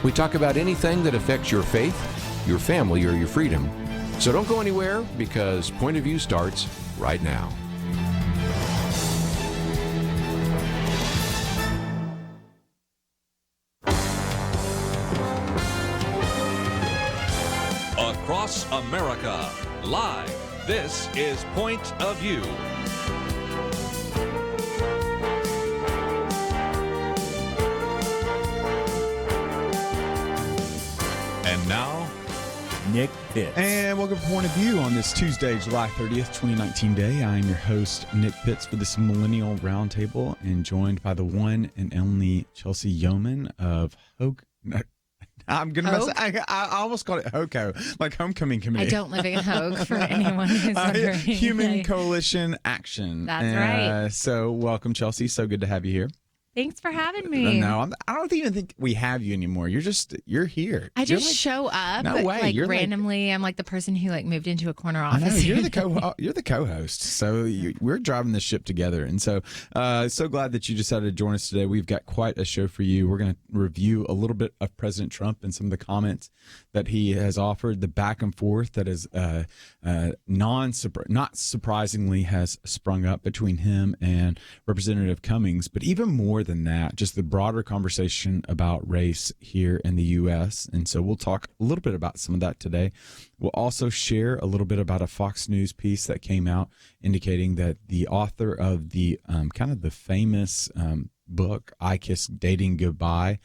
We talk about anything that affects your faith, your family, or your freedom. So don't go anywhere, because Point of View starts right now. Across America, live, this is Point of View. And now, Nick Pitts. And welcome to Point of View on this Tuesday, July 30th, 2019 day. I am your host, Nick Pitts, for this Millennial Roundtable, and joined by the one and only Chelsey Youman of Hoke. I'm going to mess. I almost called it HOCO, like Homecoming Committee. I don't live in Hoke, for anyone who's wondering. Human Coalition Action. That's right. So welcome, Chelsey. So good to have you here. Thanks for having me. No, I don't even think we have you anymore. You're here. I just show up. No way. Like You're randomly. I'm like the person who moved into a corner office. I know, you're the co-host. So we're driving this ship together. And so glad that you decided to join us today. We've got quite a show for you. We're going to review a little bit of President Trump and some of the comments that he has offered, the back and forth that is not surprisingly has sprung up between him and Representative Cummings, but even more than that, just the broader conversation about race here in the U.S. And so we'll talk a little bit about some of that today. We'll also share a little bit about a Fox News piece that came out indicating that the author of the kind of the famous book, I Kiss Dating Goodbye,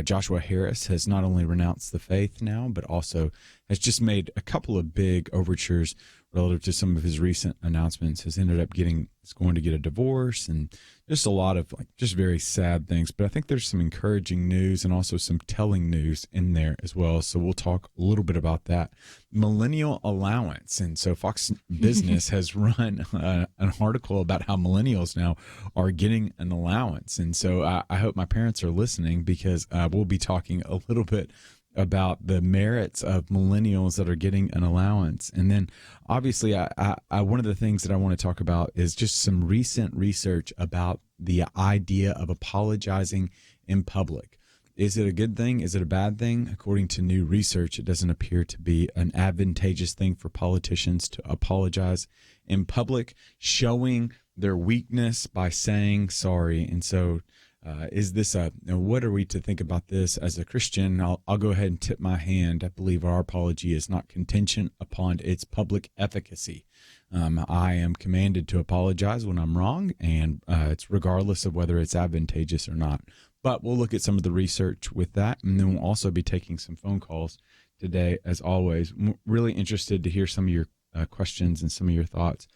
Joshua Harris, has not only renounced the faith now, but also has just made a couple of big overtures relative to some of his recent announcements. Is going to get a divorce, and just a lot of just very sad things. But I think there's some encouraging news and also some telling news in there as well. So we'll talk a little bit about that. Millennial allowance. And so Fox Business has run an article about how millennials now are getting an allowance. And so I hope my parents are listening, because we'll be talking a little bit about the merits of millennials that are getting an allowance. And then obviously one of the things that I want to talk about is just some recent research about the idea of apologizing in public. Is it a good thing? Is it a bad thing? According to new research, it doesn't appear to be an advantageous thing for politicians to apologize in public, showing their weakness by saying sorry. And so is this what are we to think about this as a Christian? I'll go ahead and tip my hand. I believe our apology is not contingent upon its public efficacy. I am commanded to apologize when I'm wrong, and it's regardless of whether it's advantageous or not. But we'll look at some of the research with that, and then we'll also be taking some phone calls today, as always. I'm really interested to hear some of your questions and some of your thoughts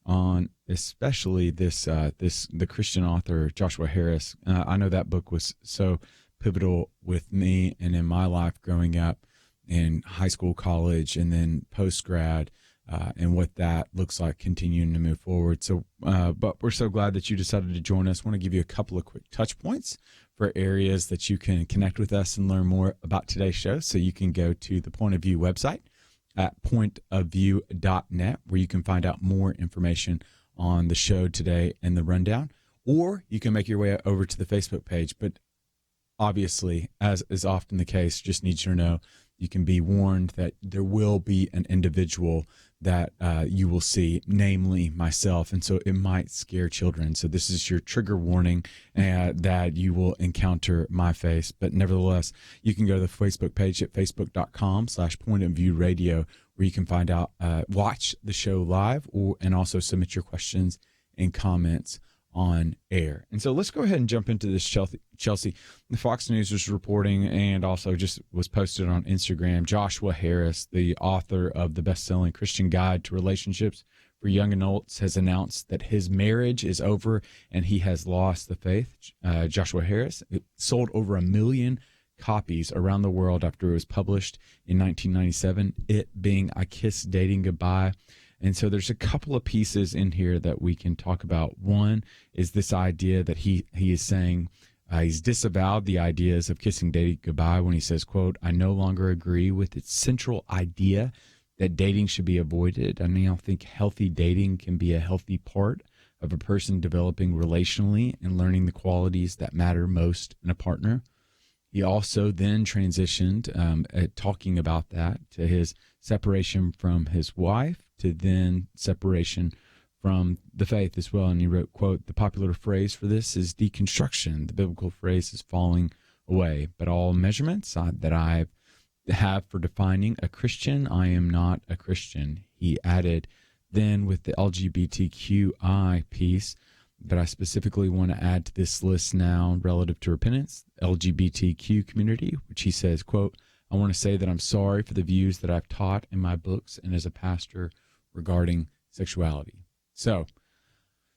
on especially the Christian author Joshua Harris. I know that book was so pivotal with me and in my life growing up in high school, college, and then post-grad, and what that looks like continuing to move forward. So, but we're so glad that you decided to join us. I want to give you a couple of quick touch points for areas that you can connect with us and learn more about today's show. So you can go to the Point of View website at pointofview.net, where you can find out more information on the show today and the rundown, or you can make your way over to the Facebook page. But obviously, as is often the case, just need you to know, you can be warned that there will be an individual that you will see, namely myself, and so it might scare children. So this is your trigger warning that you will encounter my face. But nevertheless, you can go to the Facebook page at facebook.com/pointofviewradio, where you can find out, watch the show live, and also submit your questions and comments on air. And so let's go ahead and jump into this, Chelsey. The Fox News was reporting, and also just was posted on Instagram, Joshua Harris, the author of the best-selling Christian Guide to Relationships for Young Adults, has announced that his marriage is over and he has lost the faith. Joshua Harris, it sold over 1 million copies around the world after it was published in 1997, it being I Kiss Dating Goodbye. And so there's a couple of pieces in here that we can talk about. One is this idea that he is saying he's disavowed the ideas of kissing dating goodbye when he says, quote, I no longer agree with its central idea that dating should be avoided. I now think healthy dating can be a healthy part of a person developing relationally and learning the qualities that matter most in a partner. He also then transitioned at talking about that to his separation from his wife, to then separation from the faith as well. And he wrote, quote, "The popular phrase for this is deconstruction. The biblical phrase is falling away. But all measurements that I have for defining a Christian, I am not a Christian." He added then with the LGBTQI piece, but I specifically want to add to this list now relative to repentance, LGBTQ community, which he says, quote, "I want to say that I'm sorry for the views that I've taught in my books and as a pastor regarding sexuality." So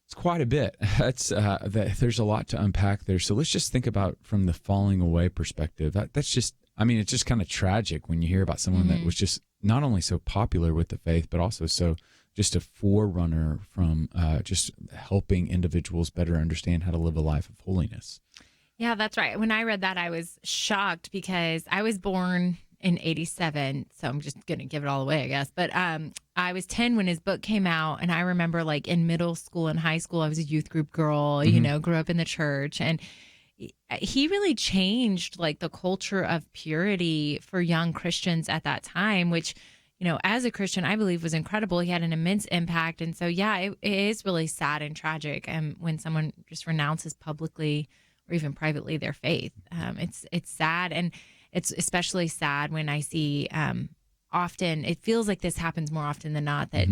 it's quite a bit. There's a lot to unpack there. So let's just think about from the falling away perspective. That's just, I mean, it's just kind of tragic when you hear about someone that was just not only so popular with the faith, but also so just a forerunner from just helping individuals better understand how to live a life of holiness. Yeah, that's right. When I read that, I was shocked because I was born in 87. So I'm just going to give it all away, I guess. But I was 10 when his book came out. And I remember like in middle school and high school, I was a youth group girl, you know, grew up in the church. And he really changed like the culture of purity for young Christians at that time, which, you know, as a Christian, I believe was incredible. He had an immense impact. And so, yeah, it is really sad and tragic when someone just renounces publicly or even privately their faith. It's sad. And it's especially sad when I see often, it feels like this happens more often than not, that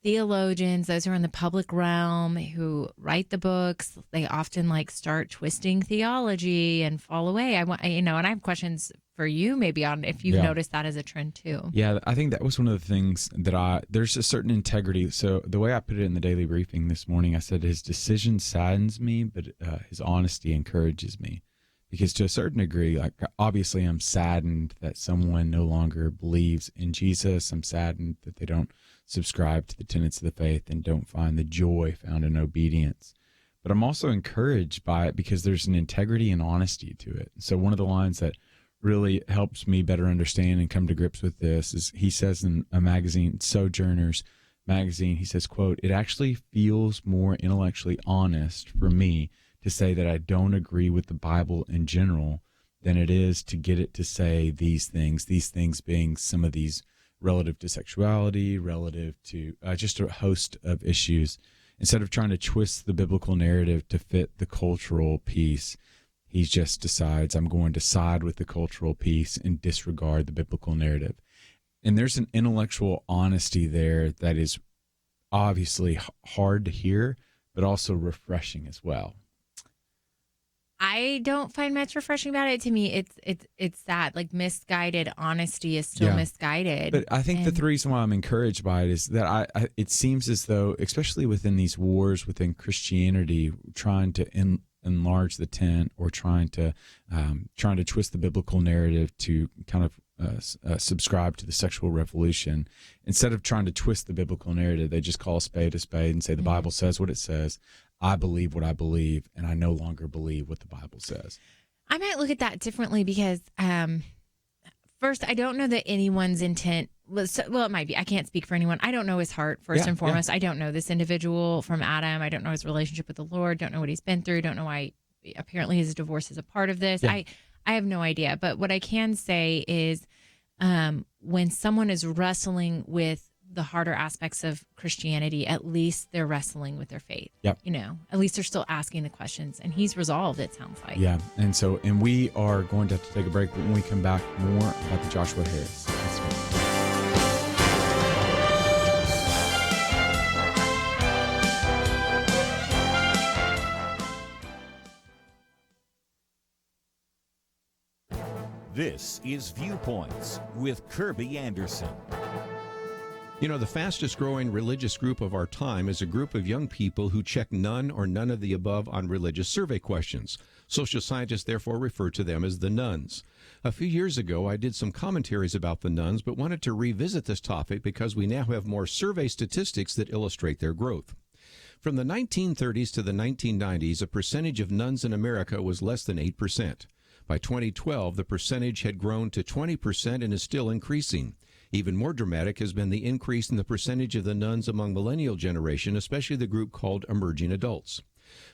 theologians, those who are in the public realm, who write the books, they often like start twisting theology and fall away. And I have questions for you maybe on if you've noticed that as a trend too. Yeah, I think that was one of the things that there's a certain integrity. So the way I put it in the daily briefing this morning, I said his decision saddens me, but his honesty encourages me. Because to a certain degree, like obviously I'm saddened that someone no longer believes in Jesus. I'm saddened that they don't subscribe to the tenets of the faith and don't find the joy found in obedience. But I'm also encouraged by it because there's an integrity and honesty to it. So one of the lines that really helps me better understand and come to grips with this is he says in a magazine, Sojourners magazine, he says, quote, "It actually feels more intellectually honest for me to say that I don't agree with the Bible in general than it is to get it to say these things being some of these relative to sexuality, relative to just a host of issues. Instead of trying to twist the biblical narrative to fit the cultural piece, he just decides I'm going to side with the cultural piece and disregard the biblical narrative." And there's an intellectual honesty there that is obviously hard to hear, but also refreshing as well. I don't find much refreshing about it. To me, it's sad. Like misguided honesty is still misguided. But I think the reason why I'm encouraged by it is that it seems as though, especially within these wars within Christianity, trying to enlarge the tent or trying to twist the biblical narrative to kind of subscribe to the sexual revolution, instead of trying to twist the biblical narrative, they just call a spade and say the Bible says what it says. I believe what I believe, and I no longer believe what the Bible says. I might look at that differently because, first, I don't know that anyone's intent was, well, it might be. I can't speak for anyone. I don't know his heart, first and foremost. I don't know this individual from Adam. I don't know his relationship with the Lord. Don't know what he's been through. Don't know why, apparently, his divorce is a part of this. Yeah. I have no idea. But what I can say is when someone is wrestling with the harder aspects of Christianity, at least they're wrestling with their faith. Yep. You know, at least they're still asking the questions, and he's resolved, it sounds like. Yeah. And we are going to have to take a break, but when we come back, more about the Joshua Harris. This is Viewpoints with Kirby Anderson. You know, the fastest growing religious group of our time is a group of young people who check none or none of the above on religious survey questions. Social scientists therefore refer to them as the nuns. A few years ago, I did some commentaries about the nuns, but wanted to revisit this topic because we now have more survey statistics that illustrate their growth. From the 1930s to the 1990s, a percentage of nuns in America was less than 8%. By 2012, the percentage had grown to 20% and is still increasing. Even more dramatic has been the increase in the percentage of the nuns among millennial generation, especially the group called emerging adults.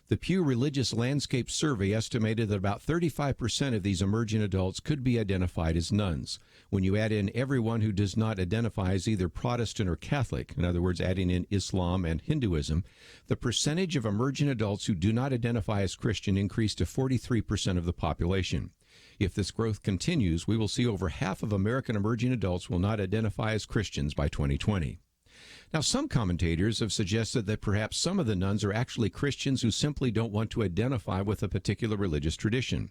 The Pew Religious Landscape Survey estimated that about 35% of these emerging adults could be identified as nuns. When you add in everyone who does not identify as either Protestant or Catholic, in other words, adding in Islam and Hinduism, the percentage of emerging adults who do not identify as Christian increased to 43% of the population. If this growth continues, we will see over half of American emerging adults will not identify as Christians by 2020. Now, some commentators have suggested that perhaps some of the nuns are actually Christians who simply don't want to identify with a particular religious tradition.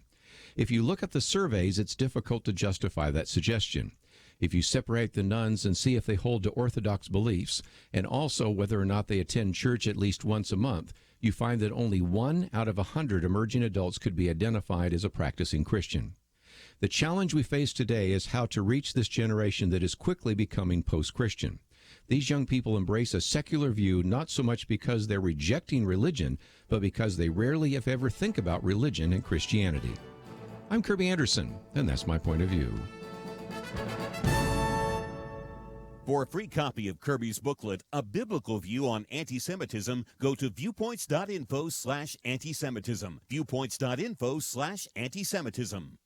If you look at the surveys, it's difficult to justify that suggestion. If you separate the nuns and see if they hold to Orthodox beliefs, and also whether or not they attend church at least once a month, you find that only 1 out of 100 emerging adults could be identified as a practicing Christian. The challenge we face today is how to reach this generation that is quickly becoming post-Christian. These young people embrace a secular view not so much because they're rejecting religion, but because they rarely, if ever, think about religion and Christianity. I'm Kirby Anderson, and that's my point of view. For a free copy of Kirby's booklet, A Biblical View on Anti-Semitism, go to viewpoints.info/anti-Semitism. Viewpoints.info/anti-Semitism.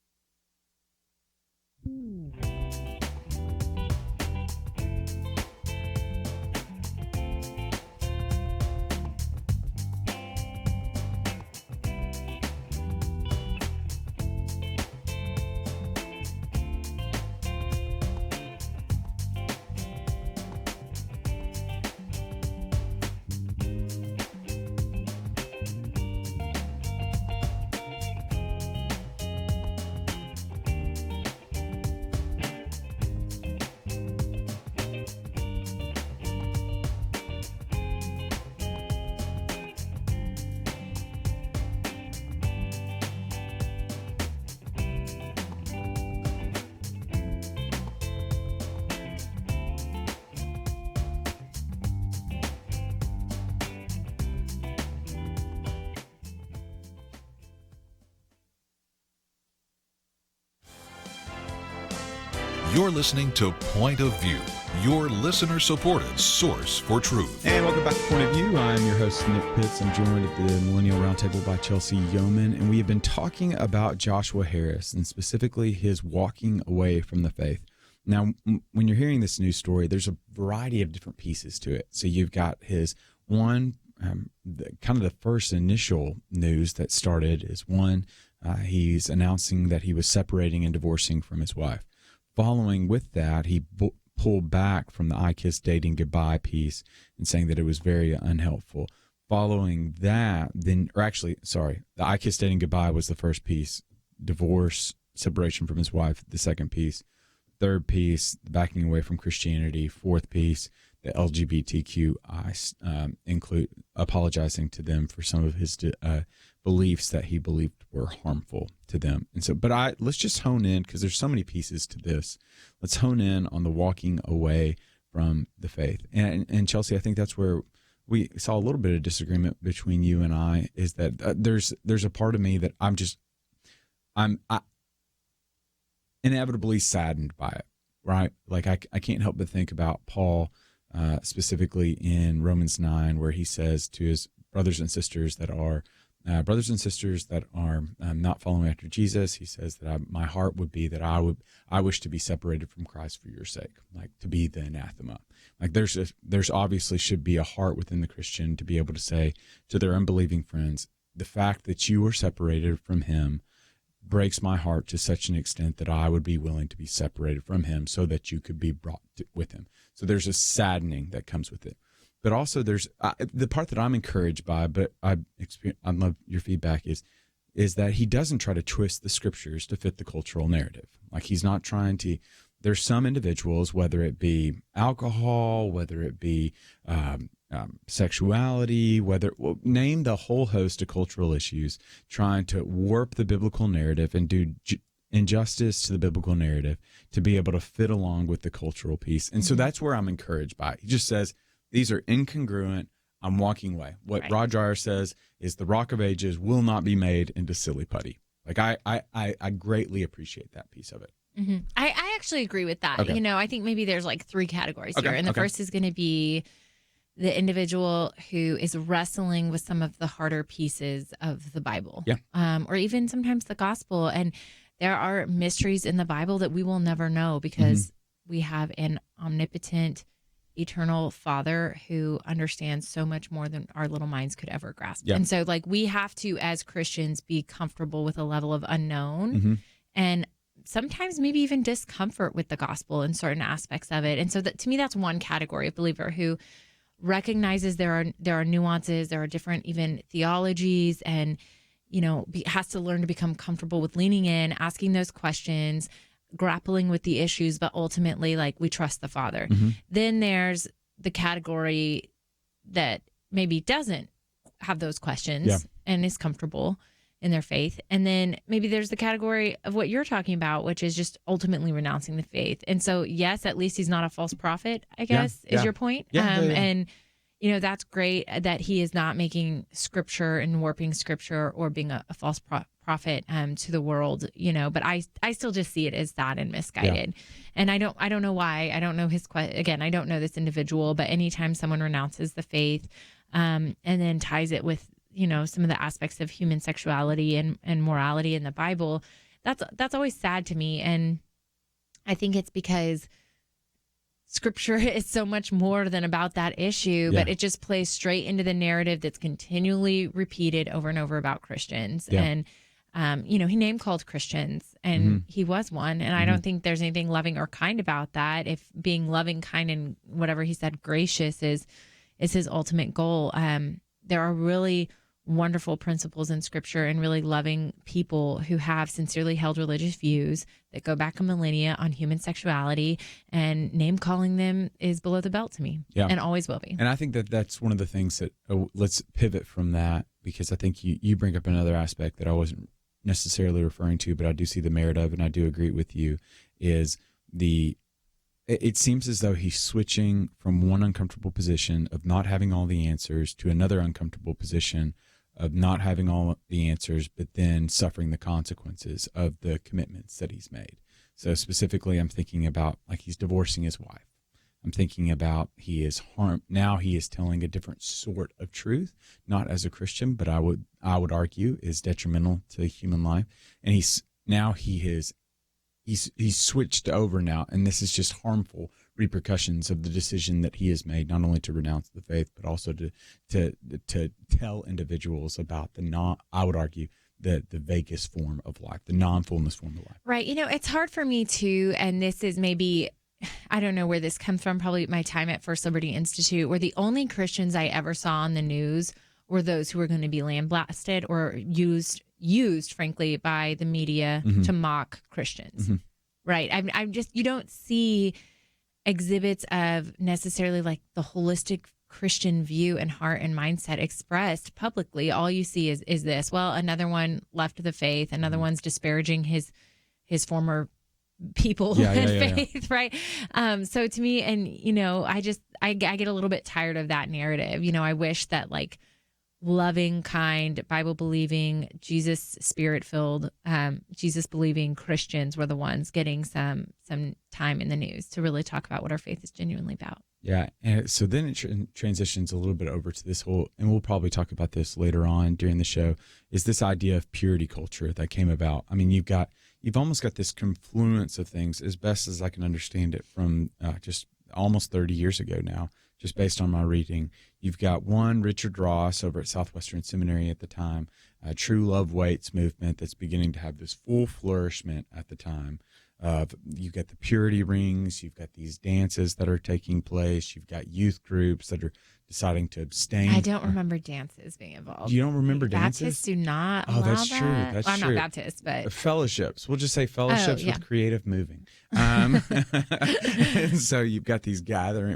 You're listening to Point of View, your listener-supported source for truth. And welcome back to Point of View. I'm your host, Nick Pitts. I'm joined at the Millennial Roundtable by Chelsey, Youman, and we have been talking about Joshua Harris and specifically his walking away from the faith. Now, when you're hearing this news story, there's a variety of different pieces to it. So you've got his kind of the first initial news that started is he's announcing that he was separating and divorcing from his wife. Following with that, he pulled back from the I Kiss Dating Goodbye piece and saying that it was very unhelpful. Following that, the I Kiss Dating Goodbye was the first piece. Divorce, separation from his wife, the second piece. Third piece, backing away from Christianity. Fourth piece, the LGBTQI, include apologizing to them for some of his beliefs that he believed were harmful to them. And so, let's just hone in, because there's so many pieces to this. Let's hone in on the walking away from the faith. And Chelsey, I think that's where we saw a little bit of disagreement between you and I, is that there's a part of me that I'm inevitably saddened by it, right? Like I can't help but think about Paul, specifically in Romans 9, where he says to his brothers and sisters that are not following after Jesus, he says that my heart would be that I wish to be separated from Christ for your sake, like to be the anathema. Like there's obviously should be a heart within the Christian to be able to say to their unbelieving friends, the fact that you are separated from him breaks my heart to such an extent that I would be willing to be separated from him so that you could be brought with him. So there's a saddening that comes with it. But also there's the part that I'm encouraged by, but I love your feedback, is that he doesn't try to twist the scriptures to fit the cultural narrative. Like he's not trying to. There's some individuals, whether it be alcohol, whether it be sexuality, name the whole host of cultural issues, trying to warp the biblical narrative and do injustice to the biblical narrative to be able to fit along with the cultural piece. And so that's where I'm encouraged by it. He just says, these are incongruent. I'm walking away. What right. Rod Dreher says is the Rock of Ages will not be made into silly putty. Like I greatly appreciate that piece of it. Mm-hmm. I actually agree with that. Okay. I think maybe there's like 3 categories here. And the first is going to be the individual who is wrestling with some of the harder pieces of the Bible, or even sometimes the gospel. And there are mysteries in the Bible that we will never know because we have an omnipotent, eternal Father who understands so much more than our little minds could ever grasp. And so, like, we have to, as Christians, be comfortable with a level of unknown and sometimes maybe even discomfort with the gospel in certain aspects of it. And so that, to me, that's one category of believer who recognizes there are nuances, there are different even theologies, and has to learn to become comfortable with leaning in, asking those questions, grappling with the issues, but ultimately, like, we trust the Father. Then there's the category that maybe doesn't have those questions and is comfortable in their faith. And then maybe there's the category of what you're talking about, which is just ultimately renouncing the faith. And so, yes, at least he's not a false prophet, I guess, is your point. And, that's great that he is not making scripture and warping scripture or being a false prophet to the world, but I still just see it as sad and misguided. And I don't know why. I don't know again, I don't know this individual, but anytime someone renounces the faith and then ties it with some of the aspects of human sexuality and morality in the Bible, that's always sad to me. And I think it's because scripture is so much more than about that issue, but it just plays straight into the narrative that's continually repeated over and over about Christians. And, he name called Christians, and he was one. And I don't think there's anything loving or kind about that. If being loving, kind, and whatever he said, gracious is his ultimate goal. There are really wonderful principles in scripture and really loving people who have sincerely held religious views that go back a millennia on human sexuality, and name calling them is below the belt to me and always will be. And I think that's one of the things that let's pivot from that, because I think you bring up another aspect that I wasn't necessarily referring to, but I do see the merit of, and I do agree with you, is it seems as though he's switching from one uncomfortable position of not having all the answers to another uncomfortable position of not having all the answers, but then suffering the consequences of the commitments that he's made. So specifically, I'm thinking about, like, he's divorcing his wife. I'm thinking about he is telling a different sort of truth, not as a Christian, but I would argue is detrimental to human life. And he's switched over now, and this is just harmful repercussions of the decision that he has made, not only to renounce the faith, but also to tell individuals about I would argue, the vaguest form of life, the non-fullness form of life. Right. It's hard for me too, and this is maybe, I don't know where this comes from, probably my time at First Liberty Institute, where the only Christians I ever saw on the news were those who were going to be lambasted or used, frankly, by the media to mock Christians. Right. I'm just, you don't see exhibits of necessarily like the holistic Christian view and heart and mindset expressed publicly. All you see is this. Well, another one left the faith. Another one's disparaging his former people faith, right? So to me, and I get a little bit tired of that narrative. I wish that, like, loving, kind, Bible believing, Jesus spirit filled, Jesus believing Christians were the ones getting some time in the news to really talk about what our faith is genuinely about. Yeah. And so then it transitions a little bit over to this whole, and we'll probably talk about this later on during the show, is this idea of purity culture that came about. I mean, you've almost got this confluence of things, as best as I can understand it, from just almost 30 years ago now, just based on my reading. You've got one, Richard Ross over at Southwestern Seminary at the time, True Love Waits movement that's beginning to have this full flourishment at the time. You've got the purity rings, you've got these dances that are taking place, you've got youth groups that are deciding to abstain. I don't remember dances being involved. You don't remember dances? Baptists do not allow that's that. True. That's well, I'm true. not Baptist, but fellowships. We'll just say fellowships with creative moving. So you've got these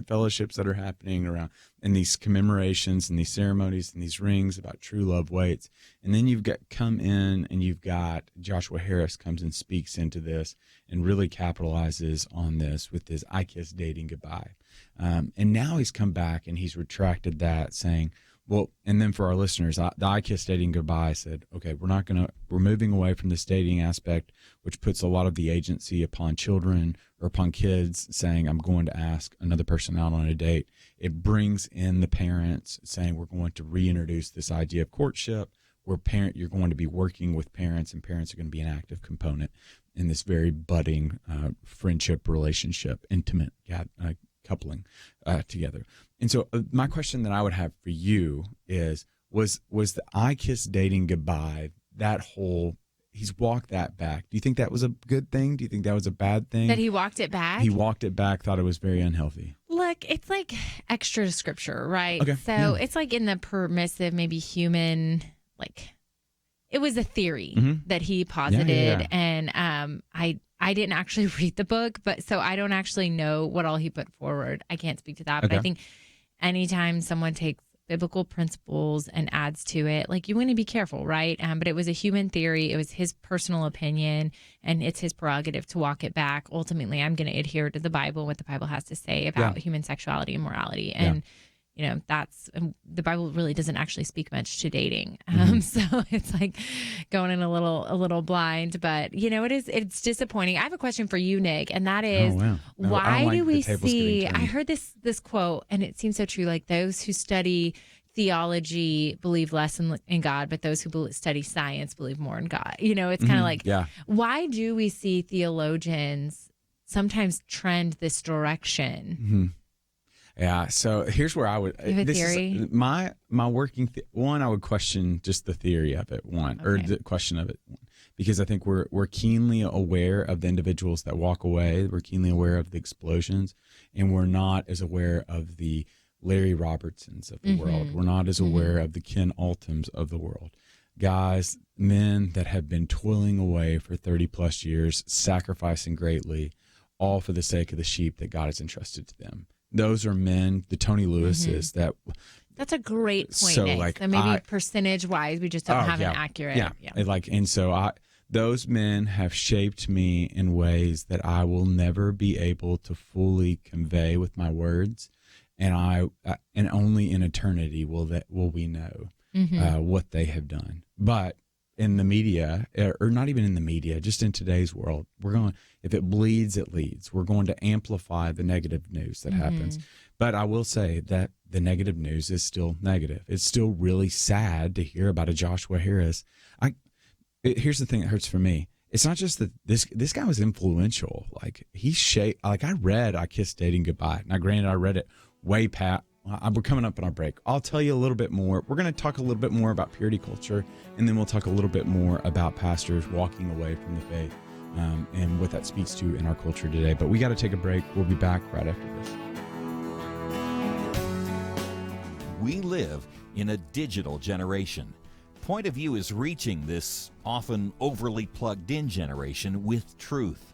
fellowships that are happening around, and these commemorations and these ceremonies and these rings about true love waits. And then you've got Joshua Harris comes and speaks into this and really capitalizes on this with his I Kiss Dating Goodbye. And now he's come back and he's retracted that, saying, well, and then for our listeners, the I Kiss Dating Goodbye said, okay, we're moving away from this dating aspect, which puts a lot of the agency upon children or upon kids saying, I'm going to ask another person out on a date, it brings in the parents saying, we're going to reintroduce this idea of courtship, where you're going to be working with parents, and parents are going to be an active component in this very budding friendship relationship, intimate coupling together. And so my question that I would have for you is, was the I Kiss Dating Goodbye, that whole, he's walked that back. Do you think that was a good thing? Do you think that was a bad thing? That he walked it back? He walked it back, thought it was very unhealthy. Look, it's like extra scripture, right? Okay. So it's like in the permissive, maybe human, like it was a theory that he posited. And I didn't actually read the book, but so I don't actually know what all he put forward. I can't speak to that. But I think anytime someone takes biblical principles and adds to it, like, you want to be careful, right? But it was a human theory. It was his personal opinion, and it's his prerogative to walk it back. Ultimately, I'm going to adhere to the Bible, what the Bible has to say about human sexuality and morality. And you know, that's, the Bible really doesn't actually speak much to dating. So it's like going in a little blind, but you know, it's disappointing. I have a question for you, Nick, and that is, why do we see, I heard this quote, and it seems so true, like, those who study theology believe less in God, but those who study science believe more in God. You know, it's kind of like, why do we see theologians sometimes trend this direction? Yeah, so here's where I would. You have a theory? Is my working one. I would question just the theory of it, or the question of it, because I think we're keenly aware of the individuals that walk away. We're keenly aware of the explosions, and we're not as aware of the Larry Robertsons of the world. We're not as aware of the Ken Altums of the world. Guys, men that have been toiling away for 30 plus years, sacrificing greatly, all for the sake of the sheep that God has entrusted to them. Those are men, the Tony Lewises that. That's a great point. So, Nick. like, so maybe percentage wise, we just don't have an accurate. And so those men have shaped me in ways that I will never be able to fully convey with my words, and only in eternity will we know what they have done. But in the media, or not even in the media, just in today's world, if it bleeds, it leads. We're going to amplify the negative news that happens. But I will say that the negative news is still negative. It's still really sad to hear about a Joshua Harris. Here's the thing that hurts for me. It's not just that this guy was influential. Like, he shaped. Like, I read I Kissed Dating Goodbye. Now, granted, I read it way past. We're coming up on our break. I'll tell you a little bit more. We're going to talk a little bit more about purity culture, and then we'll talk a little bit more about pastors walking away from the faith and what that speaks to in our culture today. But we got to take a break. We'll be back right after this. We live in a digital generation. Point of View is reaching this often overly plugged-in generation with truth.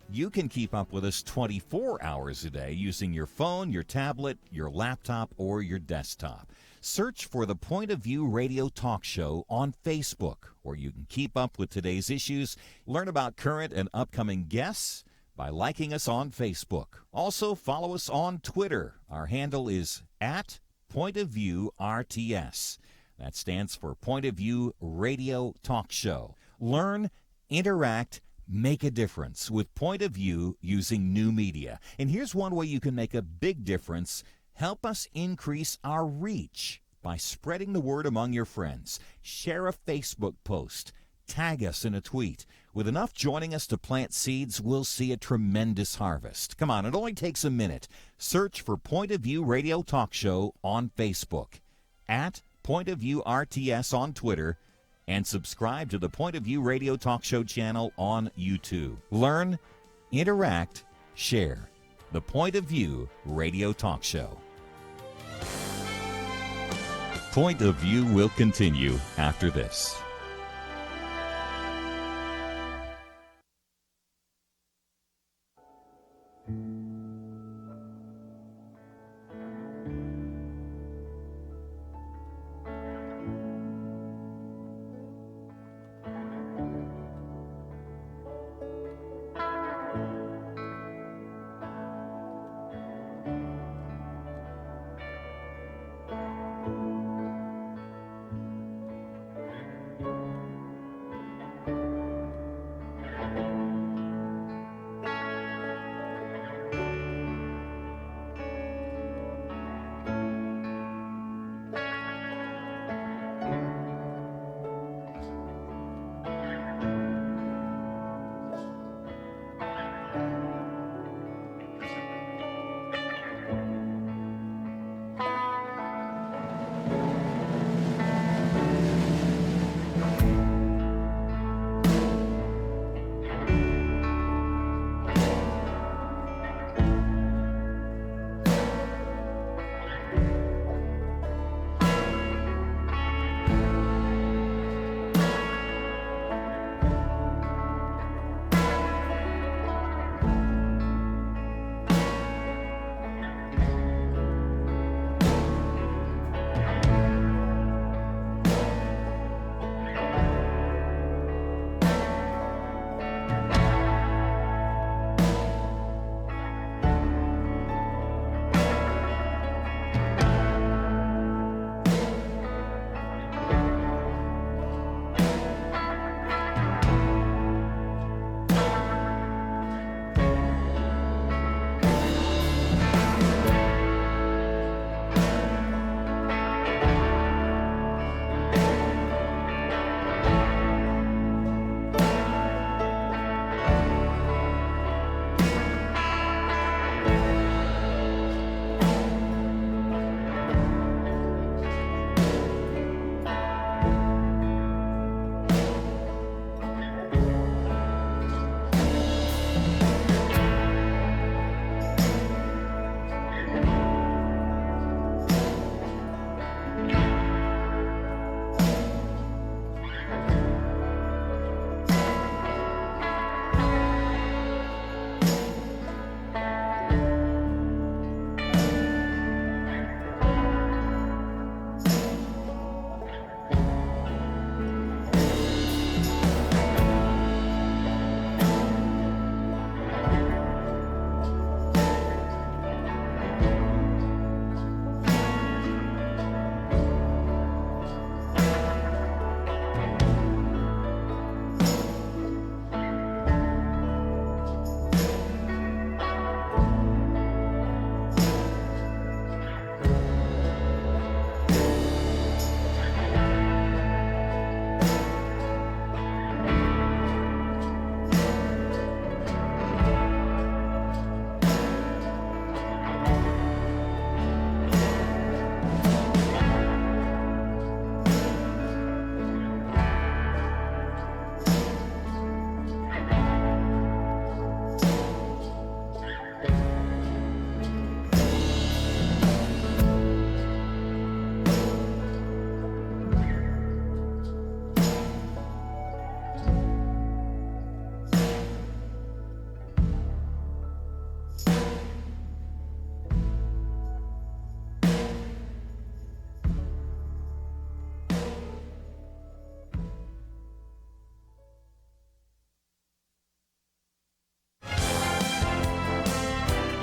You can keep up with us 24 hours a day using your phone, your tablet, your laptop, or your desktop. Search for the Point of View Radio Talk Show on Facebook, where you can keep up with today's issues, learn about current and upcoming guests by liking us on Facebook. Also, follow us on Twitter. Our handle is @PointOfViewRTS. That stands for Point of View Radio Talk Show. Learn, interact, make a difference with Point of View using new media. And here's one way you can make a big difference. Help us increase our reach by spreading the word among your friends. Share a Facebook post. Tag us in a tweet. With enough joining us to plant seeds, we'll see a tremendous harvest. Come on, it only takes a minute. Search for Point of View Radio Talk Show on Facebook, @PointOfViewRTS on Twitter, and subscribe to the Point of View Radio Talk Show channel on YouTube. Learn, interact, share. The Point of View Radio Talk Show. Point of View will continue after this.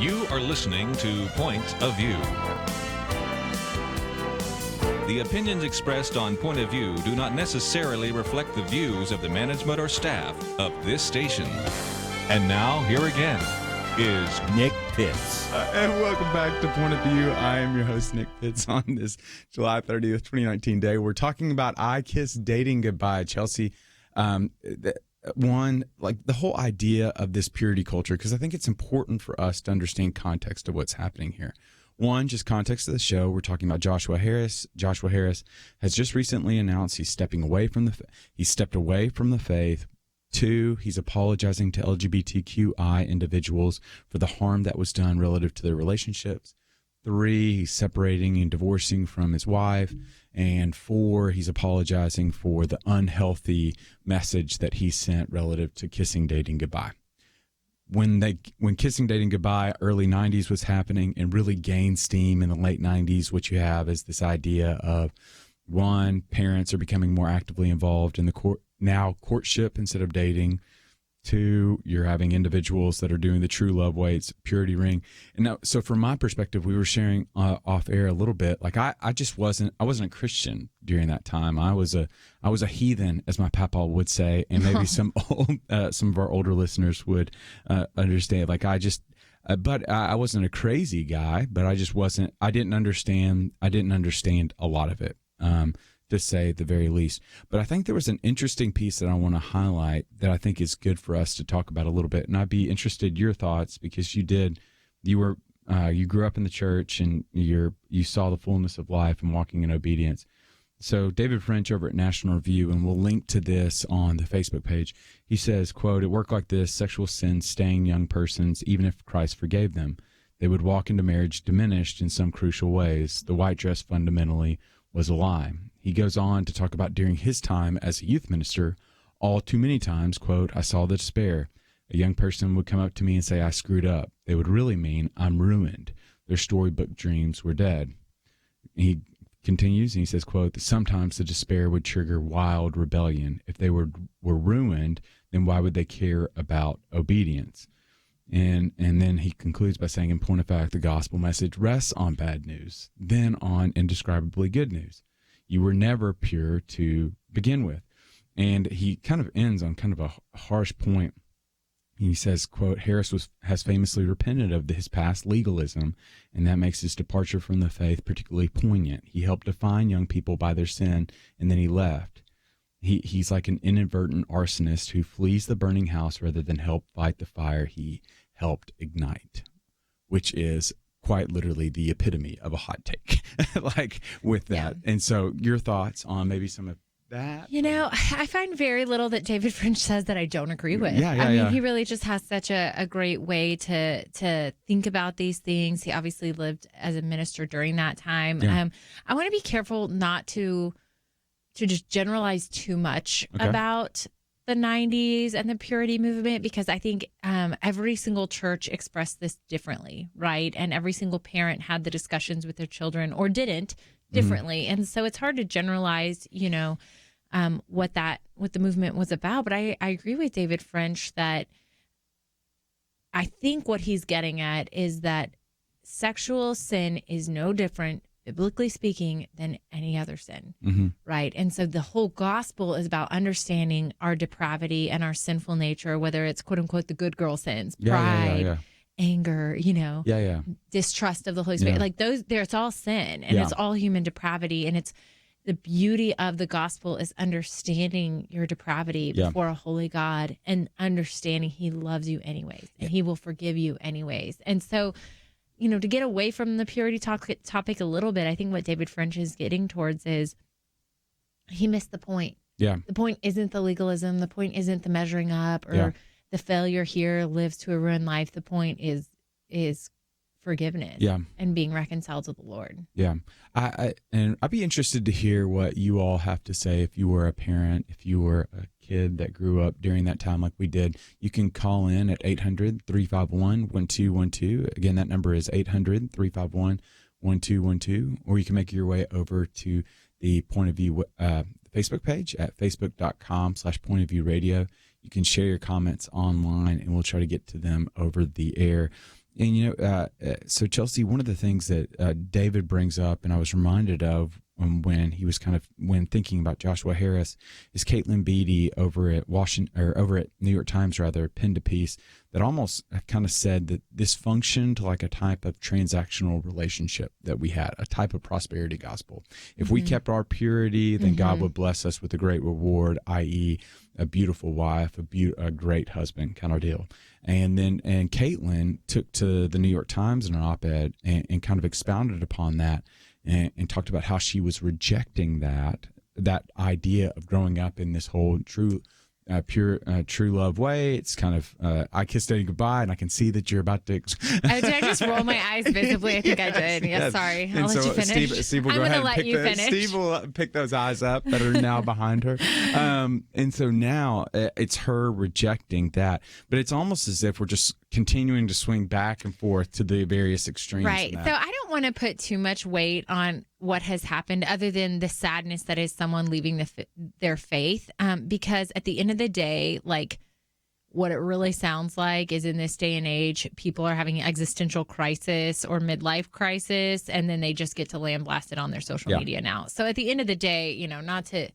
You are listening to Point of View. The opinions expressed on Point of View do not necessarily reflect the views of the management or staff of this station. And now, here again is Nick Pitts. And welcome back to Point of View. I am your host, Nick Pitts, on this July 30th, 2019 day. We're talking about I Kiss Dating Goodbye. Chelsey, the whole idea of this purity culture, because I think it's important for us to understand context of what's happening here. One, just context of the show. We're talking about Joshua Harris. Joshua Harris has just recently announced he stepped away from the faith. Two, he's apologizing to LGBTQI individuals for the harm that was done relative to their relationships. Three, he's separating and divorcing from his wife. And four, he's apologizing for the unhealthy message that he sent relative to kissing, dating goodbye. When Kissing, Dating Goodbye, early 90s was happening and really gained steam in the late 90s, what you have is this idea of, one, parents are becoming more actively involved in the courtship instead of dating. Two, you're having individuals that are doing the true love waits, purity ring. And now, so from my perspective, we were sharing off air a little bit. Like I wasn't a Christian during that time. I was a heathen, as my papa would say, and maybe some of our older listeners would understand. Like but I wasn't a crazy guy, but I just wasn't. I didn't understand a lot of it. To say the very least. But I think there was an interesting piece that I want to highlight that I think is good for us to talk about a little bit. And I'd be interested in your thoughts, because you grew up in the church and you saw the fullness of life and walking in obedience. So David French over at National Review, and we'll link to this on the Facebook page. He says, quote, "It worked like this: sexual sins stain young persons, even if Christ forgave them. They would walk into marriage diminished in some crucial ways. The white dress fundamentally was a lie." He goes on to talk about during his time as a youth minister, all too many times, quote, "I saw the despair. A young person would come up to me and say, 'I screwed up.' They would really mean, 'I'm ruined.' Their storybook dreams were dead." He continues and he says, quote, "Sometimes the despair would trigger wild rebellion. If they were ruined, then why would they care about obedience?" And then he concludes by saying, "In point of fact, the gospel message rests on bad news, then on indescribably good news. You were never pure to begin with." And he kind of ends on kind of a harsh point. He says, quote, "Harris has famously repented of his past legalism, and that makes his departure from the faith particularly poignant. He helped define young people by their sin, and then he left. He's like an inadvertent arsonist who flees the burning house rather than help fight the fire he helped ignite," which is quite literally the epitome of a hot take, like with that. Yeah. And so your thoughts on maybe some of that? I find very little that David French says that I don't agree with. I mean, he really just has such a great way to think about these things. He obviously lived as a minister during that time. Yeah. I want to be careful not to just generalize too much about the 90s and the purity movement, because I think every single church expressed this differently, right? And every single parent had the discussions with their children, or didn't, differently. And so it's hard to generalize, what the movement was about. But I agree with David French that I think what he's getting at is that sexual sin is no different, biblically speaking, than any other sin, right? And so the whole gospel is about understanding our depravity and our sinful nature, whether it's quote unquote the good girl sins, pride, anger, distrust of the Holy Spirit, like those. It's all sin, and it's all human depravity, and it's the beauty of the gospel is understanding your depravity before a holy God and understanding He loves you anyways, and He will forgive you anyways, and so. To get away from the purity topic a little bit, I think what David French is getting towards is he missed the point. Yeah. The point isn't the legalism. The point isn't the measuring up or the failure here lives to a ruined life. The point is forgiveness and being reconciled to the Lord. Yeah. And I'd be interested to hear what you all have to say if you were a parent, if you were a kid that grew up during that time like we did. You can call in at 800-351-1212. Again, that number is 800-351-1212. Or you can make your way over to the Point of View Facebook page at facebook.com/pointofviewradio. You can share your comments online, and we'll try to get to them over the air. So Chelsey, one of the things that David brings up, and I was reminded of when he was when thinking about Joshua Harris, is Caitlin Beatty over at New York Times penned a piece that almost kind of said that this functioned like a type of transactional relationship that we had, a type of prosperity gospel. If we kept our purity, then God would bless us with a great reward, i.e., a beautiful wife, a great husband, kind of deal. And Caitlin took to the New York Times in an op-ed and kind of expounded upon that and talked about how she was rejecting that idea of growing up in this whole true love way. It's kind of I kissed Eddie goodbye, and I can see that you're about to. Did I just roll my eyes visibly? I think I did. Yes, sorry. I'll let you finish. Steve will I'm go ahead gonna and let you finish. Steve will pick those eyes up that are now behind her. And so now it's her rejecting that, but it's almost as if we're just continuing to swing back and forth to the various extremes. Right. So I don't want to put too much weight on what has happened other than the sadness that is someone leaving their faith. Because at the end of the day, like what it really sounds like is in this day and age, people are having an existential crisis or midlife crisis, and then they just get to lambaste it on their social media now. So at the end of the day, not to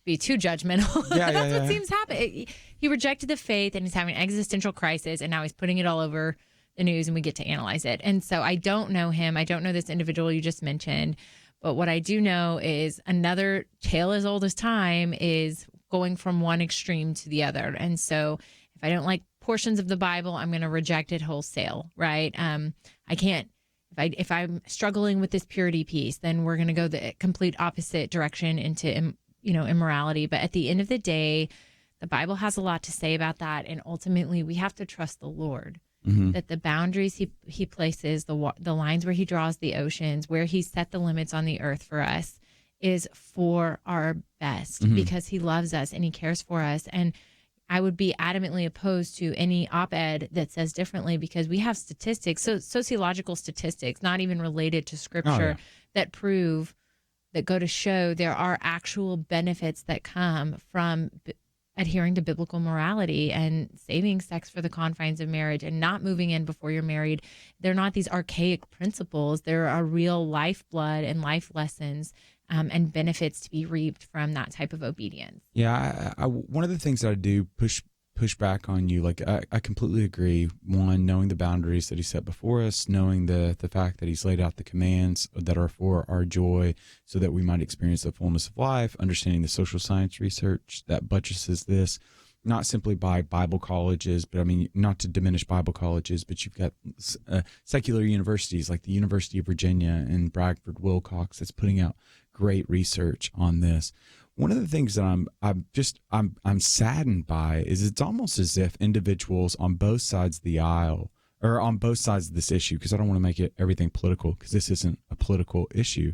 be too judgmental. That's what seems to happen. He rejected the faith and he's having an existential crisis, and now he's putting it all over the news and we get to analyze it. And so I don't know him. I don't know this individual you just mentioned. But what I do know is another tale as old as time is going from one extreme to the other. And so if I don't like portions of the Bible, I'm going to reject it wholesale, right? I can't. If I'm struggling with this purity piece, then we're going to go the complete opposite direction into immorality. But at the end of the day, the Bible has a lot to say about that. And ultimately, we have to trust the Lord, that the boundaries he places, the lines where he draws the oceans, where he set the limits on the earth for us is for our best because he loves us and he cares for us. And I would be adamantly opposed to any op-ed that says differently because we have statistics, so sociological statistics, not even related to scripture, that go to show there are actual benefits that come from adhering to biblical morality and saving sex for the confines of marriage and not moving in before you're married. They're not these archaic principles. There are real lifeblood and life lessons and benefits to be reaped from that type of obedience. Yeah, one of the things that I do push back on you, like I completely agree. One, knowing the boundaries that he set before us, knowing the fact that he's laid out the commands that are for our joy so that we might experience the fullness of life, understanding the social science research that buttresses this, not simply by Bible colleges, but I mean, not to diminish Bible colleges, but you've got secular universities like the University of Virginia and Bradford Wilcox that's putting out great research on this. One of the things that I'm saddened by is it's almost as if individuals on both sides of the aisle or on both sides of this issue, because I don't want to make it everything political because this isn't a political issue.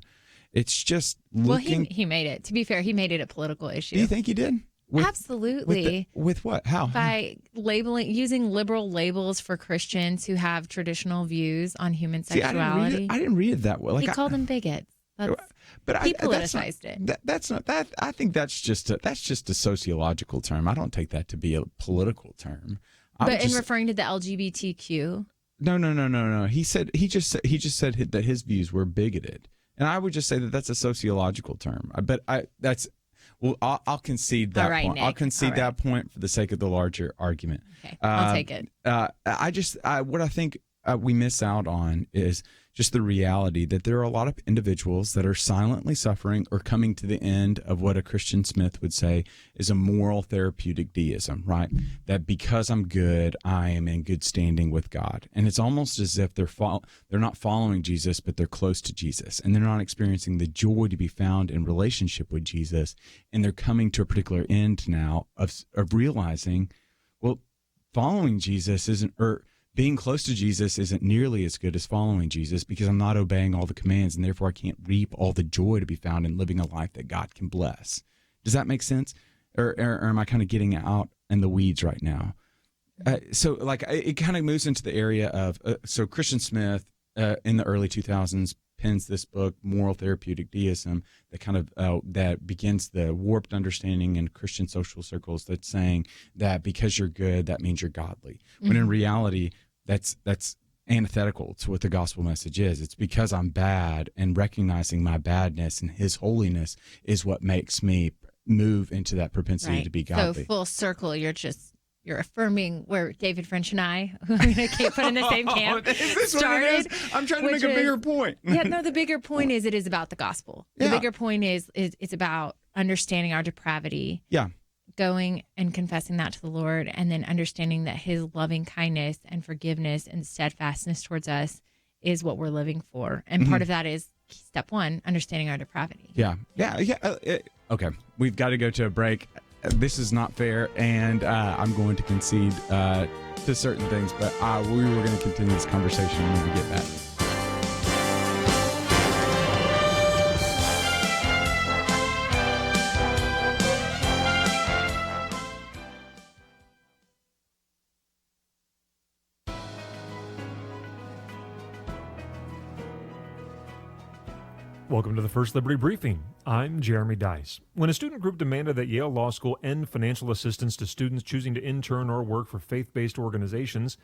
It's just looking. Well, he made it. To be fair, he made it a political issue. Do you think he did? Absolutely. With what? How? By using liberal labels for Christians who have traditional views on human sexuality. I didn't read it that well. He called them bigots. He politicized it. That's not that. I think that's just a sociological term. I don't take that to be a political term. But in referring to the LGBTQ. No. He just said that his views were bigoted, and I would just say that that's a sociological term. I'll concede that point. Nick. I'll concede that point for the sake of the larger argument. Okay, I'll take it. What I think we miss out on is just the reality that there are a lot of individuals that are silently suffering or coming to the end of what a Christian Smith would say is a moral therapeutic deism, right? That because I'm good, I am in good standing with God. And it's almost as if they're not following Jesus, but they're close to Jesus. And they're not experiencing the joy to be found in relationship with Jesus. And they're coming to a particular end now of realizing, well, following Jesus being close to Jesus isn't nearly as good as following Jesus because I'm not obeying all the commands, and therefore I can't reap all the joy to be found in living a life that God can bless. Does that make sense? Or am I kind of getting out in the weeds right now? So it kind of moves into the area of, so Christian Smith in the early 2000s pens this book, Moral Therapeutic Deism, that kind of that begins the warped understanding in Christian social circles that's saying that because you're good, that means you're godly. When in reality, that's antithetical to what the gospel message is. It's because I'm bad, and recognizing my badness and his holiness is what makes me move into that propensity to be godly. So full circle, you're affirming where David French and I, who I'm going to keep put in the same camp, started. I'm trying to make a bigger point. Yeah, no, the bigger point is it is about the gospel. The bigger point is it's about understanding our depravity. Yeah. Going and confessing that to the Lord, and then understanding that his loving kindness and forgiveness and steadfastness towards us is what we're living for. And part of that is step one, understanding our depravity. Yeah. Okay. We've got to go to a break. This is not fair, and I'm going to concede to certain things, but we were going to continue this conversation when we get back. Welcome to the First Liberty Briefing. I'm Jeremy Dice. When a student group demanded that Yale Law School end financial assistance to students choosing to intern or work for faith-based organizations,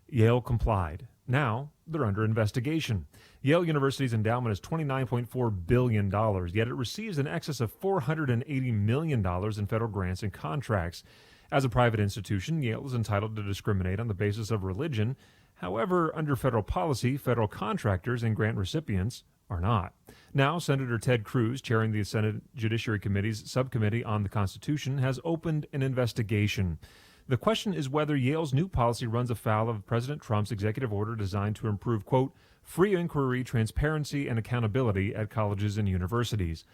Yale complied. Now, they're under investigation. Yale University's endowment is $29.4 billion, yet it receives in excess of $480 million in federal grants and contracts. As a private institution, Yale is entitled to discriminate on the basis of religion. However, under federal policy, federal contractors and grant recipients are not. Now, Senator Ted Cruz, chairing the Senate Judiciary Committee's Subcommittee on the Constitution, has opened an investigation. The question is whether Yale's new policy runs afoul of President Trump's executive order designed to improve, quote, free inquiry, transparency, and accountability at colleges and universities.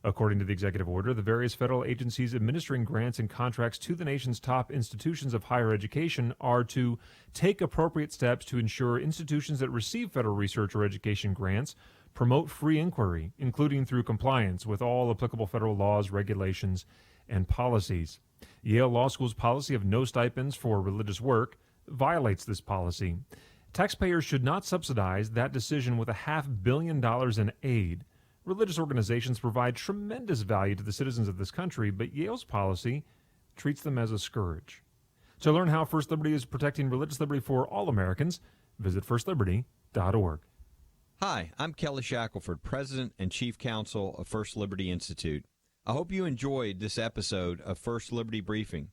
According to the executive order, the various federal agencies administering grants and contracts to the nation's top institutions of higher education are to take appropriate steps to ensure institutions that receive federal research or education grants promote free inquiry, including through compliance with all applicable federal laws, regulations, and policies. Yale Law School's policy of no stipends for religious work violates this policy. Taxpayers should not subsidize that decision with $500 million in aid. Religious organizations provide tremendous value to the citizens of this country, but Yale's policy treats them as a scourge. To learn how First Liberty is protecting religious liberty for all Americans, visit firstliberty.org. Hi, I'm Kelly Shackelford, President and Chief Counsel of First Liberty Institute. I hope you enjoyed this episode of First Liberty Briefing.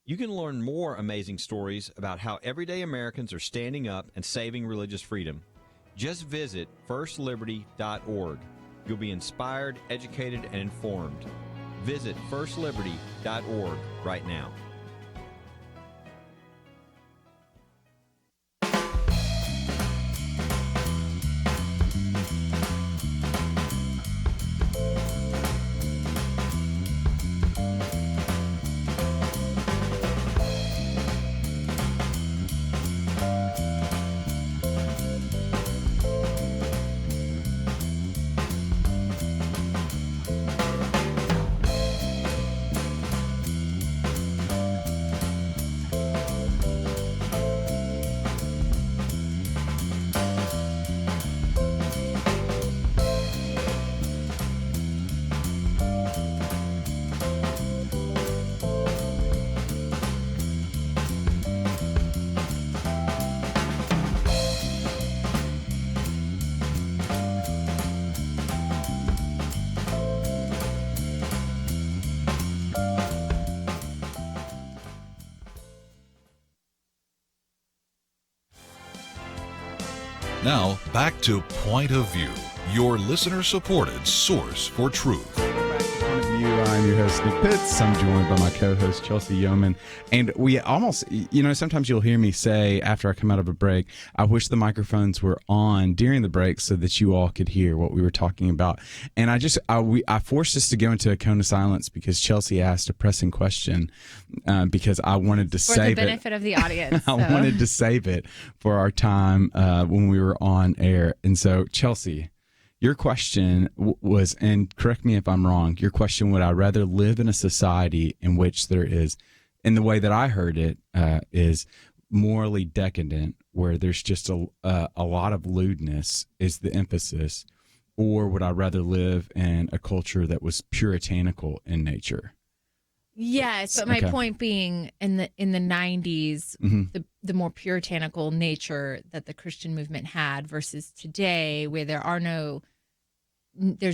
You can learn more amazing stories about how everyday Americans are standing up and saving religious freedom. Just visit firstliberty.org. You'll be inspired, educated, and informed. Visit firstliberty.org right now. Now, back to Point of View, your listener-supported source for truth. Back to Point of View. I'm your host, Nick Pitts. I'm joined by my co-host, Chelsey Youman. And we almost, sometimes you'll hear me say after I come out of a break, I wish the microphones were on during the break so that you all could hear what we were talking about. And I forced us to go into a cone of silence because Chelsey asked a pressing question because I wanted to save it. For the benefit of the audience. I wanted to save it for our time when we were on air. And so, Chelsey, your question was, and correct me if I'm wrong, your question, would I rather live in a society in which there is, in the way that I heard it, is morally decadent, where there's just a lot of lewdness is the emphasis, or would I rather live in a culture that was puritanical in nature? Yes, but my Okay. point being, in the 90s, Mhm. the more puritanical nature that the Christian movement had versus today, where there's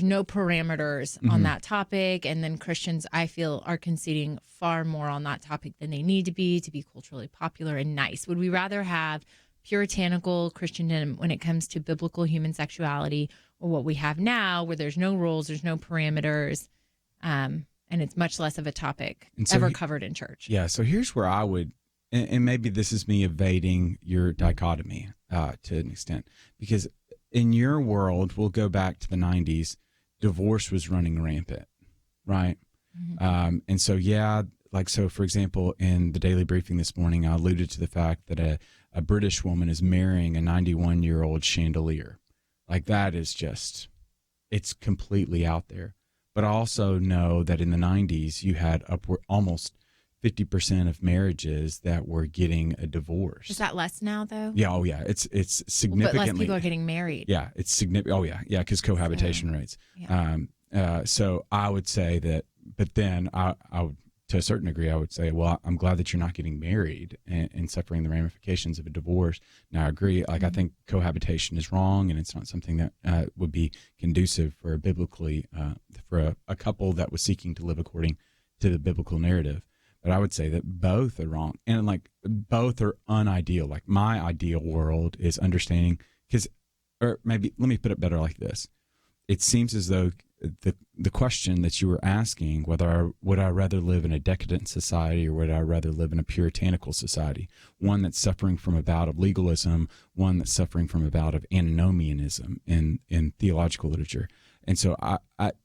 no parameters on that topic, and then Christians, I feel, are conceding far more on that topic than they need to be culturally popular and nice. Would we rather have puritanical Christendom when it comes to biblical human sexuality, or what we have now, where there's no rules, there's no parameters, and it's much less of a topic And so ever covered in church? Yeah, so here's where I would, and maybe this is me evading your dichotomy to an extent, because in your world, we'll go back to the 90s, divorce was running rampant, right? And so, so for example, in the daily briefing this morning, I alluded to the fact that a British woman is marrying a 91-year-old chandelier. Like, that is just, it's completely out there. But I also know that in the 90s, you had upward almost 50% of marriages that were getting a divorce. Is that less now, though? Yeah, oh yeah, it's significantly. But less people are getting married. Yeah, it's significant. Oh yeah, because cohabitation rates. Yeah. So I would say that, but then I would, to a certain degree, I would say, well, I'm glad that you're not getting married and suffering the ramifications of a divorce. Now, I agree. Like, I think cohabitation is wrong, and it's not something that would be conducive for for a couple that was seeking to live according to the biblical narrative. But I would say that both are wrong, and like both are unideal. Like, my ideal world is understanding, or maybe let me put it better like this: it seems as though the question that you were asking, would I rather live in a decadent society or would I rather live in a puritanical society, one that's suffering from a bout of legalism, one that's suffering from a bout of antinomianism in theological literature. And so I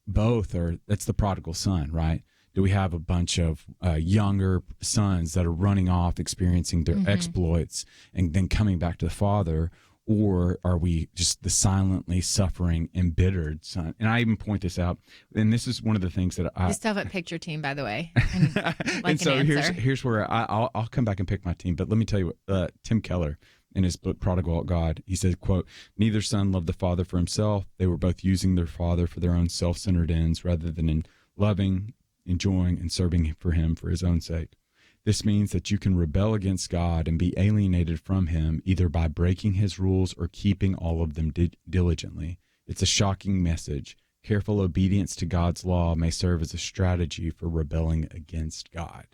both are. That's the prodigal son, right? Do we have a bunch of younger sons that are running off, experiencing their exploits, and then coming back to the father? Or are we just the silently suffering, embittered son? And I even point this out, and this is one of the things that I... You still have a picture team, by the way. And, and so here's where I'll come back and pick my team. But let me tell you what Tim Keller, in his book Prodigal God, he said, quote, "Neither son loved the father for himself. They were both using their father for their own self-centered ends rather than in loving, enjoying, and serving for him for his own sake. This means that you can rebel against God and be alienated from him either by breaking his rules or keeping all of them diligently. It's a shocking message. Careful obedience to God's law may serve as a strategy for rebelling against God."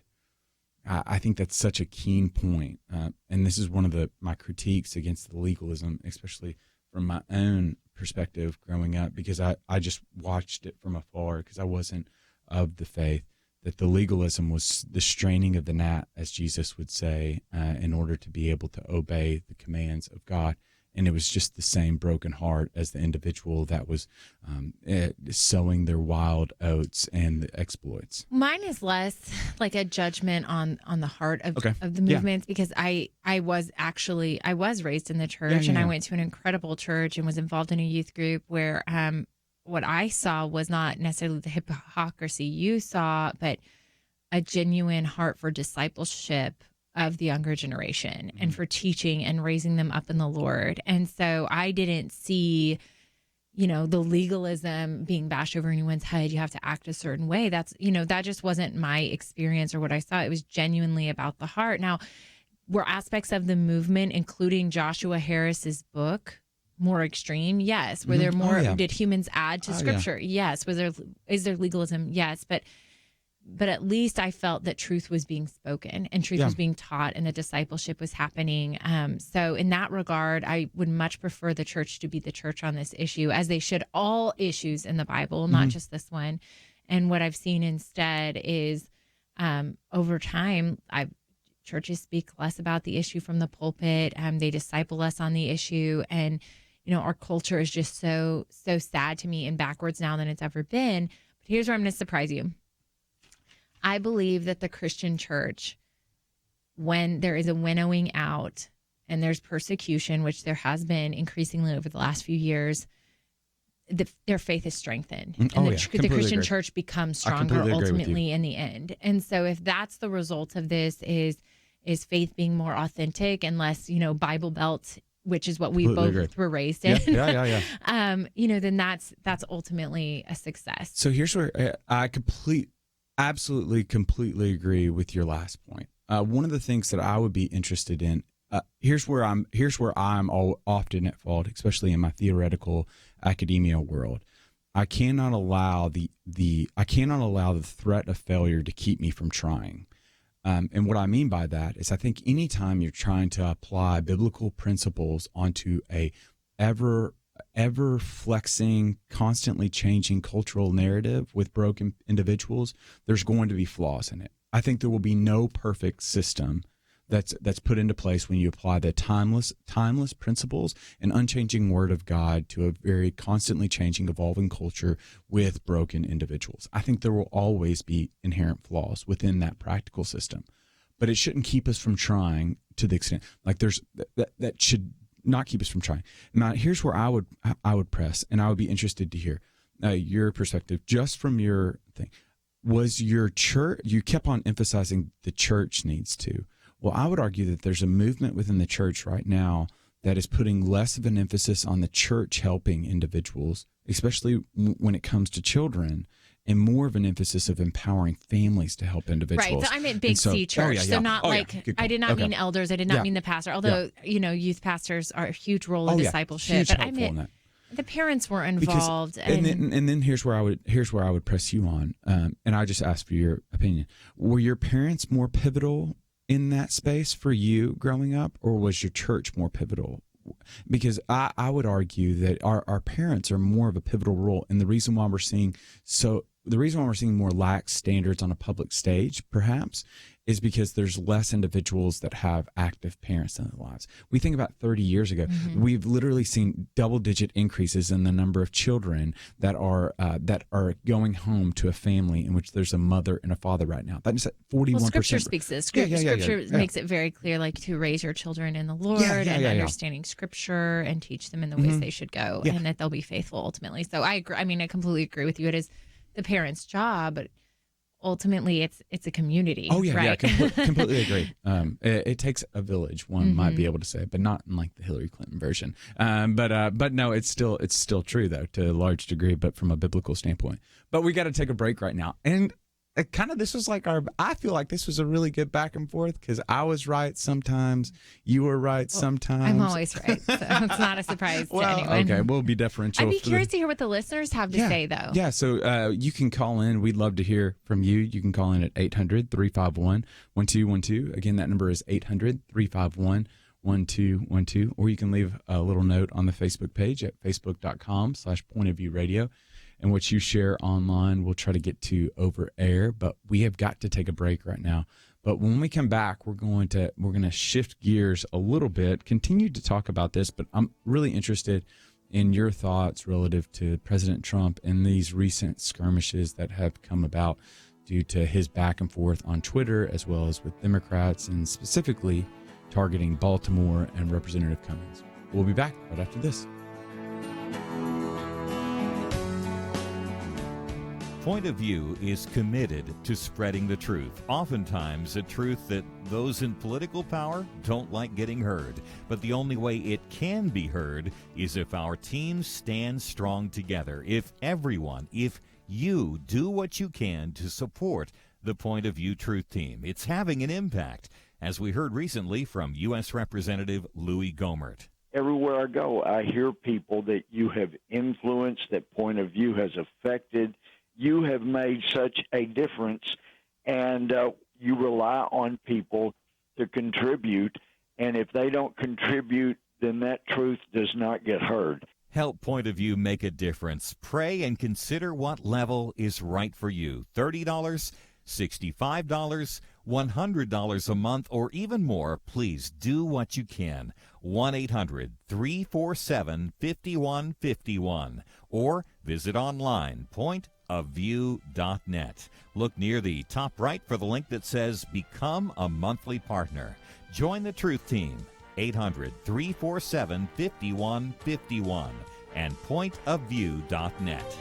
I think that's such a keen point. And this is one of my critiques against the legalism, especially from my own perspective growing up, because I just watched it from afar because I wasn't of the faith, that the legalism was the straining of the gnat, as Jesus would say, in order to be able to obey the commands of God. And it was just the same broken heart as the individual that was sowing their wild oats and the exploits. Mine is less like a judgment on the heart of the movements, because I was raised in the church, and I went to an incredible church and was involved in a youth group where what I saw was not necessarily the hypocrisy you saw, but a genuine heart for discipleship of the younger generation and for teaching and raising them up in the Lord. And so I didn't see, the legalism being bashed over anyone's head. You have to act a certain way. That's, that just wasn't my experience or what I saw. It was genuinely about the heart. Now, were aspects of the movement, including Joshua Harris's book, more extreme? Yes. Were there more? Did humans add to Scripture? Yes. Is there legalism? Yes. But at least I felt that truth was being spoken and truth was being taught, and the discipleship was happening. So in that regard, I would much prefer the church to be the church on this issue, as they should all issues in the Bible, not just this one. And what I've seen instead is over time, churches speak less about the issue from the pulpit. They disciple less on the issue, and our culture is just so sad to me and backwards now than it's ever been. But here's where I'm going to surprise you. I believe that the Christian church, when there is a winnowing out and there's persecution, which there has been increasingly over the last few years, their faith is strengthened, and the Christian church becomes stronger ultimately in the end. And so if that's the result of this, is faith being more authentic and less, Bible Belt, which is what we both were raised in. Then that's ultimately a success. So here's where I completely Absolutely, completely agree with your last point. One of the things that I would be interested in, here's where I'm often at fault, especially in my theoretical academia world. I cannot allow the threat of failure to keep me from trying. And what I mean by that is I think anytime you're trying to apply biblical principles onto a ever flexing, constantly changing cultural narrative with broken individuals, there's going to be flaws in it. I think there will be no perfect system that's put into place when you apply the timeless principles and unchanging word of God to a very constantly changing, evolving culture with broken individuals. I think there will always be inherent flaws within that practical system, but it shouldn't keep us from trying to the extent like that should not keep us from trying. Now, here's where I would press, and I would be interested to hear your perspective just from your thing. Was your church, you kept on emphasizing the church needs to. Well, I would argue that there's a movement within the church right now that is putting less of an emphasis on the church helping individuals, especially when it comes to children, and more of an emphasis of empowering families to help individuals. Right. So I meant big C church. So not I did not mean elders. I did not mean the pastor, although, youth pastors are a huge role in discipleship. Huge but I helpful in that. meant the parents were involved. And then here's where I would press you on. And I just ask for your opinion. Were your parents more pivotal in that space for you growing up, or was your church more pivotal? Because I would argue that our parents are more of a pivotal role, and the reason why we're seeing more lax standards on a public stage, perhaps, is because there's less individuals that have active parents in their lives. We think about 30 years ago, we've literally seen double-digit increases in the number of children that are going home to a family in which there's a mother and a father right now. That's at 41%. Well, Scripture speaks this. Scripture makes it very clear, like to raise your children in the Lord and understanding Scripture and teach them in the ways they should go, and that they'll be faithful ultimately. So I agree. I mean, I completely agree with you. It is the parents' job, but ultimately it's a community. Right? Completely agree. It takes a village, one might be able to say, but not in like the Hillary Clinton version. But no, it's still true though to a large degree, but from a biblical standpoint. But we got to take a break right now, and this was like I feel like this was a really good back and forth because I was right sometimes, you were right sometimes. I'm always right, so it's not a surprise to anyone. Okay, we'll be deferential. I'd be curious to hear what the listeners have to say, though. Yeah, so you can call in. We'd love to hear from you. You can call in at 800-351-1212. Again, that number is 800-351-1212. Or you can leave a little note on the Facebook page at facebook.com/pointofviewradio. And what you share online, we'll try to get to over air, but we have got to take a break right now. But when we come back, we're going to shift gears a little bit, continue to talk about this, but I'm really interested in your thoughts relative to President Trump and these recent skirmishes that have come about due to his back and forth on Twitter, as well as with Democrats, and specifically targeting Baltimore and Representative Cummings. We'll be back right after this. Point of View is committed to spreading the truth, oftentimes a truth that those in political power don't like getting heard. But the only way it can be heard is if our teams stand strong together, if you do what you can to support the Point of View Truth Team. It's having an impact, as we heard recently from U.S. Representative Louis Gohmert. Everywhere I go, I hear people that you have influenced, that Point of View has affected. You have made such a difference, and you rely on people to contribute, and if they don't contribute, then that truth does not get heard. Help Point of View make a difference. Pray and consider what level is right for you. $30, $65, $100 a month, or even more. Please do what you can. 1-800-347-5151, or visit online, pointofview.net. Look near the top right for the link that says Become a Monthly Partner. Join the Truth Team, 800-347-5151, and pointofview.net.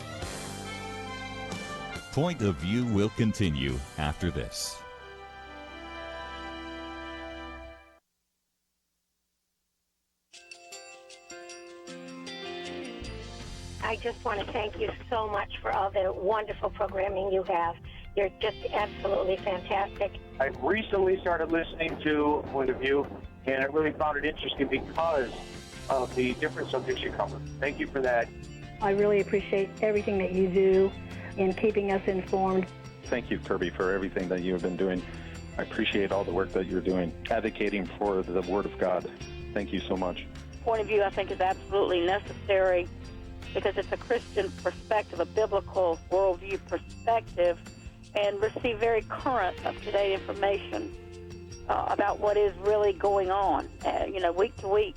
Point of View will continue after this. I just want to thank you so much for all the wonderful programming you have. You're just absolutely fantastic. I recently started listening to Point of View, and I really found it interesting because of the different subjects you cover. Thank you for that. I really appreciate everything that you do in keeping us informed. Thank you, Kirby, for everything that you have been doing. I appreciate all the work that you're doing, advocating for the Word of God. Thank you so much. Point of view, I think, is absolutely necessary because it's a Christian perspective, a biblical worldview perspective, and receive very current, up-to-date information about what is really going on, week to week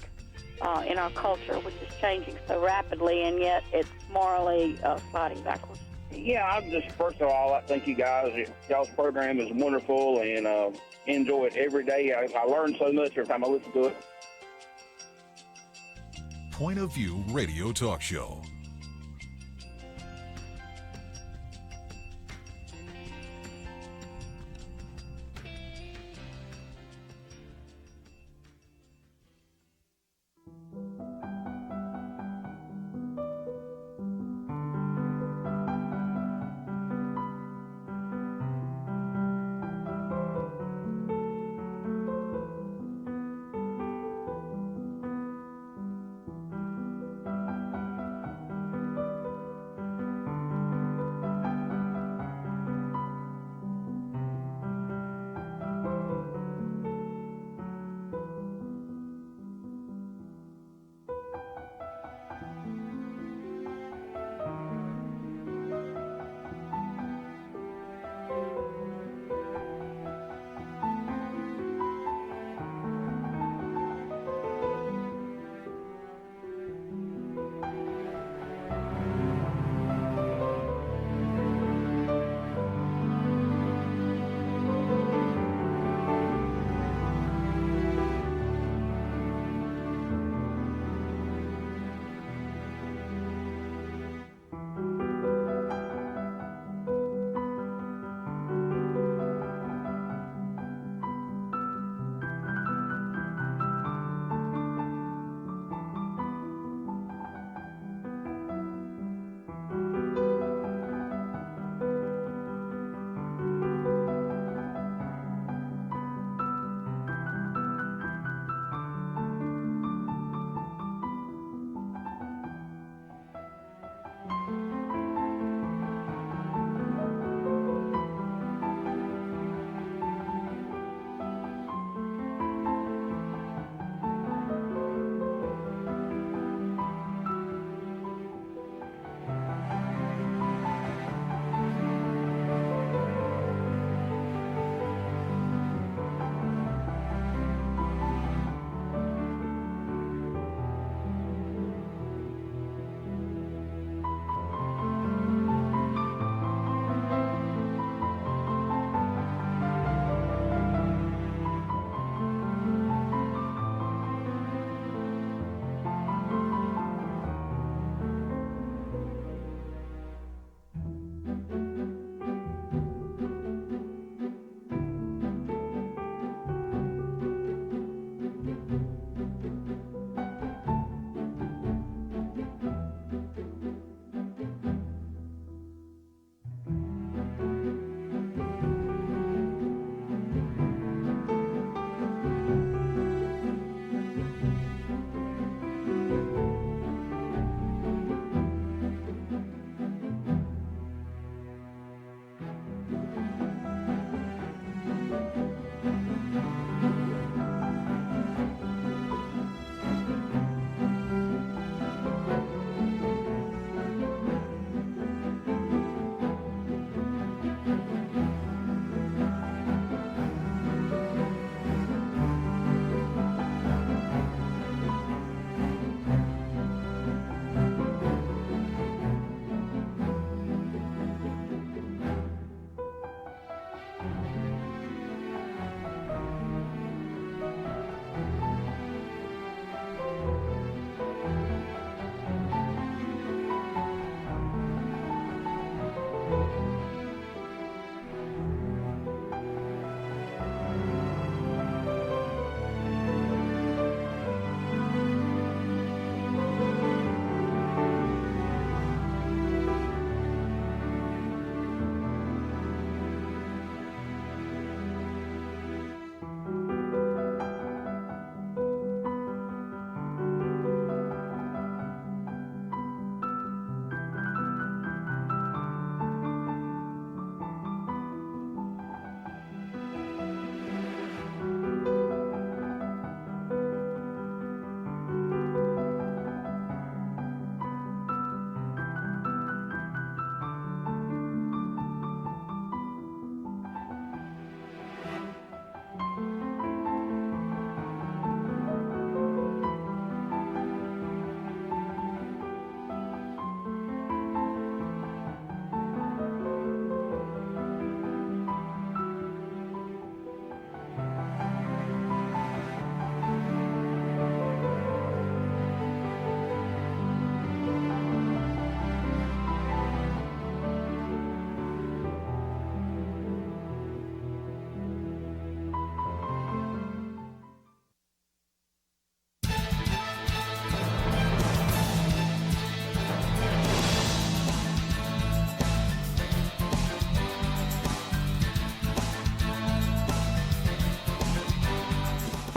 in our culture, which is changing so rapidly, and yet it's morally sliding backwards. Yeah, I'm just, first of all, I thank you guys. Y'all's program is wonderful, and enjoy it every day. I learn so much every time I listen to it. Point of View Radio Talk Show.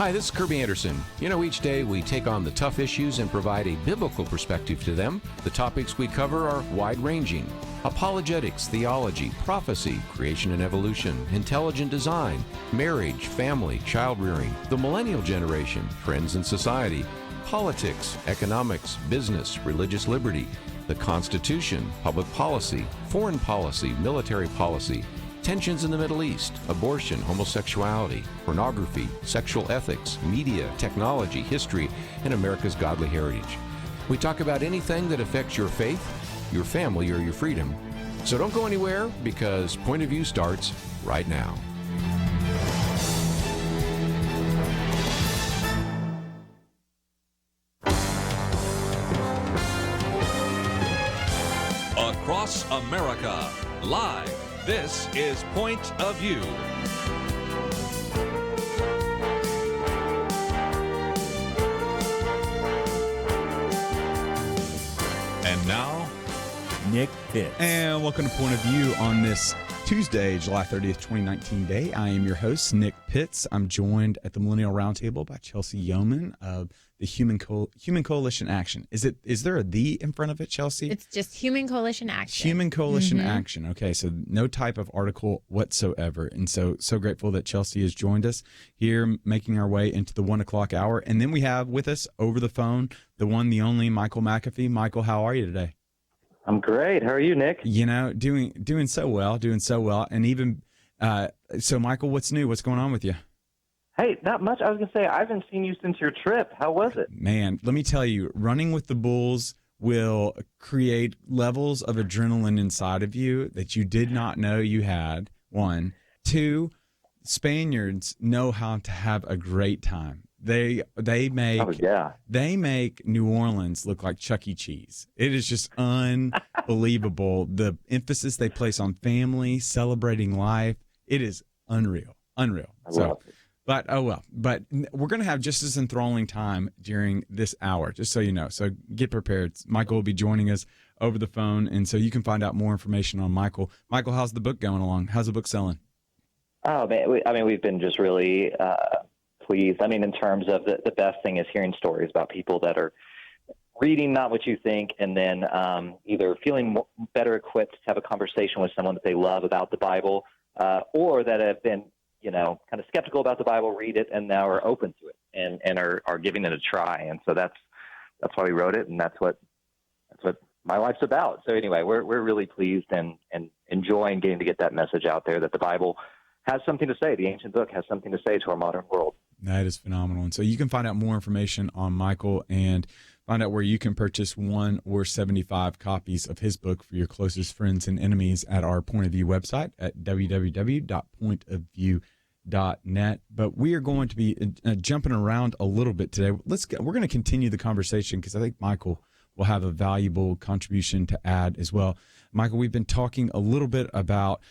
Hi, this is Kirby Anderson. Each day we take on the tough issues and provide a biblical perspective to them. The topics we cover are wide-ranging: apologetics, theology, prophecy, creation and evolution, intelligent design, marriage, family, child-rearing, the millennial generation, trends in society, politics, economics, business, religious liberty, the Constitution, public policy, foreign policy, military policy, tensions in the Middle East, abortion, homosexuality, pornography, sexual ethics, media, technology, history, and America's godly heritage. We talk about anything that affects your faith, your family, or your freedom. So don't go anywhere, because Point of View starts right now. Across America, live. This is Point of View. And now, Nick Pitts. And welcome to Point of View on this Tuesday, July 30th, 2019 day. I am your host, Nick Pitts. I'm joined at the Millennial Roundtable by Chelsey Youman of the Human Coalition Action. Is there a "the" in front of it, Chelsey? It's just Human Coalition Action. Human Coalition Action. Okay, so no type of article whatsoever. And so grateful that Chelsey has joined us here, making our way into the 1 o'clock hour. And then we have with us over the phone the one, the only Michael McAfee. Michael, how are you today? I'm great. How are you, Nick? Doing so well. And even so, Michael, what's new? What's going on with you? Hey, not much. I was going to say, I haven't seen you since your trip. How was it? Man, let me tell you, running with the bulls will create levels of adrenaline inside of you that you did not know you had. One. Two, Spaniards know how to have a great time. They make New Orleans look like Chuck E. Cheese. It is just unbelievable. The emphasis they place on family, celebrating life. It is unreal. I love it. But we're going to have just as enthralling time during this hour, just so you know. So get prepared. Michael will be joining us over the phone, and so you can find out more information on Michael. Michael, how's the book going along? How's the book selling? Oh, man. We've been just really pleased. In terms of the best thing is hearing stories about people that are reading Not What You Think, and then either feeling better equipped to have a conversation with someone that they love about the Bible, or that have been kind of skeptical about the Bible, read it, and now are open to it and are giving it a try. And so that's why we wrote it, and that's what my life's about. So anyway, we're really pleased and enjoying getting to get that message out there that the Bible has something to say. The ancient book has something to say to our modern world. That is phenomenal. And so you can find out more information on Michael and find out where you can purchase 1 or 75 copies of his book for your closest friends and enemies at our Point of View website at www.pointofview.net. But we are going to be jumping around a little bit today. We're going to continue the conversation because I think Michael will have a valuable contribution to add as well. Michael, we've been talking a little bit about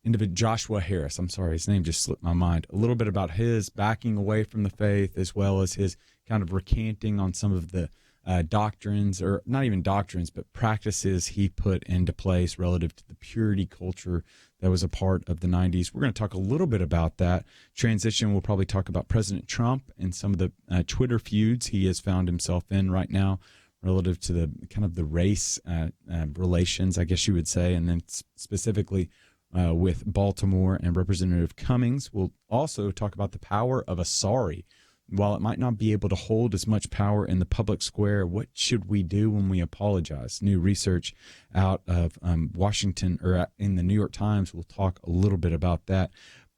individual Joshua Harris. I'm sorry, his name just slipped my mind. A little bit about his backing away from the faith, as well as his kind of recanting on some of the doctrines, or not even doctrines, but practices he put into place relative to the purity culture that was a part of the 90s. We're going to talk a little bit about that. Transition, we'll probably talk about President Trump and some of the Twitter feuds he has found himself in right now relative to the kind of the race relations, I guess you would say, and then specifically with Baltimore and Representative Cummings. We'll also talk about the power of a sorry. While it might not be able to hold as much power in the public square, what should we do when we apologize? New research out of Washington, or in the New York Times. We'll talk a little bit about that.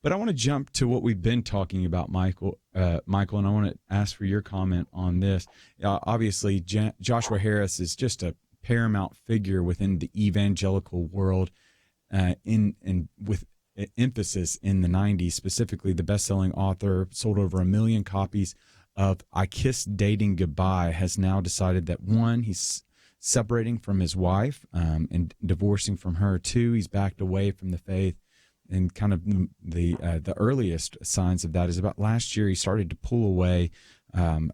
But I want to jump to what we've been talking about, Michael, and I want to ask for your comment on this. Obviously, Joshua Harris is just a paramount figure within the evangelical world, with emphasis in the 90s, specifically the best-selling author, sold over 1 million copies of I Kissed Dating Goodbye, has now decided that 1, he's separating from his wife and divorcing from her. 2, he's backed away from the faith. And kind of the earliest signs of that is about last year he started to pull away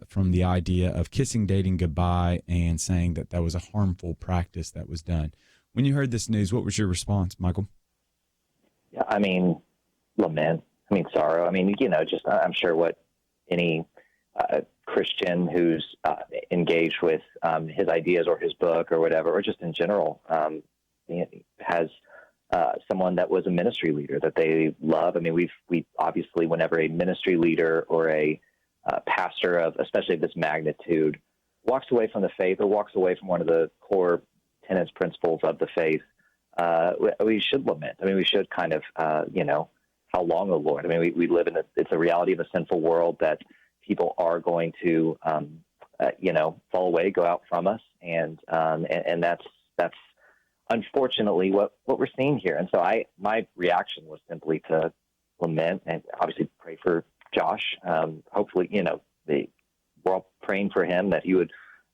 from the idea of kissing dating goodbye and saying that that was a harmful practice that was done. When you heard this news, what was your response, Michael? Yeah, lament. sorrow. I mean, just I'm sure what any Christian who's engaged with his ideas or his book or whatever, or just in general, has someone that was a ministry leader that they love. I mean, we obviously, whenever a ministry leader or a pastor of, especially of this magnitude, walks away from the faith or walks away from one of the core tenets, principles of the faith, we should lament. I mean, we should kind of, how long, O Lord? I mean, we live in it's a reality of a sinful world that people are going to, fall away, go out from us, and that's unfortunately what we're seeing here. And so my reaction was simply to lament and obviously pray for Josh. Hopefully, we're all praying for him that he would,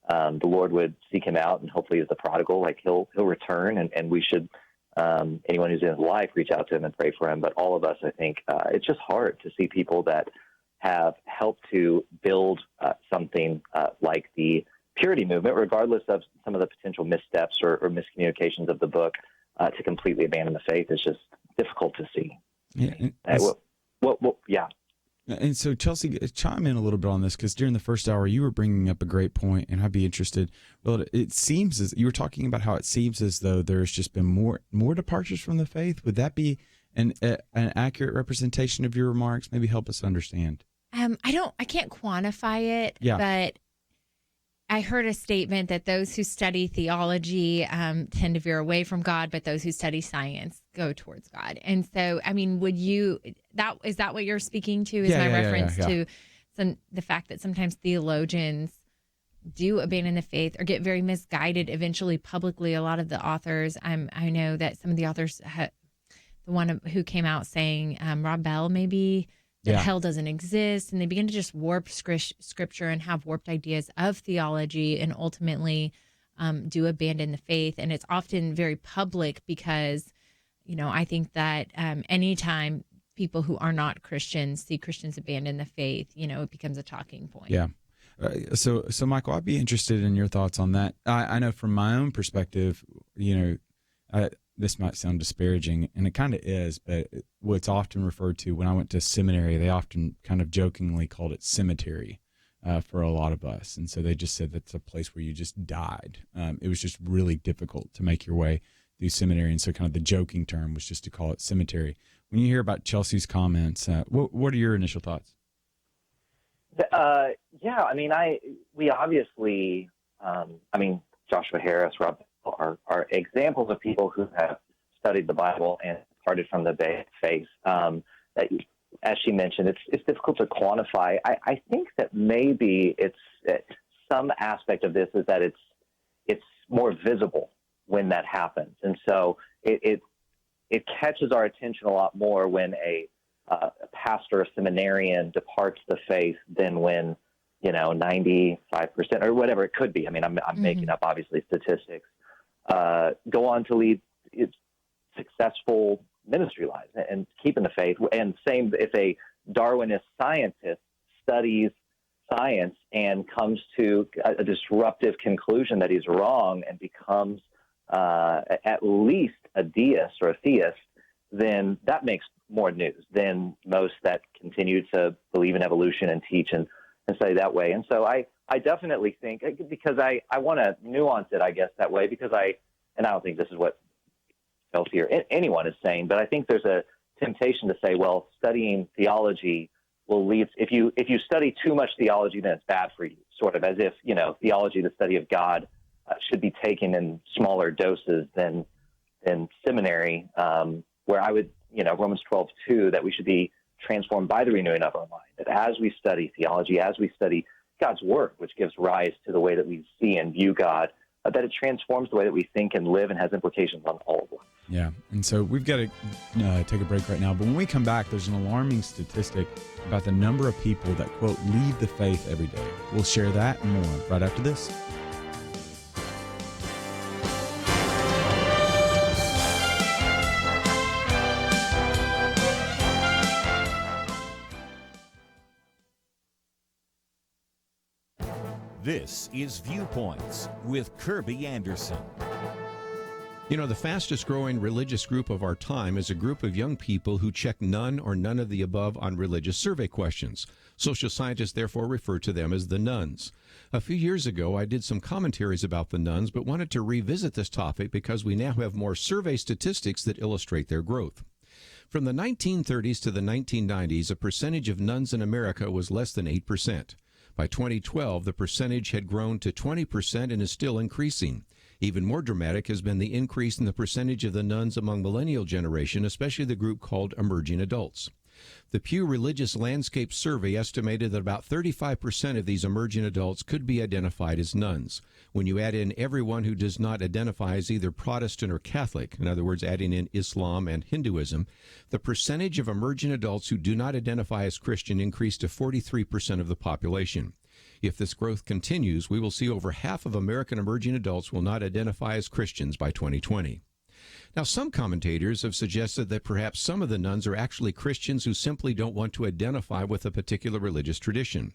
the Lord would seek him out, and hopefully as the prodigal, like he'll return, and we should, anyone who's in his life, reach out to him and pray for him. But all of us, I think, it's just hard to see people that have helped to build something like the purity movement, regardless of some of the potential missteps or miscommunications of the book, to completely abandon the faith. Is just difficult to see. Yeah. And so, Chelsey, chime in a little bit on this, because during the first hour, you were bringing up a great point, and I'd be interested. Well, it seems as you were talking about how it seems as though there's just been more departures from the faith. Would that be an accurate representation of your remarks? Maybe help us understand. I can't quantify it, but I heard a statement that those who study theology tend to veer away from God, but those who study science go towards God. And so, I mean, is that what you're speaking to? Is my reference to the fact that sometimes theologians do abandon the faith or get very misguided eventually publicly? A lot of the authors, I know that some of the authors, the one who came out saying, Rob Bell maybe, that hell doesn't exist, and they begin to just warp scripture and have warped ideas of theology, and ultimately do abandon the faith. And it's often very public because, I think that anytime people who are not Christians see Christians abandon the faith, it becomes a talking point. Yeah. So Michael, I'd be interested in your thoughts on that. I know from my own perspective, this might sound disparaging, and it kind of is, but what's often referred to when I went to seminary, they often kind of jokingly called it cemetery for a lot of us. And so they just said that's a place where you just died. It was just really difficult to make your way through seminary. And so kind of the joking term was just to call it cemetery. When you hear about Chelsey's comments, what are your initial thoughts? We obviously, Joshua Harris, Rob, are examples of people who have studied the Bible and departed from the faith. That, as she mentioned, it's difficult to quantify. I think that maybe it's some aspect of this is that it's more visible when that happens, and so it catches our attention a lot more when a pastor, a seminarian departs the faith than when 95% or whatever it could be. I mean, I'm making up obviously statistics. Go on to lead successful ministry lives and keep in the faith. And same if a Darwinist scientist studies science and comes to a disruptive conclusion that he's wrong and becomes at least a deist or a theist, then that makes more news than most that continue to believe in evolution and teach and study that way. And so I definitely think, because I want to nuance it, I guess, that way, because I don't think this is what Chelsey or anyone is saying, but I think there's a temptation to say, well, studying theology will lead, if you study too much theology, then it's bad for you, sort of as if, theology, the study of God, should be taken in smaller doses than seminary, where I would, Romans 12:2, that we should be transformed by the renewing of our mind, that as we study theology, as we study God's word, which gives rise to the way that we see and view God, that it transforms the way that we think and live and has implications on all of life. Yeah, and so we've got to take a break right now, but when we come back, there's an alarming statistic about the number of people that, quote, leave the faith every day. We'll share that and more right after this. This is Viewpoints with Kirby Anderson. You know, the fastest growing religious group of our time is a group of young people who check none or none of the above on religious survey questions. Social scientists therefore refer to them as the nuns. A few years ago, I did some commentaries about the nuns, but wanted to revisit this topic because we now have more survey statistics that illustrate their growth. From the 1930s to the 1990s, a percentage of nuns in America was less than 8%. By 2012, the percentage had grown to 20% and is still increasing. Even more dramatic has been the increase in the percentage of the nuns among millennial generation, especially the group called emerging adults. The Pew Religious Landscape Survey estimated that about 35% of these emerging adults could be identified as nuns. When you add in everyone who does not identify as either Protestant or Catholic, in other words, adding in Islam and Hinduism, the percentage of emerging adults who do not identify as Christian increased to 43% of the population. If this growth continues, we will see over half of American emerging adults will not identify as Christians by 2020. Now, some commentators have suggested that perhaps some of the nuns are actually Christians who simply don't want to identify with a particular religious tradition.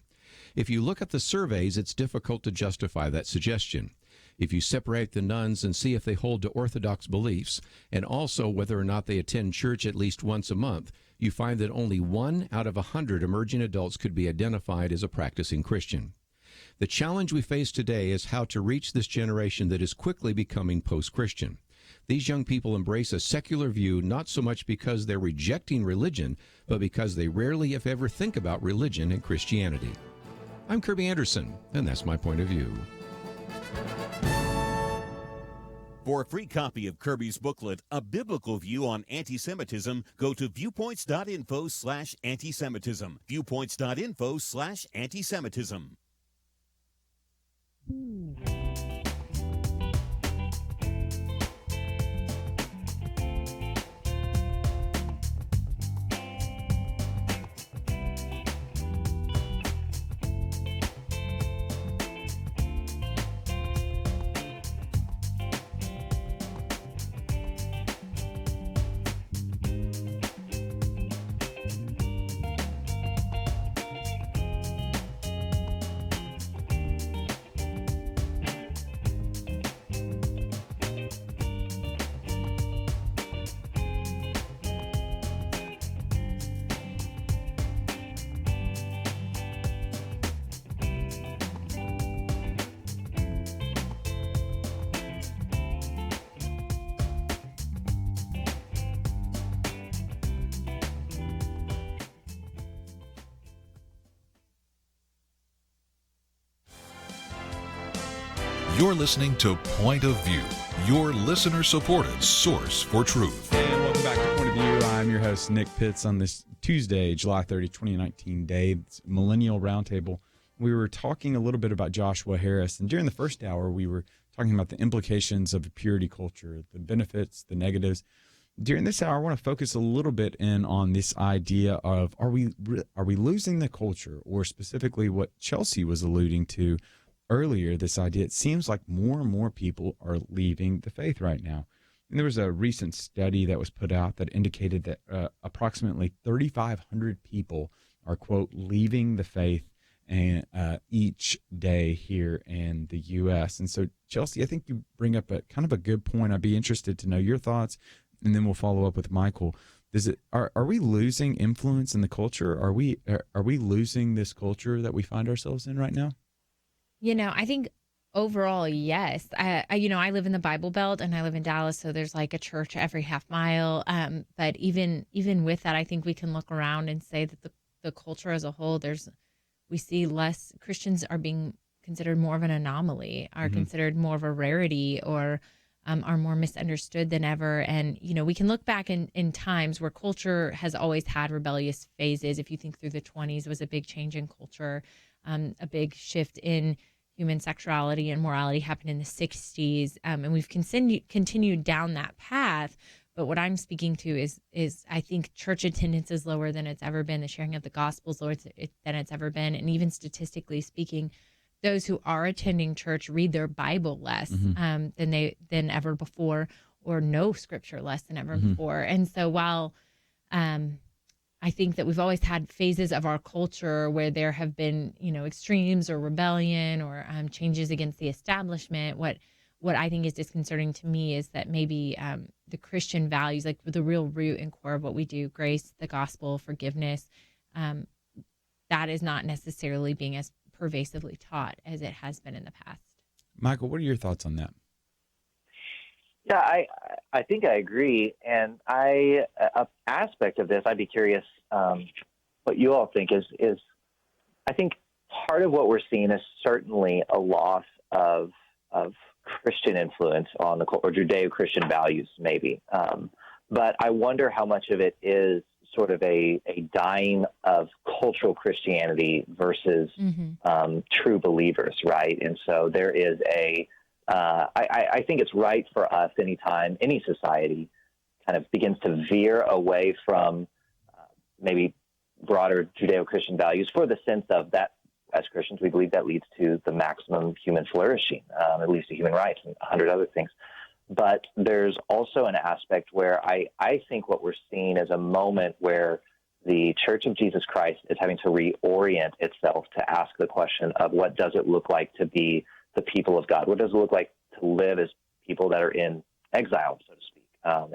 If you look at the surveys, it's difficult to justify that suggestion. If you separate the nuns and see if they hold to Orthodox beliefs, and also whether or not they attend church at least once a month, you find that only 1 out of 100 emerging adults could be identified as a practicing Christian. The challenge we face today is how to reach this generation that is quickly becoming post-Christian. These young people embrace a secular view not so much because they're rejecting religion, but because they rarely, if ever, think about religion and Christianity. I'm Kirby Anderson, and that's my point of view. For a free copy of Kirby's booklet, A Biblical View on Anti-Semitism, go to viewpoints.info/antisemitism. Viewpoints.info/antisemitism. You're listening to Point of View, your listener-supported source for truth. And welcome back to Point of View. I'm your host, Nick Pitts, on this Tuesday, July 30, 2019 day. It's Millennial Roundtable. We were talking a little bit about Joshua Harris, and during the first hour, we were talking about the implications of a purity culture, the benefits, the negatives. During this hour, I want to focus a little bit in on this idea of are we losing the culture, or specifically what Chelsey was alluding to earlier, this idea. It seems like more and more people are leaving the faith right now. And there was a recent study that was put out that indicated that approximately 3,500 people are, quote, leaving the faith and each day here in the U.S. And so, Chelsey, I think you bring up a kind of a good point. I'd be interested to know your thoughts, and then we'll follow up with Michael. Are we losing influence in the culture? Are we losing this culture that we find ourselves in right now? You know, I think overall, yes. I live in the Bible Belt, and I live in Dallas, so there's like a church every half mile. But even with that, I think we can look around and say that the culture as a whole, we see less Christians are being considered more of an anomaly, are considered more of a rarity, or are more misunderstood than ever. And, you know, we can look back in times where culture has always had rebellious phases. If you think through the 20s, was a big change in culture, a big shift in human sexuality and morality happened in the 60s. And we've continued down that path. But what I'm speaking to is I think church attendance is lower than it's ever been. The sharing of the gospel is lower than it's ever been. And even statistically speaking, those who are attending church read their Bible less than ever before, or know scripture less than ever before. And so while I think that we've always had phases of our culture where there have been, extremes or rebellion or changes against the establishment, what what I think is disconcerting to me is that maybe the Christian values, like the real root and core of what we do, grace, the gospel, forgiveness, that is not necessarily being as pervasively taught as it has been in the past. Michael, what are your thoughts on that? Yeah, I think I agree. And an aspect of this, I'd be curious what you all think is I think part of what we're seeing is certainly a loss of Christian influence on the or Judeo-Christian values, maybe. But I wonder how much of it is sort of a dying of cultural Christianity versus true believers, right? And so there is I think it's right for us anytime any society kind of begins to veer away from maybe broader Judeo-Christian values for the sense of that as Christians, we believe that leads to the maximum human flourishing, at least to human rights and 100 other things. But there's also an aspect where I think what we're seeing is a moment where the Church of Jesus Christ is having to reorient itself to ask the question of what does it look like to be the people of God? What does it look like to live as people that are in exile, so to speak,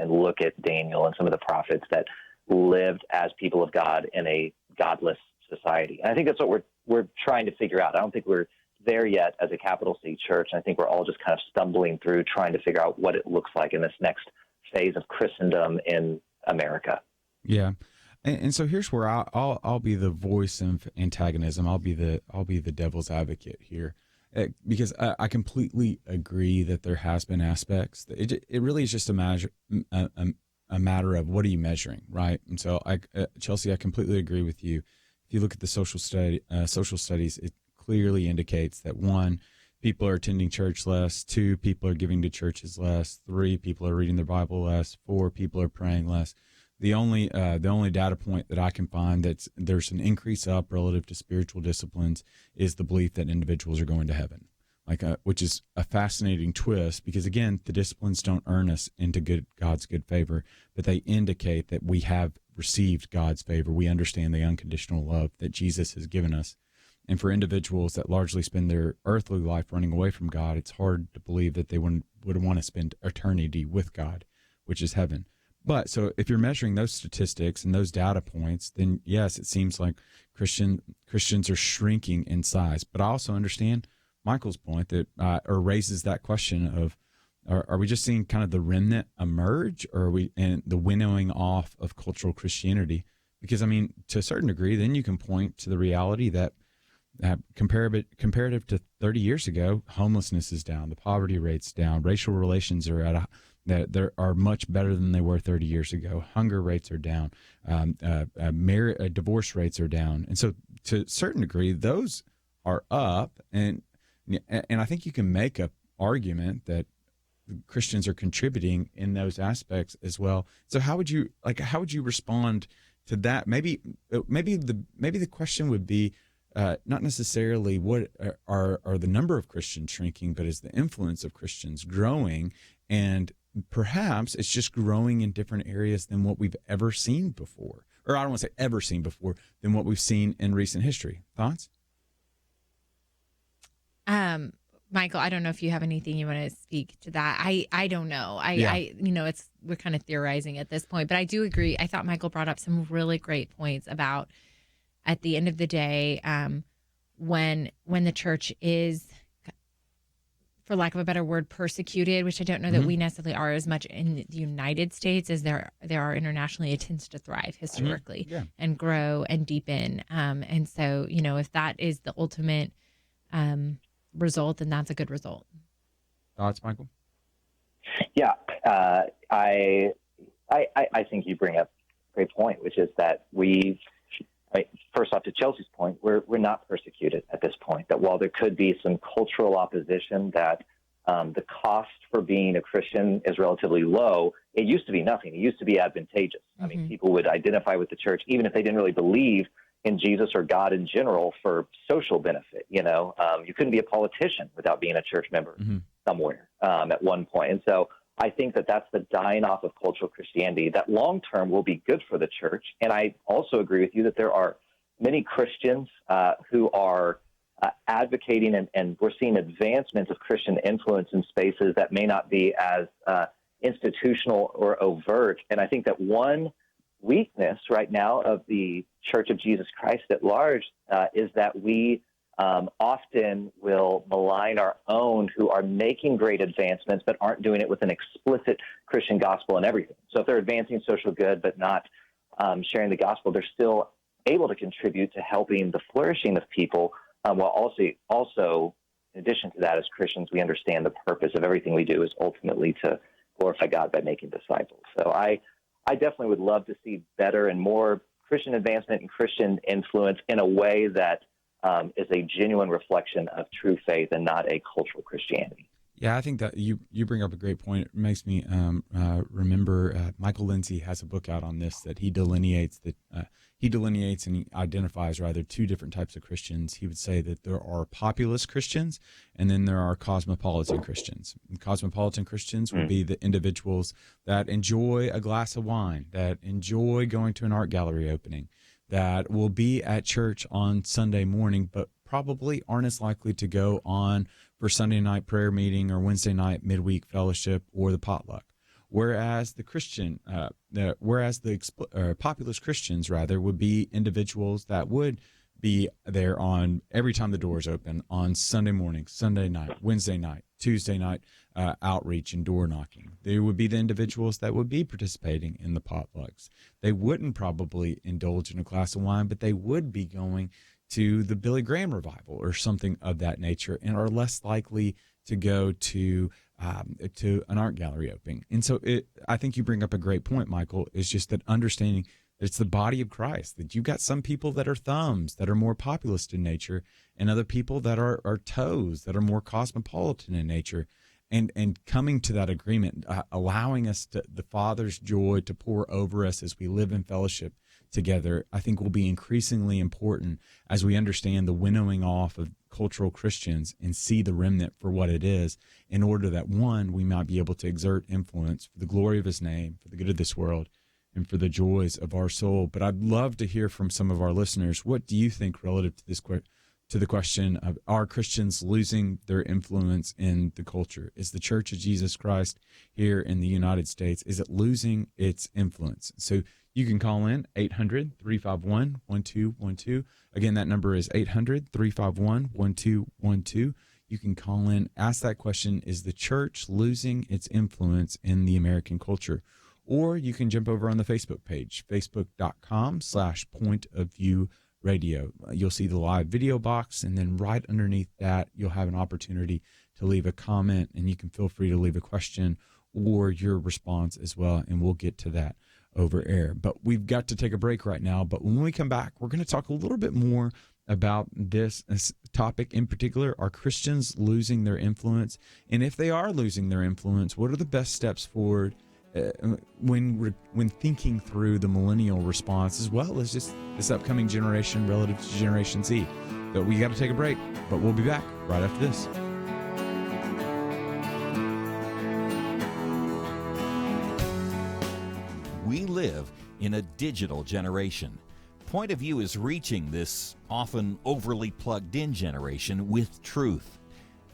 and look at Daniel and some of the prophets that lived as people of God in a godless society. And I think that's what we're trying to figure out. I don't think we're there yet as a capital C church. I think we're all just kind of stumbling through trying to figure out what it looks like in this next phase of Christendom in America. Yeah. And so here's where I'll be the voice of antagonism. I'll be the devil's advocate here. Because I completely agree that there has been aspects. It really is just a matter of what are you measuring, right? And so, Chelsey, I completely agree with you. If you look at the social studies, it clearly indicates that 1, people are attending church less. 2, people are giving to churches less. 3, people are reading their Bible less. 4, people are praying less. The only data point that I can find that there's an increase up relative to spiritual disciplines is the belief that individuals are going to heaven, which is a fascinating twist because, again, the disciplines don't earn us into God's good favor, but they indicate that we have received God's favor. We understand the unconditional love that Jesus has given us. And for individuals that largely spend their earthly life running away from God, it's hard to believe that they would want to spend eternity with God, which is heaven. But so if you're measuring those statistics and those data points, then yes, it seems like Christians are shrinking in size. But I also understand Michael's point that or raises that question of are we just seeing kind of the remnant emerge, or are we in the winnowing off of cultural Christianity? Because I mean, to a certain degree, then you can point to the reality that comparative to 30 years ago, homelessness is down, the poverty rate's down, racial relations are that are much better than they were 30 years ago. Hunger rates are down, divorce rates are down, and so to a certain degree, those are up. And I think you can make an argument that Christians are contributing in those aspects as well. So how would you respond to that? Maybe the question would be not necessarily what are the number of Christians shrinking, but is the influence of Christians growing? And perhaps it's just growing in different areas than what we've ever seen before. Or I don't want to say ever seen before, than what we've seen in recent history. Thoughts? Michael, I don't know if you have anything you want to speak to that. I don't know. We're kind of theorizing at this point, but I do agree. I thought Michael brought up some really great points about at the end of the day, when the church is, for lack of a better word, persecuted, which I don't know that we necessarily are as much in the United States as there are internationally, it tends to thrive historically and grow and deepen. And so, if that is the ultimate result, then that's a good result. Thoughts, Michael? Yeah, I think you bring up a great point, which is that first off, to Chelsey's point, we're not persecuted at this point. That while there could be some cultural opposition, that the cost for being a Christian is relatively low. It used to be nothing. It used to be advantageous. I mean, people would identify with the church even if they didn't really believe in Jesus or God in general for social benefit. You couldn't be a politician without being a church member somewhere at one point. And so I think that that's the dying off of cultural Christianity that long term will be good for the church. And I also agree with you that there are many Christians who are advocating and we're seeing advancements of Christian influence in spaces that may not be as institutional or overt. And I think that one weakness right now of the Church of Jesus Christ at large is that we often will malign our own who are making great advancements but aren't doing it with an explicit Christian gospel and everything. So if they're advancing social good but not sharing the gospel, they're still able to contribute to helping the flourishing of people, while also, in addition to that, as Christians, we understand the purpose of everything we do is ultimately to glorify God by making disciples. So I definitely would love to see better and more Christian advancement and Christian influence in a way that is a genuine reflection of true faith and not a cultural Christianity. Yeah, I think that you bring up a great point. It makes me remember Michael Lindsay has a book out on this that he delineates and he identifies rather two different types of Christians. He would say that there are populist Christians and then there are cosmopolitan Christians. And cosmopolitan Christians would be the individuals that enjoy a glass of wine, that enjoy going to an art gallery opening, that will be at church on Sunday morning, but probably aren't as likely to go on for Sunday night prayer meeting or Wednesday night midweek fellowship or the potluck. Whereas the populist Christians rather would be individuals that would be there on every time the doors open on Sunday morning, Sunday night, Wednesday night, Tuesday night outreach and door knocking. They would be the individuals that would be participating in the potlucks. They wouldn't probably indulge in a glass of wine, but they would be going to the Billy Graham revival or something of that nature, and are less likely to go to an art gallery opening. And so I think you bring up a great point, Michael, is just that understanding that it's the body of Christ, that you've got some people that are thumbs, that are more populist in nature, and other people that are toes, that are more cosmopolitan in nature. And coming to that agreement, allowing us the Father's joy to pour over us as we live in fellowship together, I think will be increasingly important as we understand the winnowing off of cultural Christians and see the remnant for what it is, in order that, one, we might be able to exert influence for the glory of his name, for the good of this world, and for the joys of our soul. But I'd love to hear from some of our listeners. What do you think relative to this to the question of, are Christians losing their influence in the culture? Is the Church of Jesus Christ here in the United States, is it losing its influence? So you can call in 800-351-1212. Again, that number is 800-351-1212. You can call in, ask that question, is the church losing its influence in the American culture? Or you can jump over on the Facebook page, facebook.com/pointofviewradio. You'll see the live video box, and then right underneath that, you'll have an opportunity to leave a comment, and you can feel free to leave a question or your response as well, and we'll get to that over air. But we've got to take a break right now. But when we come back, we're going to talk a little bit more about this topic in particular. Are Christians losing their influence? And if they are losing their influence, what are the best steps forward when thinking through the millennial response, as well as just this upcoming generation relative to Generation Z? But we got to take a break, but we'll be back right after this. We live in a digital generation. Point of View is reaching this often overly plugged-in generation with truth.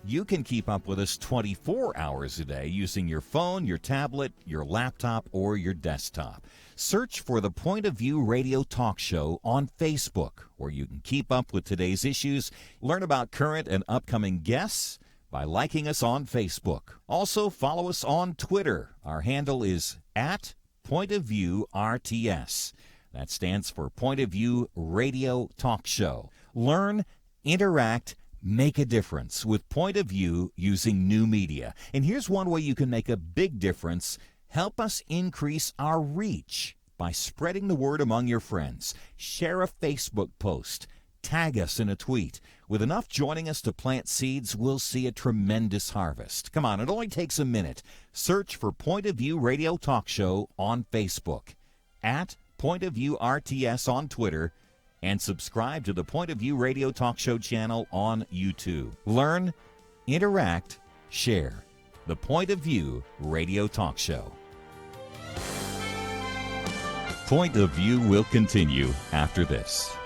You can keep up with us 24 hours a day using your phone, your tablet, your laptop, or your desktop. Search for the Point of View radio talk show on Facebook, where you can keep up with today's issues, learn about current and upcoming guests by liking us on Facebook. Also, follow us on Twitter. Our handle is @PointOfViewRTS. That stands for Point of View Radio Talk Show. Learn, interact, make a difference with Point of View using new media. And here's one way you can make a big difference. Help us increase our reach by spreading the word among your friends. Share a Facebook post. Tag us in a tweet. With enough joining us to plant seeds, we'll see a tremendous harvest. Come on, it only takes a minute. Search for Point of View Radio Talk Show on Facebook, @PointOfViewRTS on Twitter, and subscribe to the Point of View Radio Talk Show channel on YouTube. Learn, interact, share. The Point of View Radio Talk Show. Point of View will continue after this.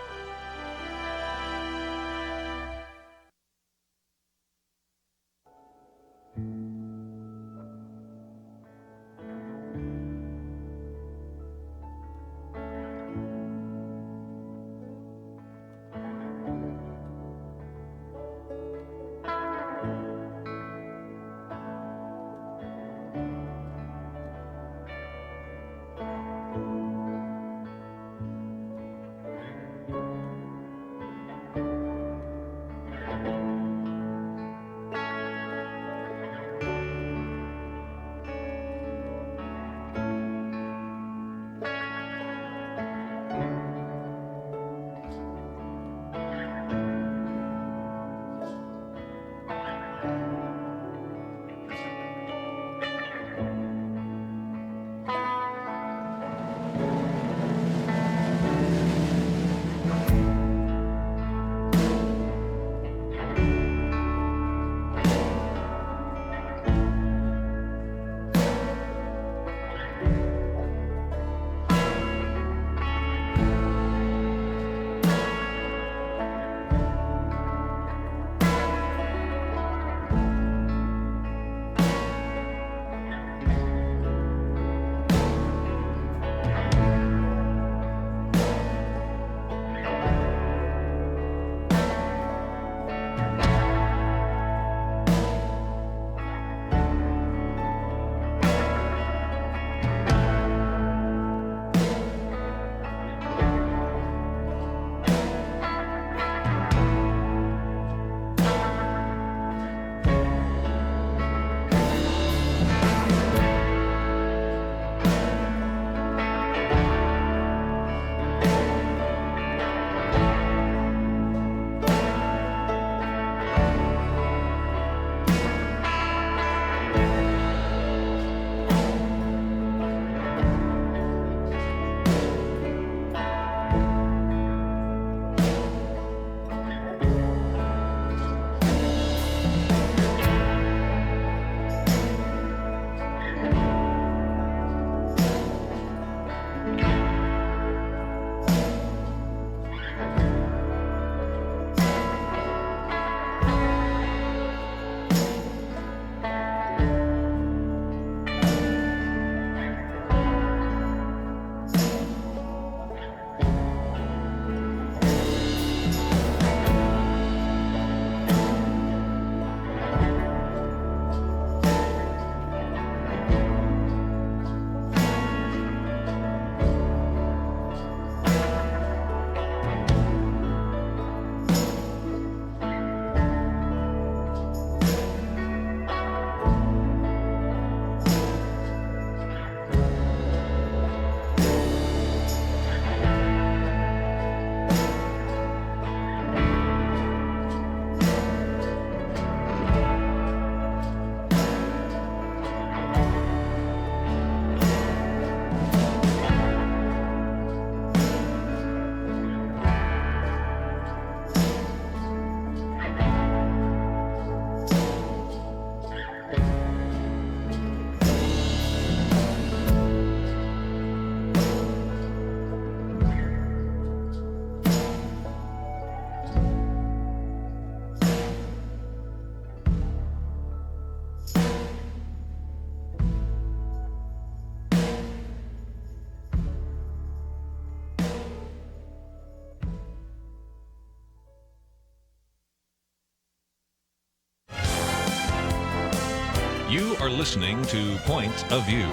You are listening to Point of View.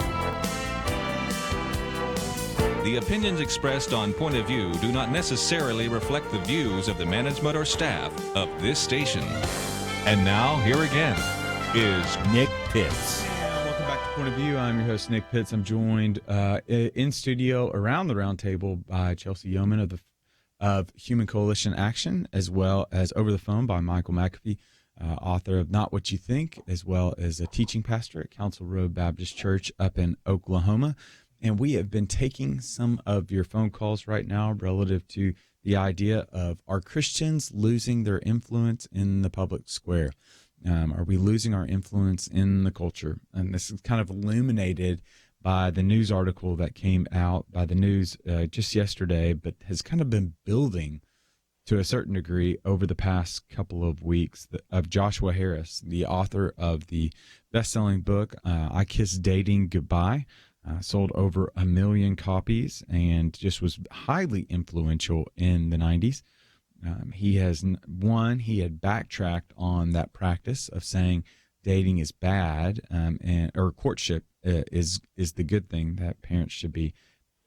The opinions expressed on Point of View do not necessarily reflect the views of the management or staff of this station. And now, here again is Nick Pitts. Welcome back to Point of View. I'm your host, Nick Pitts. I'm joined in studio around the Roundtable by Chelsey Youman of Human Coalition Action, as well as over the phone by Michael McAfee, author of Not What You Think, as well as a teaching pastor at Council Road Baptist Church up in Oklahoma. And we have been taking some of your phone calls right now relative to the idea of, are Christians losing their influence in the public square? Are we losing our influence in the culture? And this is kind of illuminated by the news article that came out by the news just yesterday, but has kind of been building to a certain degree over the past couple of weeks, of Joshua Harris, the author of the best-selling book, I Kissed Dating Goodbye. Sold over 1 million copies and just was highly influential in the 90s. He had backtracked on that practice of saying dating is bad, or courtship is the good thing that parents should be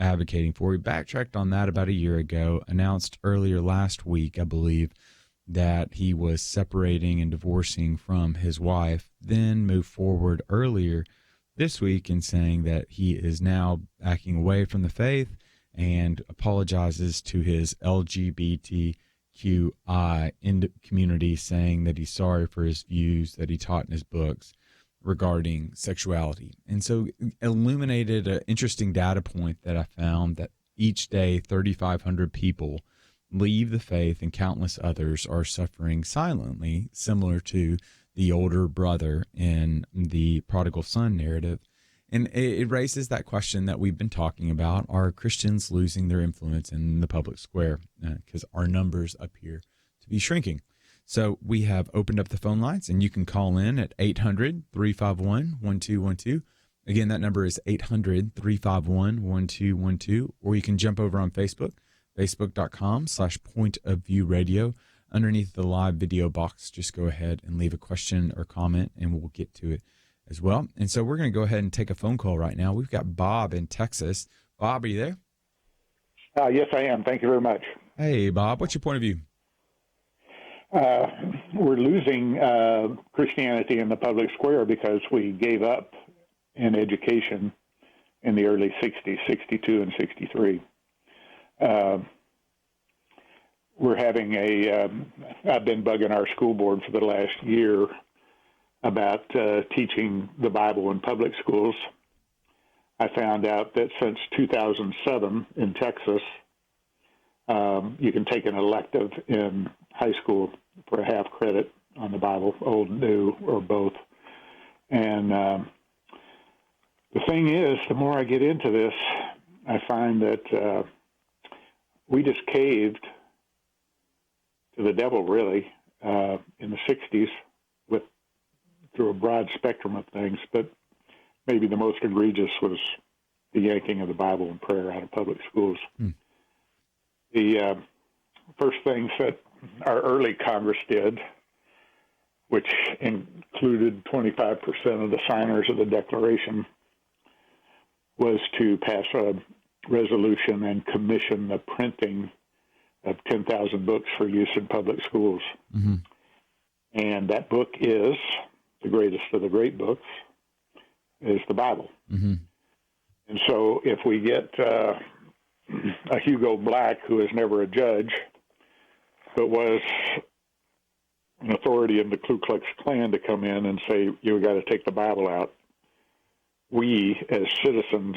advocating for. He backtracked on that about a year ago, announced earlier last week, I believe, that he was separating and divorcing from his wife, then moved forward earlier this week in saying that he is now backing away from the faith and apologizes to his LGBTQI community, saying that he's sorry for his views that he taught in his books regarding sexuality. And so illuminated an interesting data point that I found, that each day 3,500 people leave the faith and countless others are suffering silently, similar to the older brother in the prodigal son narrative. And it raises that question that we've been talking about. Are Christians losing their influence in the public square? Because our numbers appear to be shrinking. So we have opened up the phone lines, and you can call in at 800-351-1212. Again, that number is 800-351-1212. Or you can jump over on Facebook, facebook.com/pointofviewradio. Underneath the live video box, just go ahead and leave a question or comment, and we'll get to it as well. And so we're going to go ahead and take a phone call right now. We've got Bob in Texas. Bob, are you there? Yes, I am. Thank you very much. Hey, Bob, what's your point of view? We're losing Christianity in the public square because we gave up in education in the early 60s, 62 and 63. We're having I've been bugging our school board for the last year about teaching the Bible in public schools. I found out that since 2007 in Texas, you can take an elective in high school for a half credit on the Bible, old, new, or both. And the thing is, the more I get into this, I find that we just caved to the devil, really, in the 60s through a broad spectrum of things. But maybe the most egregious was the yanking of the Bible and prayer out of public schools. The first things that our early Congress did, which included 25% of the signers of the Declaration, was to pass a resolution and commission the printing of 10,000 books for use in public schools. Mm-hmm. And that book is the greatest of the great books, is the Bible. Mm-hmm. And so if we get a Hugo Black, who is never a judge, but was an authority in the Ku Klux Klan, to come in and say, you've got to take the Bible out, we as citizens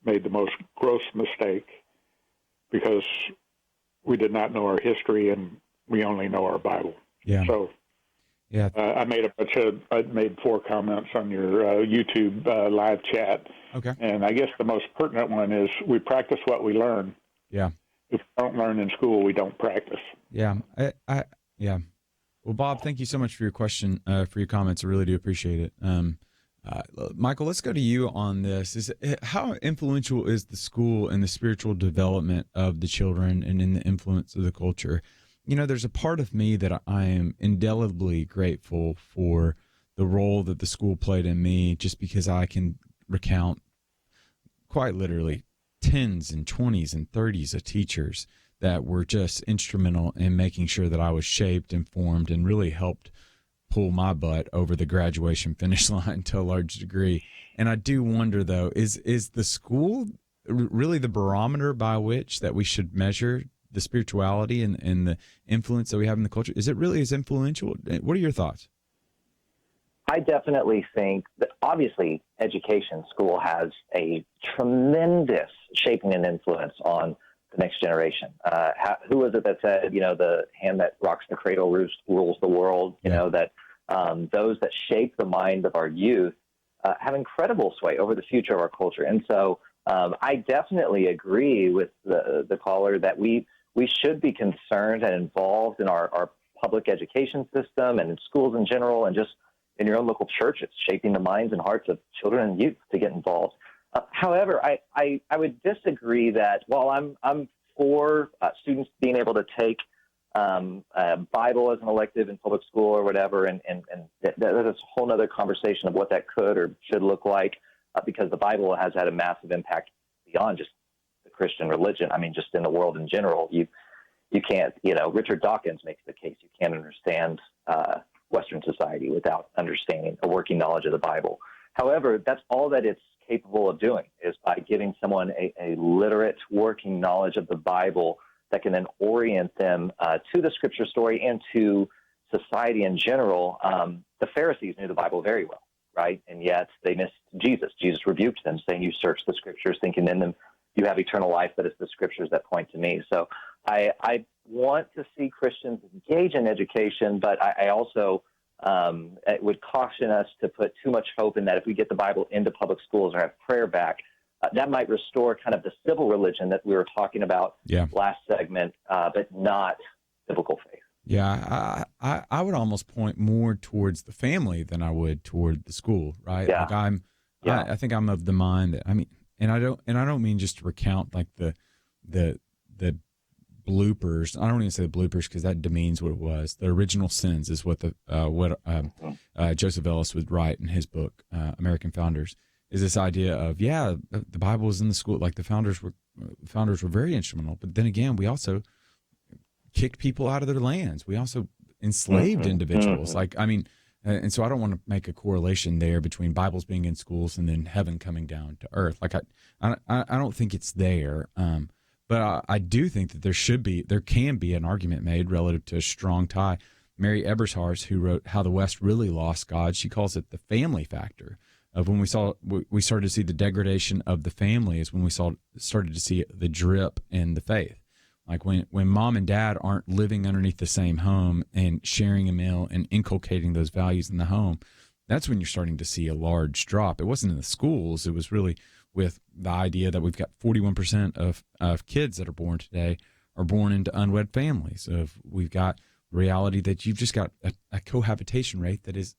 made the most gross mistake, because we did not know our history and we only know our Bible. Yeah. So yeah, I made 4 comments on your YouTube live chat. Okay. And I guess the most pertinent one is, we practice what we learn. Yeah. If we don't learn in school, we don't practice. Yeah. Yeah. Well, Bob, thank you so much for your question, for your comments. I really do appreciate it. Michael, let's go to you on this. How influential is the school in the spiritual development of the children and in the influence of the culture? You know, there's a part of me that I am indelibly grateful for the role that the school played in me, just because I can recount quite literally tens and 20s and 30s of teachers that were just instrumental in making sure that I was shaped and formed and really helped pull my butt over the graduation finish line to a large degree. And I do wonder, though, is the school really the barometer by which that we should measure the spirituality and the influence that we have in the culture? Is it really as influential? What are your thoughts? I definitely think that obviously education, school has a tremendous shaping and influence on the next generation. Who was it that said, the hand that rocks the cradle rules the world, that those that shape the mind of our youth have incredible sway over the future of our culture. And so I definitely agree with the caller that we should be concerned and involved in our public education system and in schools in general, and just in your own local churches, shaping the minds and hearts of children and youth to get involved. However, I would disagree that while I'm for students being able to take Bible as an elective in public school or whatever, and that's a whole other conversation of what that could or should look like, because the Bible has had a massive impact beyond just the Christian religion. I mean, just in the world in general, you can't, Richard Dawkins makes the case, you can't understand Western society without understanding a working knowledge of the Bible. However, that's all that it's capable of doing, is by giving someone a literate working knowledge of the Bible that can then orient them to the scripture story and to society in general. The Pharisees knew the Bible very well, right? And yet they missed Jesus. Jesus rebuked them, saying, you search the scriptures, thinking in them you have eternal life, but it's the scriptures that point to me. So I want to see Christians engage in education, but I also would caution us to put too much hope in that if we get the Bible into public schools or have prayer back, that might restore kind of the civil religion that we were talking about last segment, but not biblical faith. Yeah, I would almost point more towards the family than I would toward the school, right? Yeah. Like I think I'm of the mind that, and I don't mean just to recount like the bloopers. I don't even say the bloopers because that demeans what it was. The original sins is what Joseph Ellis would write in his book, American Founders, is this idea of, the Bible was in the school. Like the founders were very instrumental. But then again, we also kicked people out of their lands. We also enslaved individuals. And so I don't want to make a correlation there between Bibles being in schools and then heaven coming down to earth. Like I don't think it's there. But I do think that there can be an argument made relative to a strong tie. Mary Ebershard, who wrote How the West Really Lost God, she calls it the family factor. Of when we started to see the degradation of the family is when we started to see the drip in the faith. Like when mom and dad aren't living underneath the same home and sharing a meal and inculcating those values in the home, that's when you're starting to see a large drop. It wasn't in the schools. It was really with the idea that we've got 41% of kids that are born today are born into unwed families. We've got reality that you've just got a cohabitation rate that is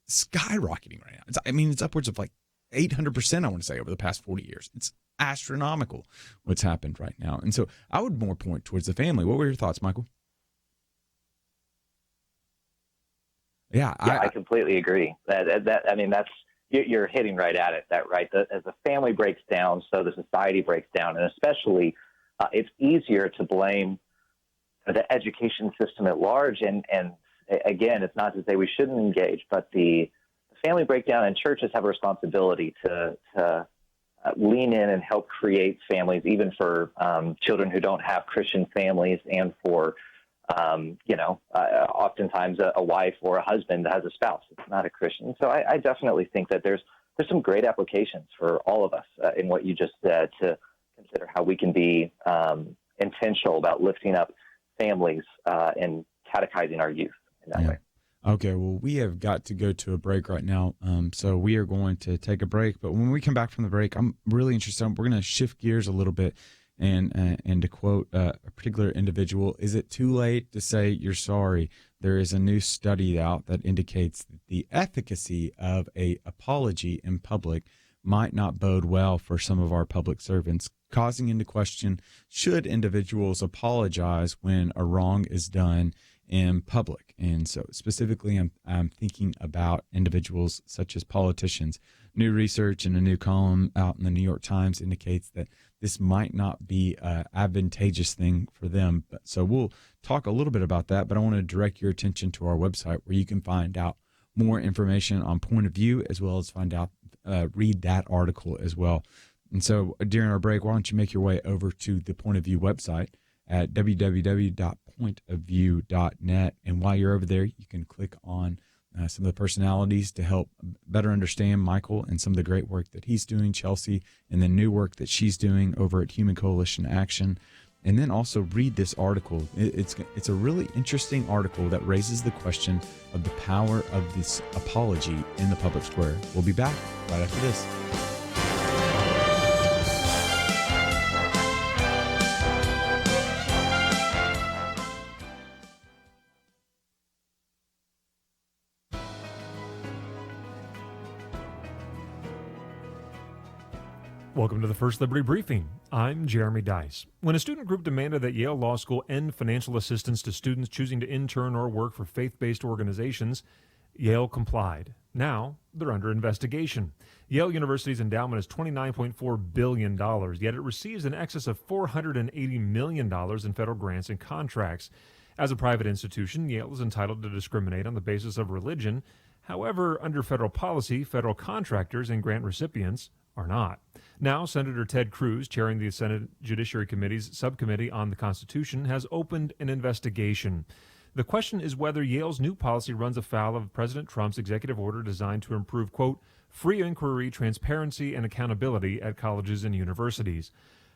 skyrocketing right now. It's upwards of like 800%, I want to say, over the past 40 years. It's astronomical what's happened right now. And so I would more point towards the family. What were your thoughts, Michael? Yeah, I completely agree. That's you're hitting right at it. As the family breaks down, so the society breaks down, and especially it's easier to blame the education system at large. And again, it's not to say we shouldn't engage, but the family breakdown, and churches have a responsibility to lean in and help create families, even for children who don't have Christian families, and for oftentimes a wife or a husband that has a spouse that's not a Christian. So I definitely think that there's some great applications for all of us in what you just said, to consider how we can be intentional about lifting up families and catechizing our youth in that way. Okay, well, we have got to go to a break right now, so we are going to take a break. But when we come back from the break, I'm really interested. We're going to shift gears a little bit, and to quote a particular individual, is it too late to say you're sorry? There is a new study out that indicates that the efficacy of a apology in public might not bode well for some of our public servants, causing into question, should individuals apologize when a wrong is done in public? And so specifically, I'm thinking about individuals such as politicians. New research in a new column out in the New York Times indicates that this might not be an advantageous thing for them. So we'll talk a little bit about that, but I want to direct your attention to our website where you can find out more information on point of view, as well as read that article as well. And so during our break, why don't you make your way over to the Point of View website at www.pointofview.net. And while you're over there, you can click on some of the personalities to help better understand Michael and some of the great work that he's doing, Chelsey, and the new work that she's doing over at Human Coalition Action. And then also read this article. It's a really interesting article that raises the question of the power of this apology in the public square. We'll be back right after this. Welcome to the First Liberty Briefing. I'm Jeremy Dice. When a student group demanded that Yale Law School end financial assistance to students choosing to intern or work for faith-based organizations, Yale complied. Now, they're under investigation. Yale University's endowment is $29.4 billion, yet it receives in excess of $480 million in federal grants and contracts. As a private institution, Yale is entitled to discriminate on the basis of religion. However, under federal policy, federal contractors and grant recipients are not. Now, Senator Ted Cruz, chairing the Senate Judiciary Committee's Subcommittee on the Constitution, has opened an investigation. The question is whether Yale's new policy runs afoul of President Trump's executive order designed to improve, quote, free inquiry, transparency, and accountability at colleges and universities.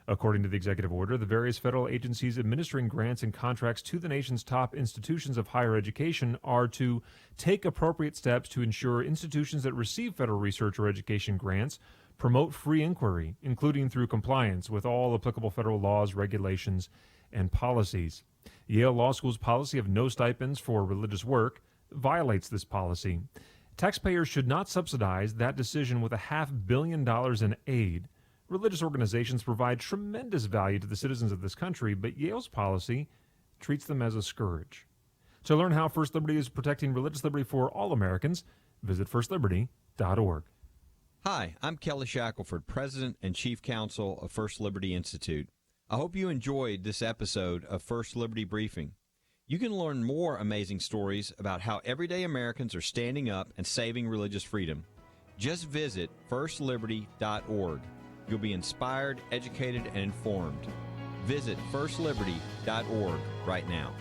According to the executive order, the various federal agencies administering grants and contracts to the nation's top institutions of higher education are to take appropriate steps to ensure institutions that receive federal research or education grants promote free inquiry, including through compliance with all applicable federal laws, regulations, and policies. Yale Law School's policy of no stipends for religious work violates this policy. Taxpayers should not subsidize that decision with $500 million in aid. Religious organizations provide tremendous value to the citizens of this country, but Yale's policy treats them as a scourge. To learn how First Liberty is protecting religious liberty for all Americans, visit firstliberty.org. Hi, I'm Kelly Shackelford, President and Chief Counsel of First Liberty Institute. I hope you enjoyed this episode of First Liberty Briefing. You can learn more amazing stories about how everyday Americans are standing up and saving religious freedom. Just visit firstliberty.org. You'll be inspired, educated, and informed. Visit firstliberty.org right now.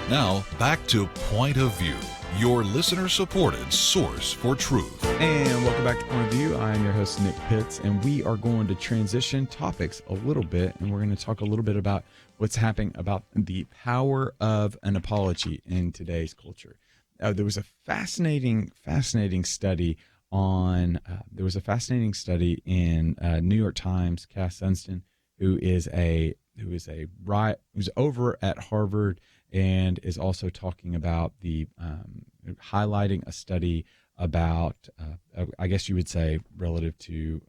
Now, back to Point of View, your listener-supported source for truth. And welcome back to Point of View. I am your host, Nick Pitts, and we are going to transition topics a little bit, and we're going to talk a little bit about what's happening about the power of an apology in today's culture. There was a fascinating study in New York Times. Cass Sunstein, who's over at Harvard and is also talking about the highlighting a study about, I guess you would say, relative to,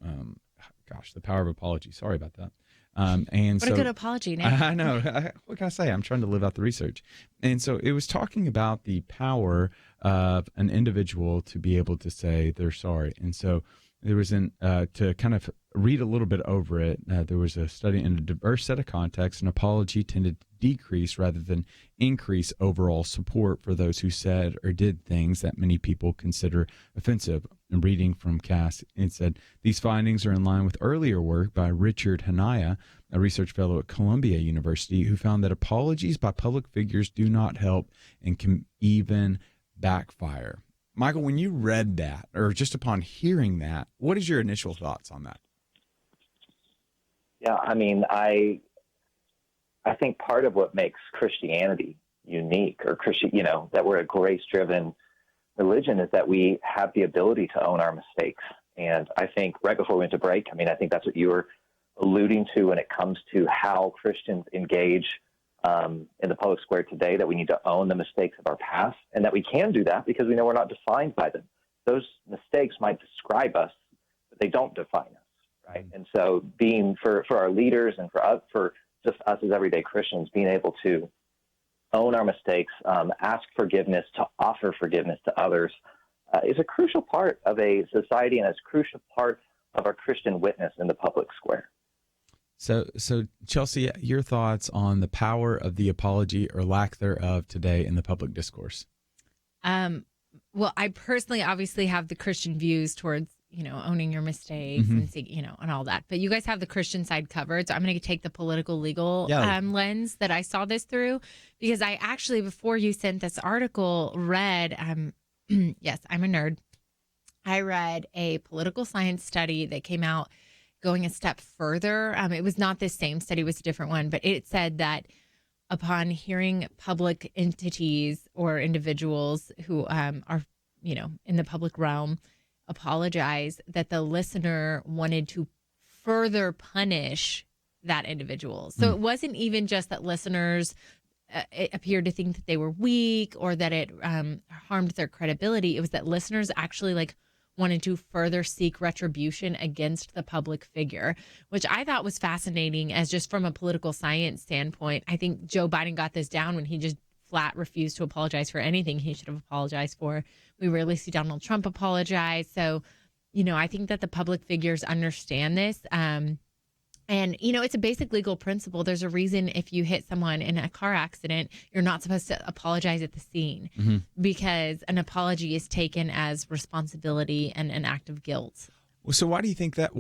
the power of apology. Sorry about that. And what a good apology, Nick. I know. What can I say? I'm trying to live out the research. And so it was talking about the power of an individual to be able to say they're sorry. And so There was to kind of read a little bit over it, there was a study in a diverse set of contexts, an apology tended to decrease rather than increase overall support for those who said or did things that many people consider offensive. And reading from Cass, it said, these findings are in line with earlier work by Richard Hanaya, a research fellow at Columbia University, who found that apologies by public figures do not help and can even backfire. Michael, when you read that, or just upon hearing that, what is your initial thoughts on that? Yeah, I mean, I think part of what makes Christianity unique, or that we're a grace-driven religion, is that we have the ability to own our mistakes. And I think right before we went to break, I think that's what you were alluding to when it comes to how Christians engage in the public square today, that we need to own the mistakes of our past, and that we can do that because we know we're not defined by them. Those mistakes might describe us, but they don't define us, right? And so being for our leaders and for just us as everyday Christians, being able to own our mistakes, ask forgiveness, to offer forgiveness to others, is a crucial part of a society, and is a crucial part of our Christian witness in the public square. So Chelsey, your thoughts on the power of the apology or lack thereof today in the public discourse? Well, I personally obviously have the Christian views towards, owning your mistakes and, and all that. But you guys have the Christian side covered. So I'm going to take the political legal lens that I saw this through, because I actually, before you sent this article, read, yes, I'm a nerd. I read a political science study that came out going a step further. It was not the same study, it was a different one, but it said that upon hearing public entities or individuals who are, in the public realm apologize, that the listener wanted to further punish that individual. So it wasn't even just that listeners it appeared to think that they were weak or that it harmed their credibility. It was that listeners actually wanted to further seek retribution against the public figure, which I thought was fascinating as just from a political science standpoint. I think Joe Biden got this down when he just flat refused to apologize for anything he should have apologized for. We rarely see Donald Trump apologize. So, I think that the public figures understand this. And, it's a basic legal principle. There's a reason if you hit someone in a car accident, you're not supposed to apologize at the scene, because an apology is taken as responsibility and an act of guilt. Well, so why do you think that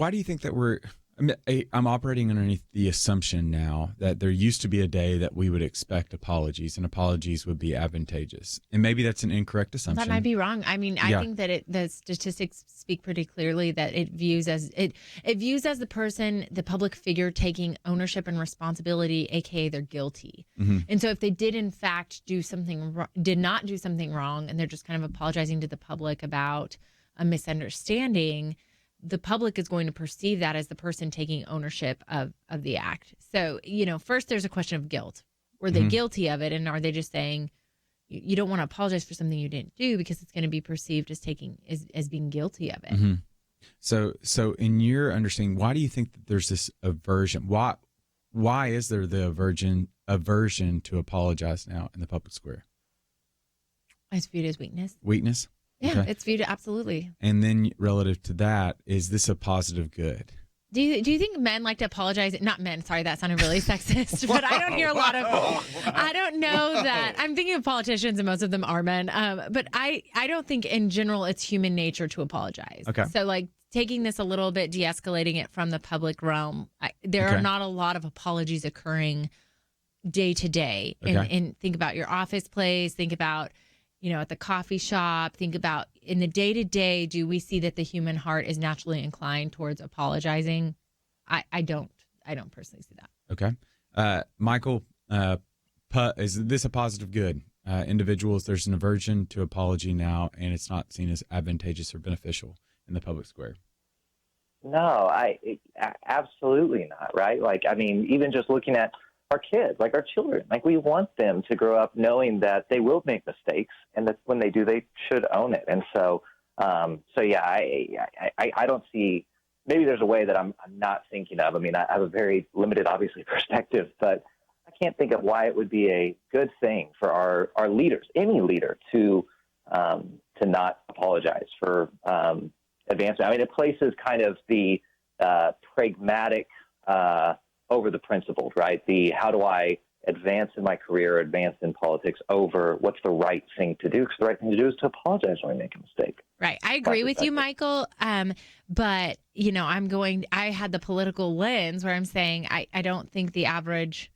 I'm operating underneath the assumption now that there used to be a day that we would expect apologies, and apologies would be advantageous. And maybe that's an incorrect assumption. That might be wrong. I think that the statistics speak pretty clearly that it views as the person, the public figure, taking ownership and responsibility, aka they're guilty. And so if they did in fact did not do something wrong, and they're just kind of apologizing to the public about a misunderstanding, the public is going to perceive that as the person taking ownership of the act. So, first there's a question of guilt. Were they guilty of it? And are they just saying you don't want to apologize for something you didn't do because it's going to be perceived as being guilty of it? So in your understanding, why do you think that there's this aversion? Why is there the aversion to apologize now in the public square? It's viewed as weakness. Weakness? Yeah, Okay. it's viewed absolutely. And then relative to that, is this a positive good? Do you think men like to apologize? Not men, sorry, that sounded really sexist, but I don't hear a lot of, I don't know that, I'm thinking of politicians and most of them are men, but I don't think in general it's human nature to apologize. Okay. So taking this a little bit, de-escalating it from the public realm, there are not a lot of apologies occurring day to day. And think about your office place, think about at the coffee shop, think about in the day-to-day, do we see that the human heart is naturally inclined towards apologizing? I don't personally see that. Okay. Michael, is this a positive good? Individuals, there's an aversion to apology now, and it's not seen as advantageous or beneficial in the public square. No, absolutely not, right? Even just looking at our kids, our children, we want them to grow up knowing that they will make mistakes, and that when they do, they should own it. And so yeah, I don't see, maybe there's a way that I'm not thinking of. I have a very limited, obviously, perspective, but I can't think of why it would be a good thing for our leaders, any leader, to not apologize for advancement. I mean, it places kind of the pragmatic over the principled, right? The how do I advance in my career, advance in politics over what's the right thing to do? Because the right thing to do is to apologize when we make a mistake. Right. I agree with you, Michael. But, I had the political lens where I'm saying I don't think the average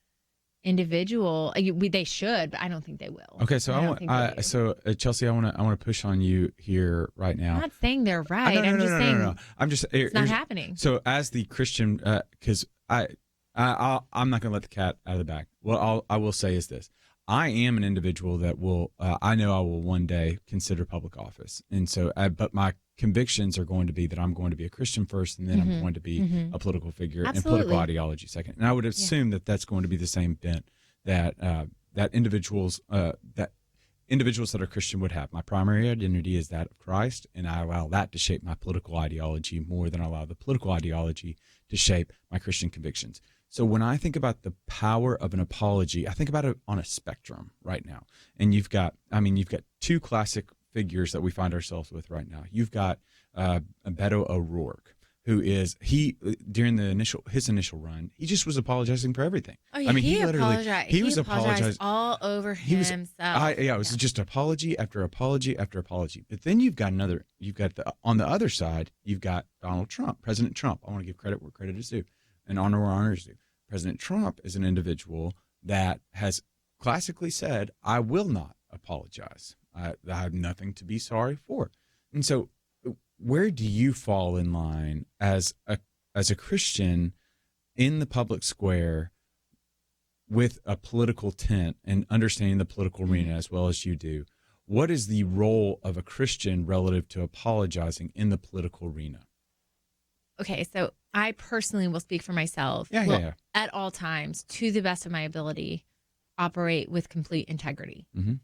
individual, they should, but I don't think they will. Okay, so Chelsey, I want to push on you here right now. I'm not saying they're right. No. I'm just it's not happening. So as the Christian, because I'm not going to let the cat out of the bag. What I will say is this: I am an individual that will, I know I will one day consider public office, and so, but my convictions are going to be that I'm going to be a Christian first, and then I'm going to be a political figure and political ideology second. And I would assume that that's going to be the same bent that that individuals that are Christian would have. My primary identity is that of Christ, and I allow that to shape my political ideology more than I allow the political ideology to shape my Christian convictions. So when I think about the power of an apology, I think about it on a spectrum right now. And you've got two classic figures that we find ourselves with right now. You've got Beto O'Rourke, who is during his initial run, he just was apologizing for everything. Oh yeah, he apologized all over himself. It was just apology after apology after apology. But then on the other side, you've got Donald Trump, President Trump. I want to give credit where credit is due, and honor where honor is due. President Trump is an individual that has classically said, "I will not apologize. I have nothing to be sorry for." And so, where do you fall in line as a Christian in the public square with a political tent and understanding the political arena as well as you do? What is the role of a Christian relative to apologizing in the political arena? Okay, so I personally will speak for myself. Yeah. At all times, to the best of my ability, operate with complete integrity. Mm-hmm.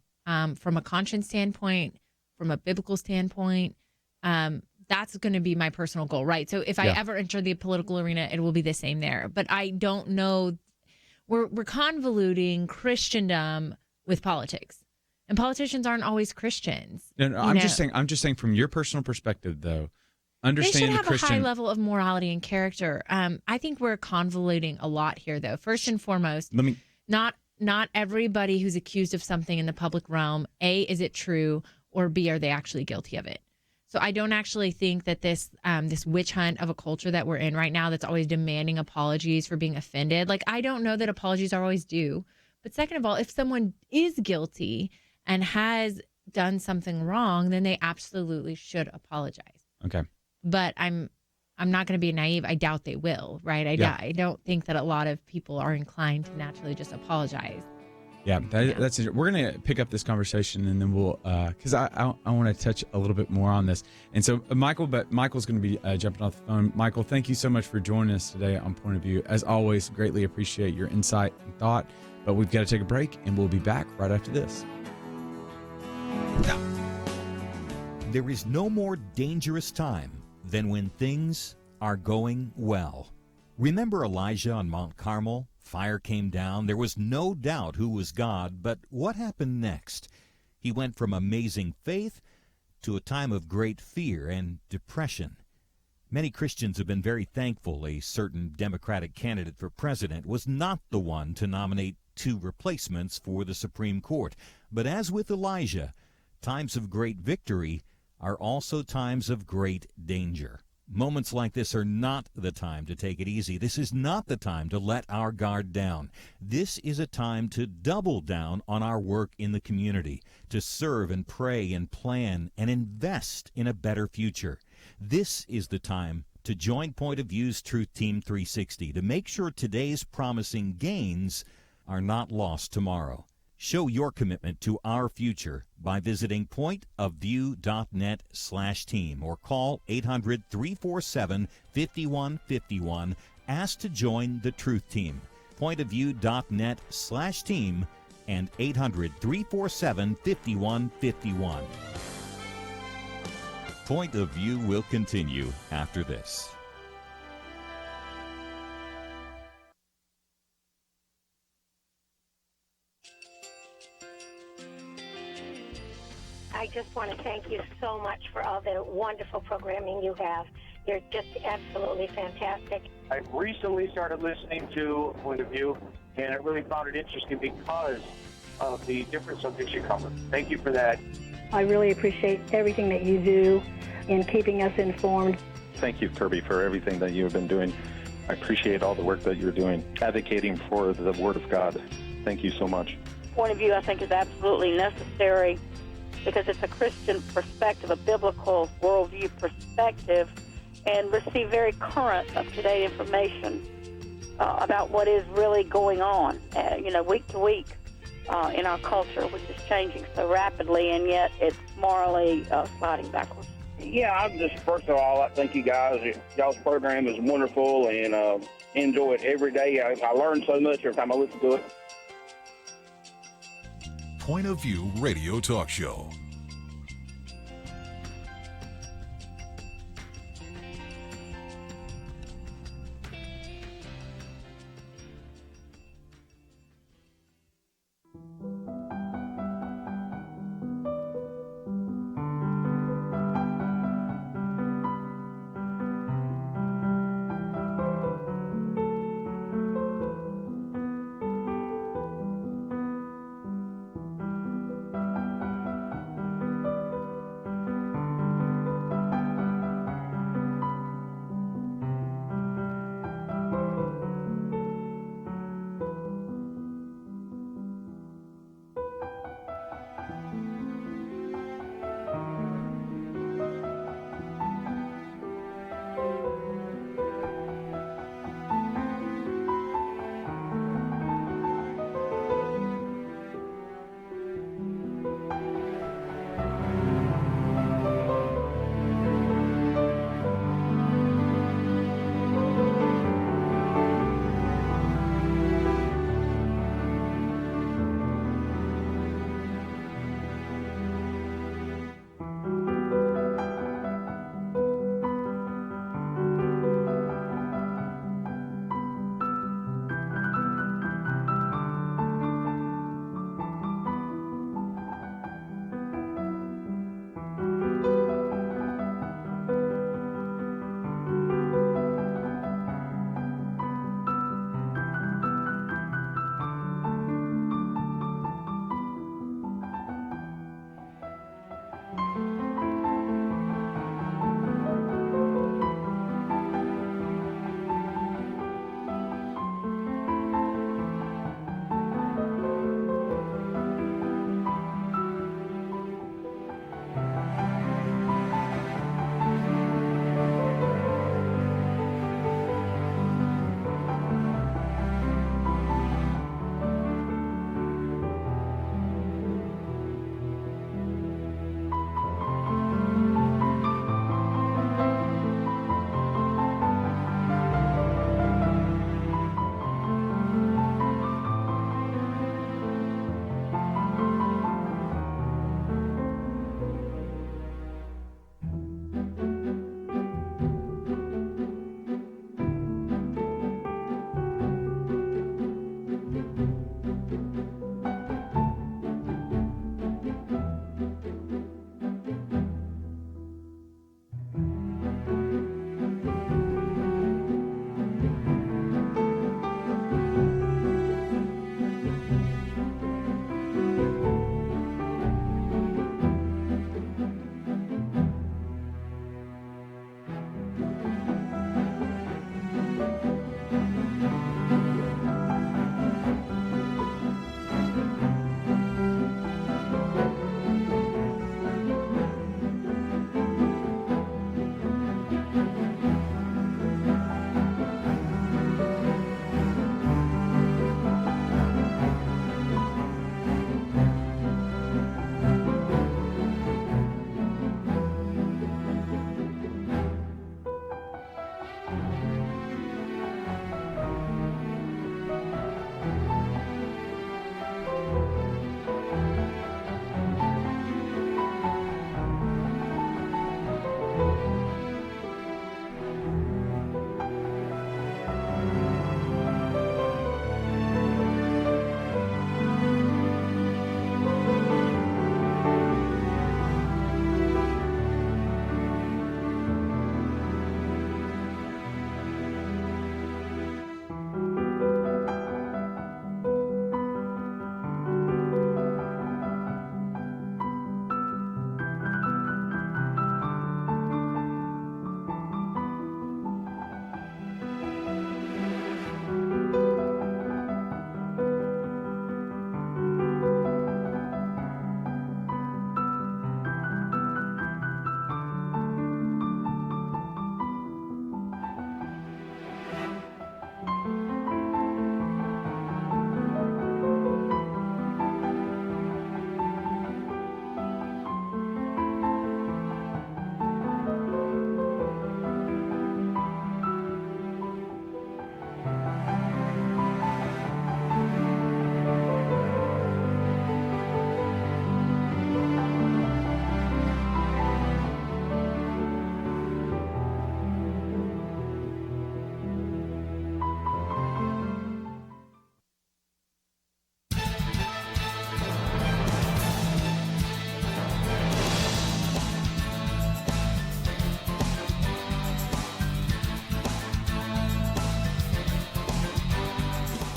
From a conscience standpoint, from a biblical standpoint, that's going to be my personal goal, right? So if I ever enter the political arena, it will be the same there. But I don't know. We're convoluting Christendom with politics, and politicians aren't always Christians. No, I'm just saying from your personal perspective, though. They should have a high level of morality and character. I think we're convoluting a lot here, though. First and foremost, not everybody who's accused of something in the public realm, A, is it true, or B, are they actually guilty of it? So I don't actually think that this witch hunt of a culture that we're in right now that's always demanding apologies for being offended. Like, I don't know that apologies are always due. But second of all, if someone is guilty and has done something wrong, then they absolutely should apologize. Okay. But I'm not going to be naive. I doubt they will, right? I don't think that a lot of people are inclined to naturally just apologize. Yeah, that's it. We're going to pick up this conversation, and then we'll, because I want to touch a little bit more on this. And so Michael's going to be jumping off the phone. Michael, thank you so much for joining us today on Point of View. As always, greatly appreciate your insight and thought. But we've got to take a break, and we'll be back right after this. There is no more dangerous time than when things are going well. Remember Elijah on Mount Carmel? Fire came down. There was no doubt who was God, but what happened next? He went from amazing faith to a time of great fear and depression. Many Christians have been very thankful a certain Democratic candidate for president was not the one to nominate two replacements for the Supreme Court. But as with Elijah, times of great victory are also times of great danger. Moments like this are not the time to take it easy. This is not the time to let our guard down. This is a time to double down on our work in the community, to serve and pray and plan and invest in a better future. This is the time to join Point of View's Truth Team 360 to make sure today's promising gains are not lost tomorrow. Show your commitment to our future by visiting pointofview.net/team or call 800-347-5151. Ask to join the Truth Team. Pointofview.net/team and 800-347-5151. Point of View will continue after this. I just want to thank you so much for all the wonderful programming you have. You're just absolutely fantastic. I recently started listening to Point of View, and I really found it interesting because of the different subjects you cover. Thank you for that. I really appreciate everything that you do in keeping us informed. Thank you, Kirby, for everything that you have been doing. I appreciate all the work that you're doing, advocating for the Word of God. Thank you so much. Point of view, I think, is absolutely necessary because it's a Christian perspective, a biblical worldview perspective, and receive very current, up-to-date information about what is really going on, week to week in our culture, which is changing so rapidly, and yet it's morally sliding backwards. Yeah, I'm just, first of all, I thank you guys. Y'all's program is wonderful, and enjoy it every day. I learn so much every time I listen to it. Point of View Radio Talk Show.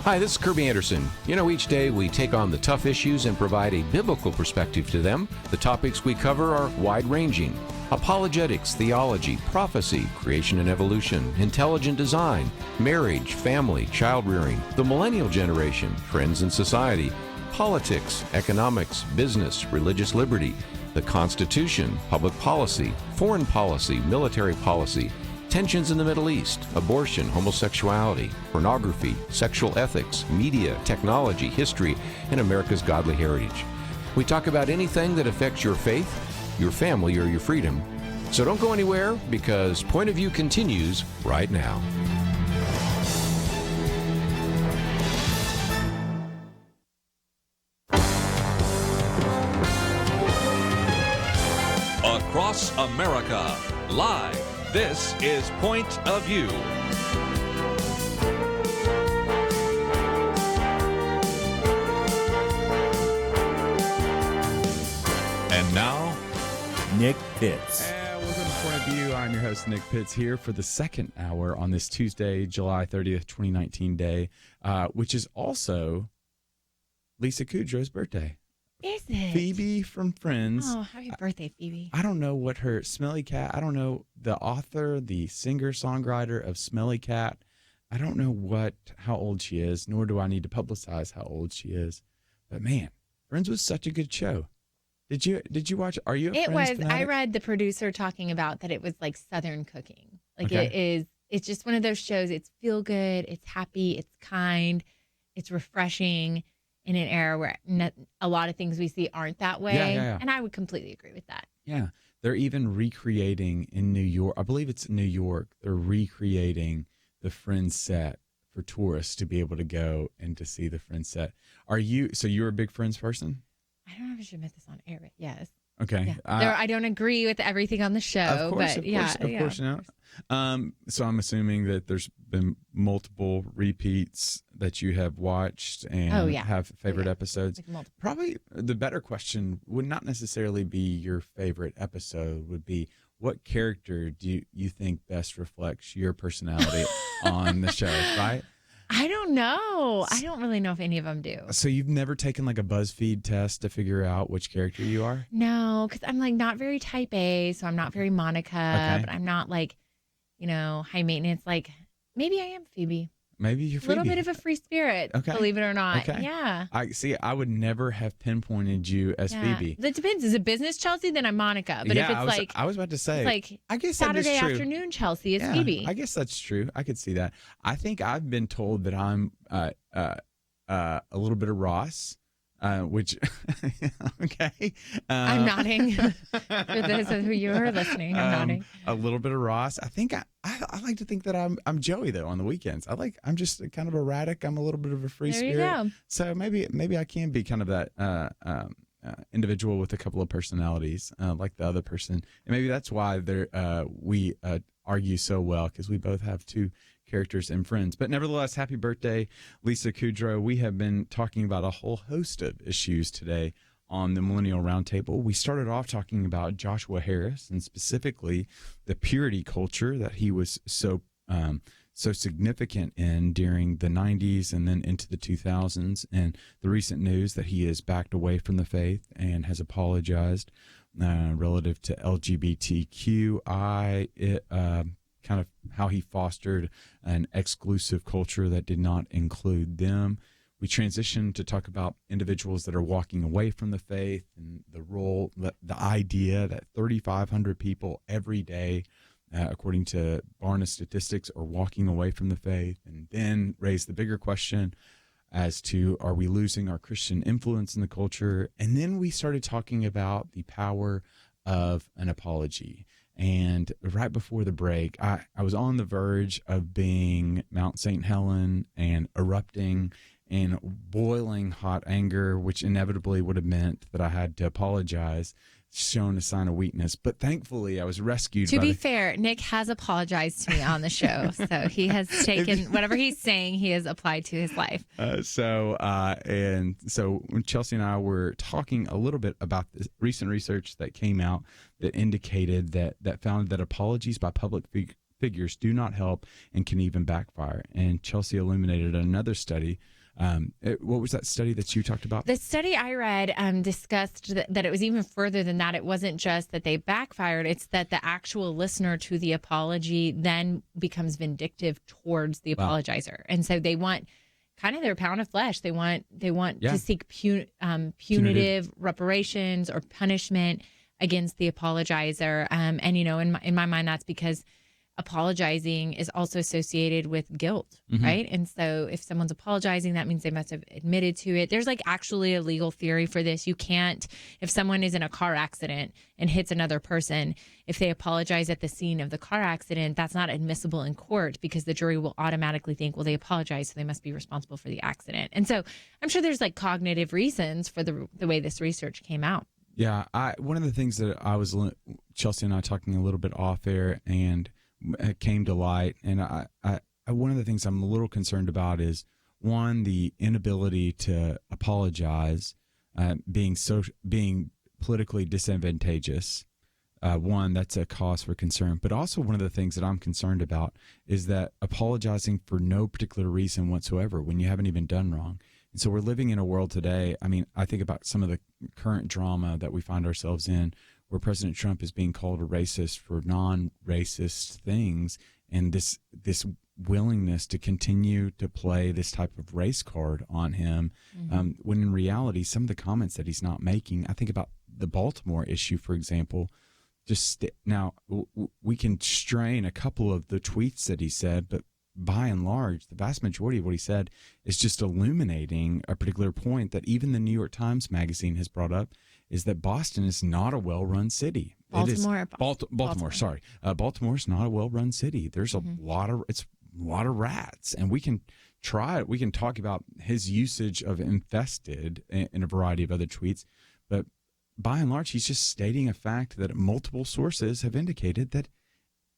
Hi, this is Kirby Anderson. You know, each day we take on the tough issues and provide a biblical perspective to them. The topics we cover are wide-ranging: apologetics, theology, prophecy, creation and evolution, intelligent design, marriage, family, child-rearing, the millennial generation, trends in society, politics, economics, business, religious liberty, the Constitution, public policy, foreign policy, military policy, tensions in the Middle East, abortion, homosexuality, pornography, sexual ethics, media, technology, history, and America's godly heritage. We talk about anything that affects your faith, your family, or your freedom. So don't go anywhere, because Point of View continues right now. Across America, live. This is Point of View. And now, Nick Pitts. Welcome to Point of View. I'm your host, Nick Pitts, here for the second hour on this Tuesday, July 30th, 2019 day, which is also Lisa Kudrow's birthday. Is it? Phoebe from Friends. Oh, happy birthday, Phoebe. I don't know what her Smelly Cat, I don't know the author, the singer-songwriter of Smelly Cat. I don't know how old she is, nor do I need to publicize how old she is. But man, Friends was such a good show. Did you watch? Are you a Friends fanatic? I read the producer talking about that it was like Southern cooking. Like it's just one of those shows. It's feel good, it's happy, it's kind, it's refreshing in an era where a lot of things we see aren't that way. Yeah. And I would completely agree with that. Yeah. They're even recreating in New York. I believe it's New York. They're recreating the Friends set for tourists to be able to go and to see the Friends set. So you're a big Friends person? I don't know if I should admit this on air, but yes. Okay. Yeah. I don't agree with everything on the show, Of course but not. So I'm assuming that there's been multiple repeats that you have watched and have favorite episodes. Like Probably the better question would not necessarily be your favorite episode, would be what character do you think best reflects your personality on the show, right? I don't know. I don't really know if any of them do. So you've never taken like a BuzzFeed test to figure out which character you are? No, because I'm like not very type A, so I'm not very Monica, but I'm not like, high maintenance. Like maybe I am Phoebe. Maybe you're Phoebe. A little bit of a free spirit, believe it or not. Okay. Yeah. I would never have pinpointed you as Phoebe. That depends. Is it business Chelsey? Then I'm Monica. But if it's I was about to say, like I guess Saturday that is true. afternoon Chelsey is Phoebe. I guess that's true. I could see that. I think I've been told that I'm a little bit of Ross. Which, okay. I'm nodding. For those of you who are listening, I'm nodding. A little bit of Ross. I think I like to think that I'm Joey though on the weekends. I'm just kind of erratic. I'm a little bit of a free spirit. There you go. So maybe I can be kind of that individual with a couple of personalities like the other person, and maybe that's why we argue so well, because we both have two characters and Friends. But nevertheless, happy birthday, Lisa Kudrow. We have been talking about a whole host of issues today on the Millennial Roundtable. We started off talking about Joshua Harris and specifically the purity culture that he was so significant in during the 90s and then into the 2000s, and the recent news that he has backed away from the faith and has apologized relative to LGBTQI, kind of how he fostered an exclusive culture that did not include them. We transitioned to talk about individuals that are walking away from the faith and the role, the idea that 3,500 people every day, according to Barna statistics, are walking away from the faith, and then raise the bigger question as to, are we losing our Christian influence in the culture? And then we started talking about the power of an apology. And right before the break, I was on the verge of being Mount St. Helen and erupting in boiling hot anger, which inevitably would have meant that I had to apologize, shown a sign of weakness. But thankfully, I was rescued. To be fair, Nick has apologized to me on the show. So he has taken whatever he's saying, he has applied to his life. So when Chelsey and I were talking a little bit about this recent research that came out that indicated that found that apologies by public figures do not help and can even backfire. And Chelsey illuminated another study What was that study that you talked about? The study I read discussed that it was even further than that. It wasn't just that they backfired. It's that the actual listener to the apology then becomes vindictive towards the apologizer. And so they want kind of their pound of flesh. They want to seek punitive reparations or punishment against the apologizer. And, in my mind, that's because apologizing is also associated with guilt, right? And so if someone's apologizing, that means they must have admitted to it. There's actually a legal theory for this. You can't, if someone is in a car accident and hits another person, if they apologize at the scene of the car accident, that's not admissible in court because the jury will automatically think, well, they apologized, so they must be responsible for the accident. And so I'm sure there's cognitive reasons for the way this research came out. Yeah. One of the things that Chelsey and I talking a little bit off air and it came to light, and I one of the things I'm a little concerned about is, one, the inability to apologize, being politically disadvantageous. One, that's a cause for concern. But also one of the things that I'm concerned about is that apologizing for no particular reason whatsoever when you haven't even done wrong. And so we're living in a world today. I mean, I think about some of the current drama that we find ourselves in, where President Trump is being called a racist for non-racist things, and this willingness to continue to play this type of race card on him, when in reality, some of the comments that he's not making, I think about the Baltimore issue, for example. Now, we can strain a couple of the tweets that he said, but by and large, the vast majority of what he said is just illuminating a particular point that even the New York Times Magazine has brought up, is that Boston is not a well-run city. Baltimore. Sorry. Baltimore is not a well-run city. There's a lot of rats, and we can talk about his usage of infested in a variety of other tweets, but by and large, he's just stating a fact that multiple sources have indicated that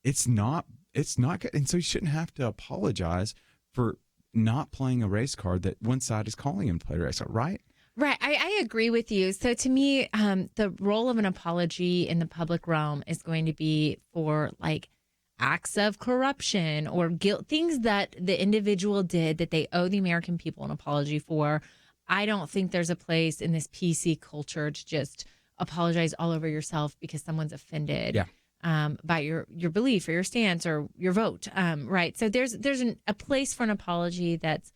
it's not good. And so he shouldn't have to apologize for not playing a race card that one side is calling him to play a race card, right? Right. I agree with you. So to me, the role of an apology in the public realm is going to be for acts of corruption or guilt, things that the individual did that they owe the American people an apology for. I don't think there's a place in this PC culture to just apologize all over yourself because someone's offended. Yeah. By your belief or your stance or your vote, right? So there's a place for an apology that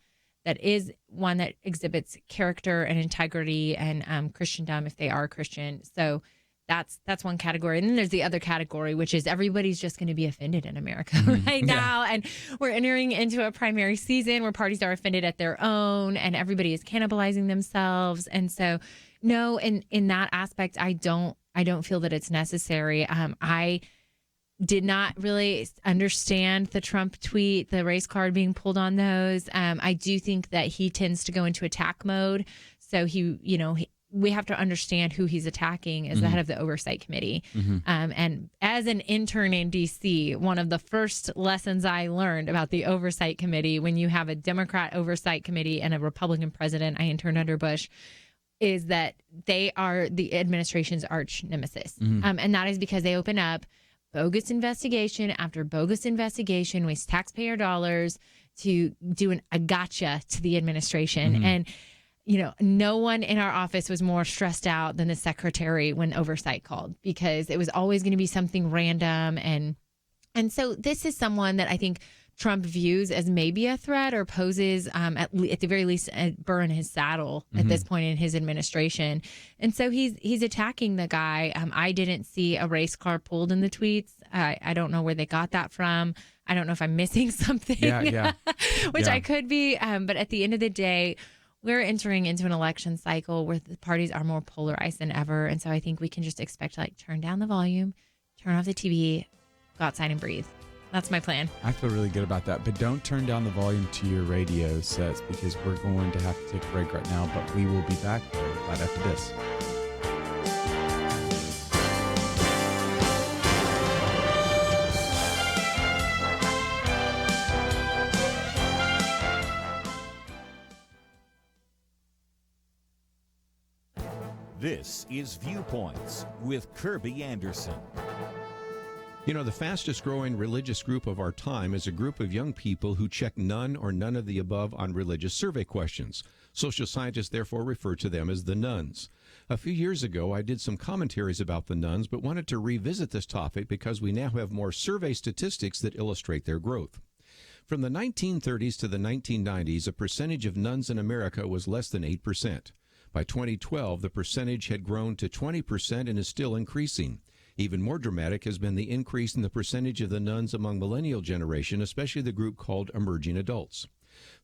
is one that exhibits character and integrity and Christendom if they are Christian. So that's one category. And then there's the other category, which is everybody's just going to be offended in America right now. And we're entering into a primary season where parties are offended at their own and everybody is cannibalizing themselves. And so, no, in that aspect, I don't feel that it's necessary. I did not really understand the Trump tweet, the race card being pulled on those. I do think that he tends to go into attack mode. So we have to understand who he's attacking as the head of the oversight committee. And as an intern in DC, one of the first lessons I learned about the oversight committee, when you have a Democrat oversight committee and a Republican president, I interned under Bush, is that they are the administration's arch nemesis. And that is because they open up bogus investigation after bogus investigation, waste taxpayer dollars to do a gotcha to the administration. And, no one in our office was more stressed out than the secretary when oversight called, because it was always going to be something random. And so this is someone that I think Trump views as maybe a threat or poses at the very least a burr in his saddle at this point in his administration. And so he's attacking the guy. I didn't see a race car pulled in the tweets. I don't know where they got that from. I don't know if I'm missing something, which I could be. But at the end of the day, we're entering into an election cycle where the parties are more polarized than ever. And so I think we can just expect to turn down the volume, turn off the TV, go outside and breathe. That's my plan. I feel really good about that. But don't turn down the volume to your radio sets, because we're going to have to take a break right now. But we will be back right after this. This is Viewpoints with Kirby Anderson. You know, the fastest growing religious group of our time is a group of young people who check none or none of the above on religious survey questions. Social scientists therefore refer to them as the nuns. A few years ago, I did some commentaries about the nuns, but wanted to revisit this topic because we now have more survey statistics that illustrate their growth. From the 1930s to the 1990s, a percentage of nuns in America was less than 8%. By 2012, the percentage had grown to 20% and is still increasing. Even more dramatic has been the increase in the percentage of the nuns among millennial generation, especially the group called emerging adults.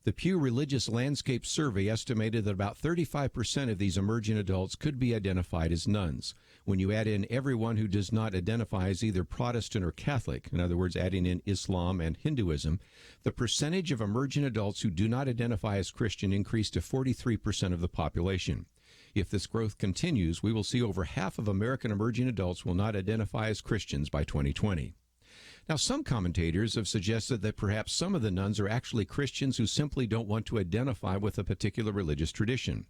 The Pew Religious Landscape Survey estimated that about 35% of these emerging adults could be identified as nuns. When you add in everyone who does not identify as either Protestant or Catholic, in other words, adding in Islam and Hinduism, the percentage of emerging adults who do not identify as Christian increased to 43% of the population. If this growth continues, we will see over half of American emerging adults will not identify as Christians by 2020. Now, some commentators have suggested that perhaps some of the nuns are actually Christians who simply don't want to identify with a particular religious tradition.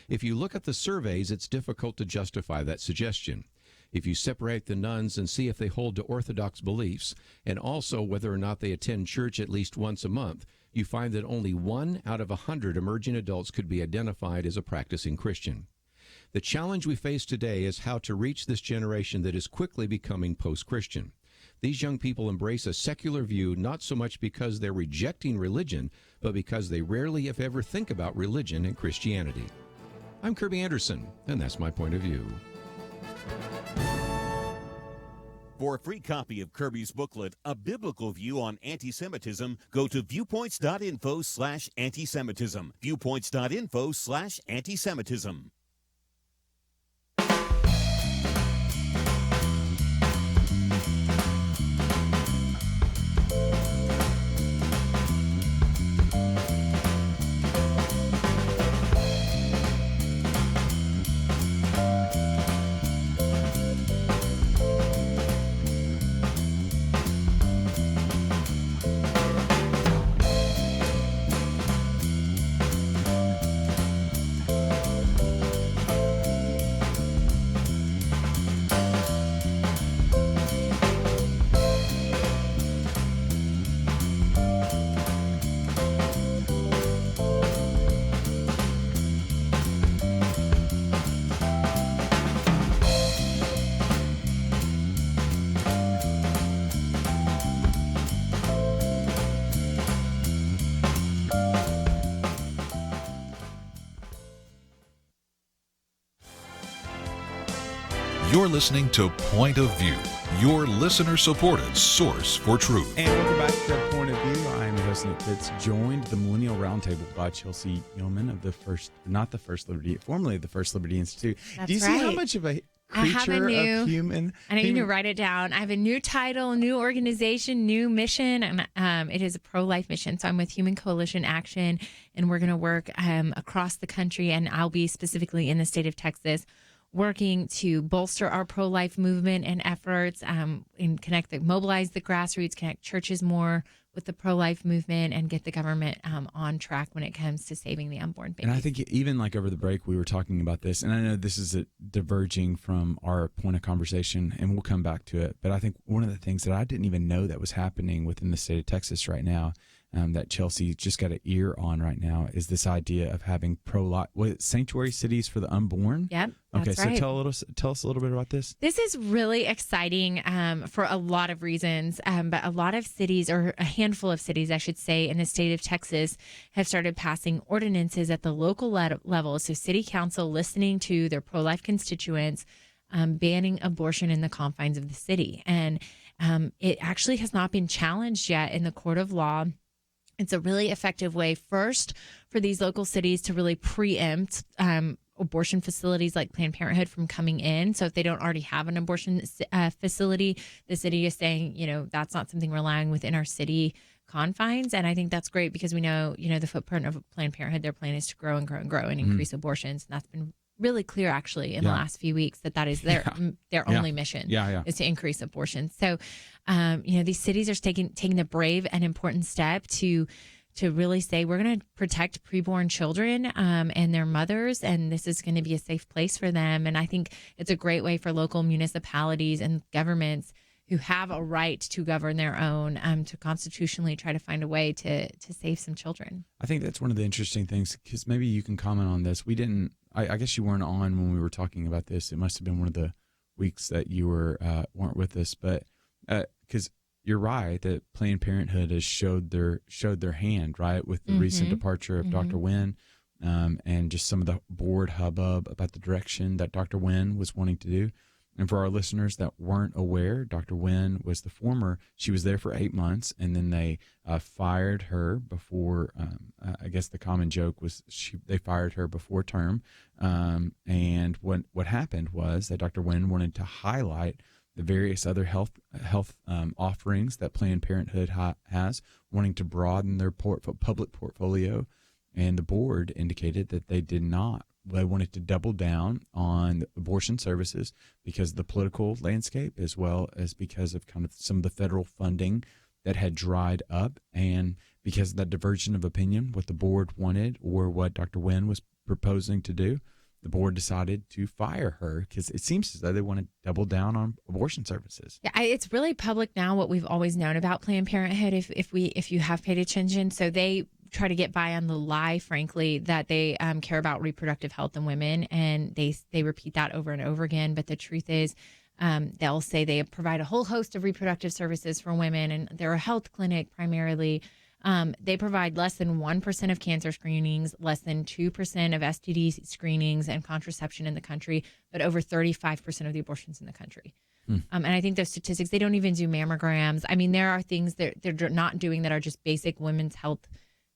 If you look at the surveys, it's difficult to justify that suggestion. If you separate the nuns and see if they hold to Orthodox beliefs, and also whether or not they attend church at least once a month, you find that only 1 out of 100 emerging adults could be identified as a practicing Christian. The challenge we face today is how to reach this generation that is quickly becoming post-Christian. These young people embrace a secular view not so much because they're rejecting religion, but because they rarely, if ever, think about religion and Christianity. I'm Kirby Anderson, and that's my point of view. For a free copy of Kirby's booklet, A Biblical View on Anti-Semitism, go to viewpoints.info/antisemitism. Viewpoints.info/antisemitism. You're listening to Point of View, your listener-supported source for truth. And welcome back to Point of View. I'm your host, Nick Pitts, joined the Millennial Roundtable by Chelsey Youman of formerly the First Liberty Institute. That's Do you see how much of a creature of human? I know you need to write it down. I have a new title, new organization, new mission, and it is a pro-life mission. So I'm with Human Coalition Action, and we're going to work across the country, and I'll be specifically in the state of Texas, working to bolster our pro-life movement and efforts, and mobilize the grassroots, connect churches more with the pro-life movement, and get the government on track when it comes to saving the unborn babies. And I think even like over the break, we were talking about this, and I know this is diverging from our point of conversation, and we'll come back to it. But I think one of the things that I didn't even know that was happening within the state of Texas right now, that Chelsey just got an ear on right now, is this idea of having sanctuary cities for the unborn. Yep. Okay, that's right. So tell us a little bit about this. This is really exciting for a lot of reasons, but a lot of cities, or a handful of cities, I should say, in the state of Texas have started passing ordinances at the local level. So city council listening to their pro-life constituents, banning abortion in the confines of the city. And it actually has not been challenged yet in the court of law. It's a really effective way, first, for these local cities to really preempt abortion facilities like Planned Parenthood from coming in. So if they don't already have an abortion facility, the city is saying, that's not something we're allowing within our city confines. And I think that's great because we know, the footprint of Planned Parenthood, their plan is to grow and grow and grow and increase abortions. And that's been really clear, actually, in the last few weeks that is their only mission is to increase abortion. So, these cities are taking the brave and important step to really say we're going to protect preborn children and their mothers, and this is going to be a safe place for them. And I think it's a great way for local municipalities and governments who have a right to govern their own, to constitutionally try to find a way to save some children. I think that's one of the interesting things, because maybe you can comment on this. We didn't, I guess you weren't on when we were talking about this. It must have been one of the weeks that you weren't with us, but because you're right that Planned Parenthood has showed their hand, right, with the recent departure of Dr. Wynn, and just some of the board hubbub about the direction that Dr. Wynn was wanting to do. And for our listeners that weren't aware, Dr. Wynn was she was there for 8 months, and then they fired her before, I guess the common joke was they fired her before term. And what happened was that Dr. Wynn wanted to highlight the various other health offerings that Planned Parenthood has, wanting to broaden their public portfolio. And the board indicated that they did not. They wanted to double down on abortion services because of the political landscape, as well as because of kind of some of the federal funding that had dried up, and because of that diversion of opinion, what the board wanted or what Dr. Wynn was proposing to do. The board decided to fire her because it seems as though they want to double down on abortion services. Yeah, it's really public now what we've always known about Planned Parenthood, if you have paid attention. So they try to get by on the lie, frankly, that they care about reproductive health in women, and they repeat that over and over again. But the truth is, they'll say they provide a whole host of reproductive services for women, and they're a health clinic primarily. They provide less than 1% of cancer screenings, less than 2% of STD screenings and contraception in the country, but over 35% of the abortions in the country. And I think those statistics, they don't even do mammograms. I mean, there are things that they're not doing that are just basic women's health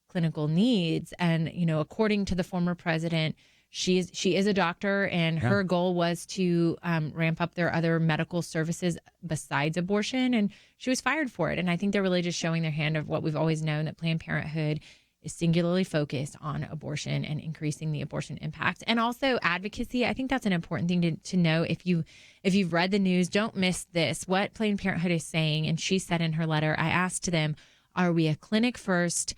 clinical needs. And, according to the former president, she is a doctor, and her goal was to ramp up their other medical services besides abortion, and she was fired for it. And I think they're really just showing their hand of what we've always known, that Planned Parenthood is singularly focused on abortion and increasing the abortion impact, and also advocacy. I think that's an important thing to know. If you've read the news, don't miss this. What Planned Parenthood is saying, and she said in her letter, I asked them, are we a clinic first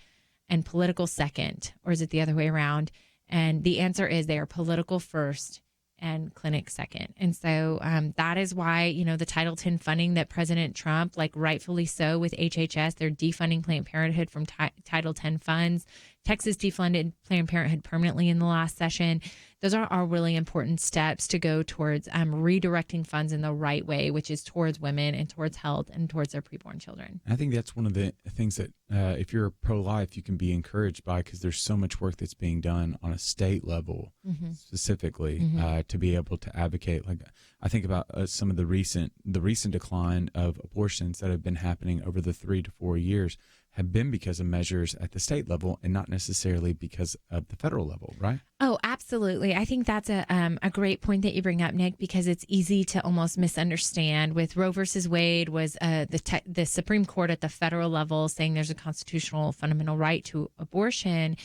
and political second, or is it the other way around? And the answer is they are political first and clinic second. And so that is why, the Title X funding that President Trump, rightfully so with HHS, they're defunding Planned Parenthood from Title X funds. Texas defunded Planned Parenthood permanently in the last session. Those are really important steps to go towards redirecting funds in the right way, which is towards women and towards health and towards their preborn children. I think that's one of the things that if you're pro-life, you can be encouraged by, because there's so much work that's being done on a state level specifically to be able to advocate. I think about some of the recent decline of abortions that have been happening over the 3 to 4 years have been because of measures at the state level and not necessarily because of the federal level, right? Oh, absolutely. I think that's a great point that you bring up, Nick, because it's easy to almost misunderstand. With Roe versus Wade was the Supreme Court at the federal level saying there's a constitutional fundamental right to abortion,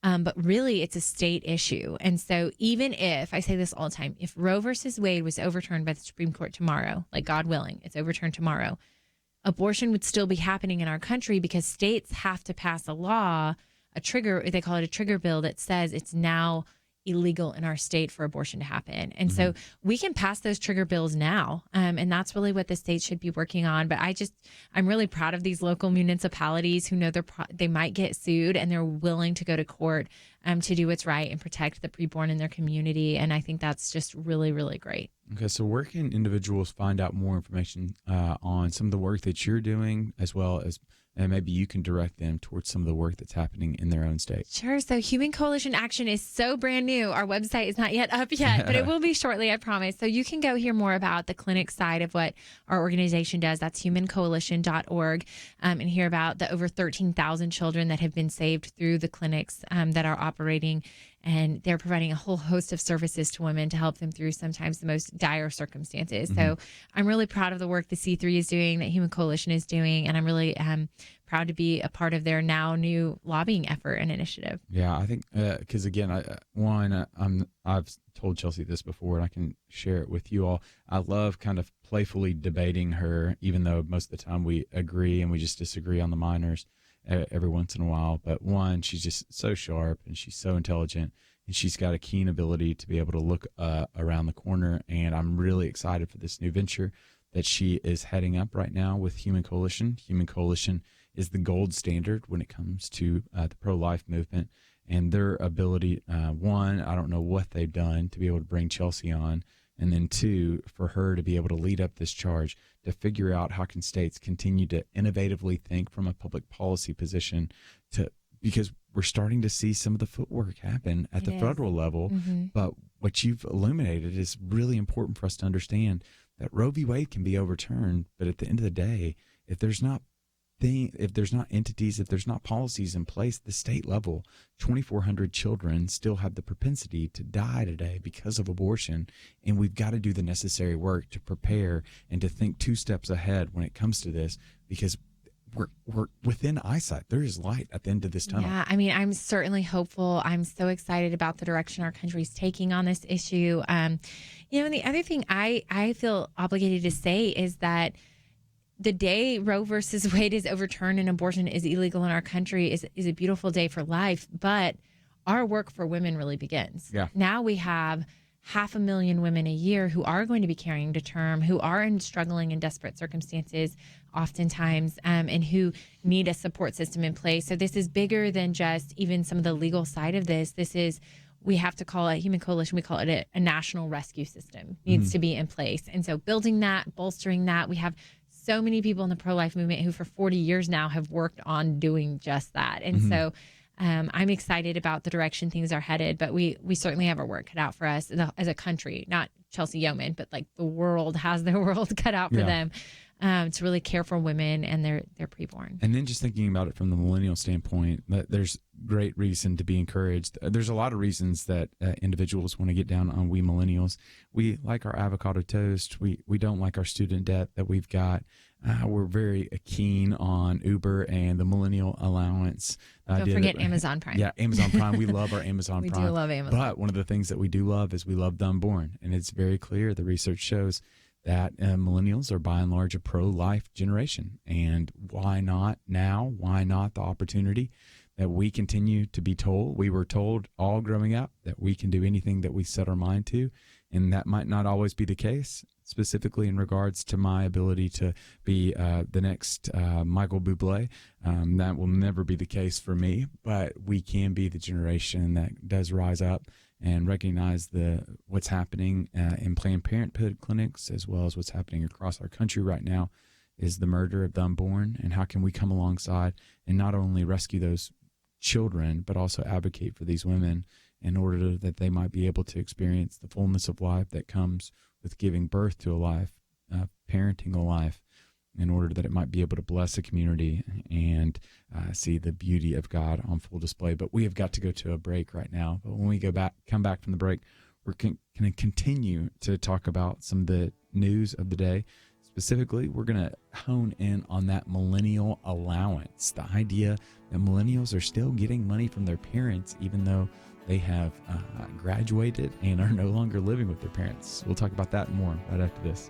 but really it's a state issue. And so even if, I say this all the time, if Roe versus Wade was overturned by the Supreme Court tomorrow, God willing, it's overturned tomorrow, abortion would still be happening in our country because states have to pass a law, they call it a trigger bill, that says it's now illegal in our state for abortion to happen. And so we can pass those trigger bills now. And that's really what the state should be working on. But I'm really proud of these local municipalities who know they might get sued, and they're willing to go to court to do what's right and protect the preborn in their community. And I think that's just really, really great. Okay, so where can individuals find out more information on some of the work that you're doing, as well as, and maybe you can direct them towards some of the work that's happening in their own state? Sure. So Human Coalition Action is so brand new. Our website is not yet up yet, but it will be shortly, I promise. So you can go hear more about the clinic side of what our organization does. That's humancoalition.org, and hear about the over 13,000 children that have been saved through the clinics that are operating. And they're providing a whole host of services to women to help them through sometimes the most dire circumstances. So I'm really proud of the work the C3 is doing, that Human Coalition is doing, and I'm really proud to be a part of their now new lobbying effort and initiative. Yeah, I think because again, I've told Chelsey this before, and I can share it with you all. I love kind of playfully debating her, even though most of the time we agree and we just disagree on the minors every once in a while. But one, she's just so sharp and she's so intelligent, and she's got a keen ability to be able to look around the corner. And I'm really excited for this new venture that she is heading up right now with Human Coalition. Human Coalition is the gold standard when it comes to the pro-life movement and their ability. One, I don't know what they've done to be able to bring Chelsey on, and then two, for her to be able to lead up this charge to figure out how can states continue to innovatively think from a public policy position because we're starting to see some of the footwork happen at the federal level. But what you've illuminated is really important for us to understand that Roe v. Wade can be overturned, but at the end of the day, if there's not entities, if there's not policies in place at the state level, 2,400 children still have the propensity to die today because of abortion. And we've got to do the necessary work to prepare and to think 2 steps ahead when it comes to this, because we're within eyesight. There is light at the end of this tunnel. Yeah, I mean, I'm certainly hopeful. I'm so excited about the direction our country's taking on this issue. And the other thing I feel obligated to say is that the day Roe versus Wade is overturned and abortion is illegal in our country is a beautiful day for life. But our work for women really begins. Yeah. Now we have 500,000 women a year who are going to be carrying to term, who are struggling in desperate circumstances oftentimes, and who need a support system in place. So this is bigger than just even some of the legal side of this. We have to call it Human Coalition. We call it a national rescue system needs to be in place. And so building that, bolstering that, we have so many people in the pro-life movement who for 40 years now have worked on doing just that. And so I'm excited about the direction things are headed, but we certainly have our work cut out for us as a country, not Chelsey Youman, but like the world has their world cut out for them to really care for women and their preborn. And then just thinking about it from the millennial standpoint, there's great reason to be encouraged. There's a lot of reasons that individuals want to get down on we millennials. We like our avocado toast. We don't like our student debt that we've got. We're very keen on Uber and the millennial allowance. Don't forget Amazon Prime. Yeah, Amazon Prime. We love our Amazon Prime. We do love Amazon. But one of the things that we do love is we love the unborn. And it's very clear, the research shows that millennials are by and large a pro-life generation. And why not now? Why not the opportunity that we continue to be told? We were told all growing up that we can do anything that we set our mind to. And that might not always be the case, specifically in regards to my ability to be the next Michael Bublé. That will never be the case for me, but we can be the generation that does rise up and recognize what's happening in Planned Parenthood clinics, as well as what's happening across our country right now is the murder of the unborn. And how can we come alongside and not only rescue those children, but also advocate for these women in order that they might be able to experience the fullness of life that comes with giving birth to a life, parenting a life, in order that it might be able to bless a community and see the beauty of God on full display. But we have got to go to a break right now. But when we come back from the break, we're going to continue to talk about some of the news of the day. Specifically, we're going to hone in on that millennial allowance, the idea that millennials are still getting money from their parents, even though they have graduated and are no longer living with their parents. We'll talk about that and more right after this.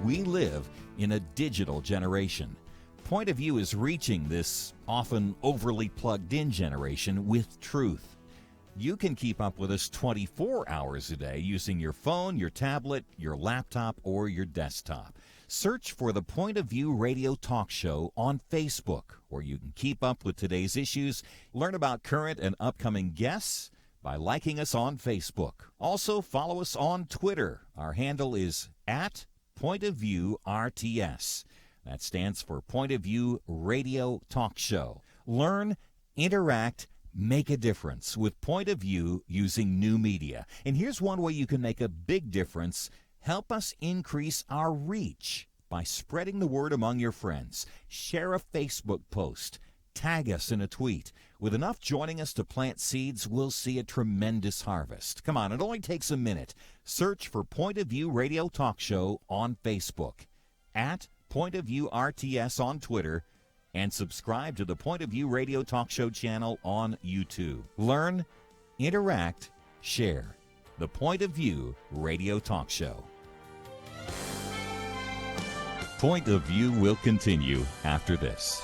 We live in a digital generation. Point of View is reaching this often overly plugged-in generation with truth. You can keep up with us 24 hours a day using your phone, your tablet, your laptop, or your desktop. Search for the Point of View Radio Talk Show on Facebook, where you can keep up with today's issues, learn about current and upcoming guests by liking us on Facebook. Also, follow us on Twitter. Our handle is @PointOfViewRTS. That stands for Point of View Radio Talk Show. Learn, interact, make a difference with Point of View using new media. And here's one way you can make a big difference. Help us increase our reach by spreading the word among your friends. Share a Facebook post. Tag us in a tweet. With enough joining us to plant seeds, we'll see a tremendous harvest. Come on, it only takes a minute. Search for Point of View Radio Talk Show on Facebook, @PointOfViewRTS on Twitter, and subscribe to the Point of View Radio Talk Show channel on YouTube. Learn, interact, share. The Point of View Radio Talk Show. Point of View will continue after this.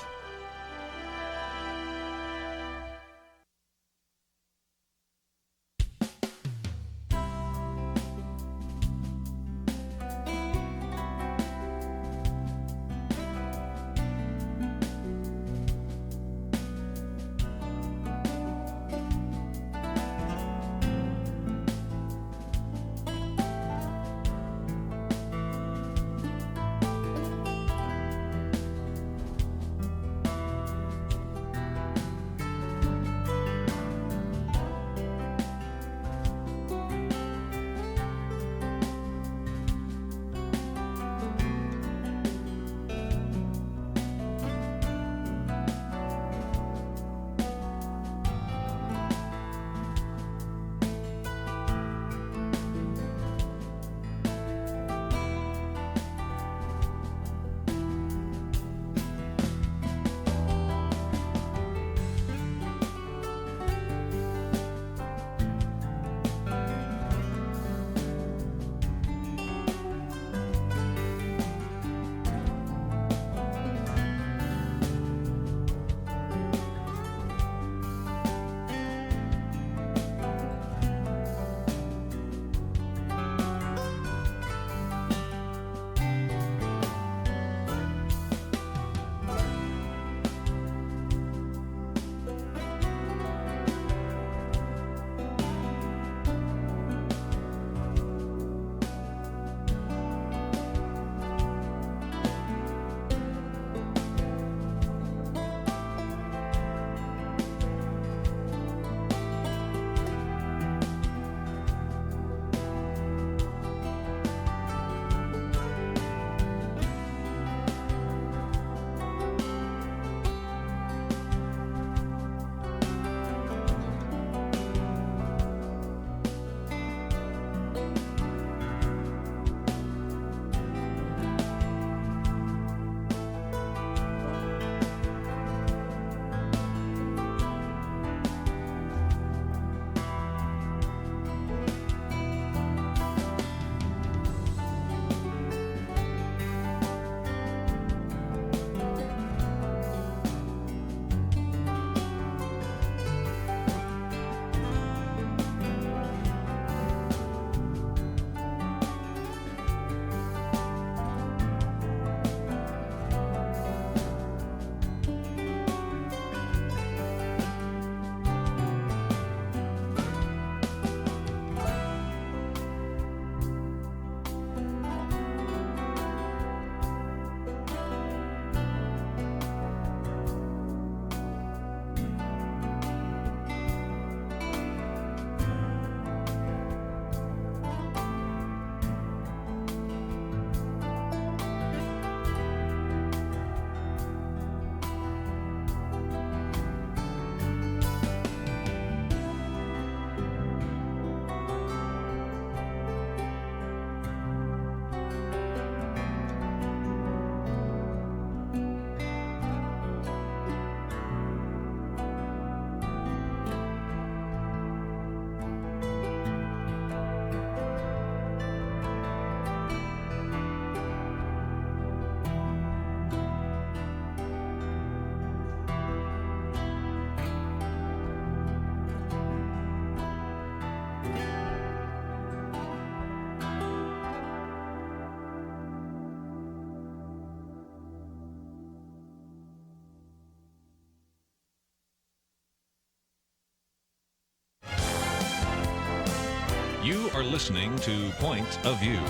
You are listening to Point of View.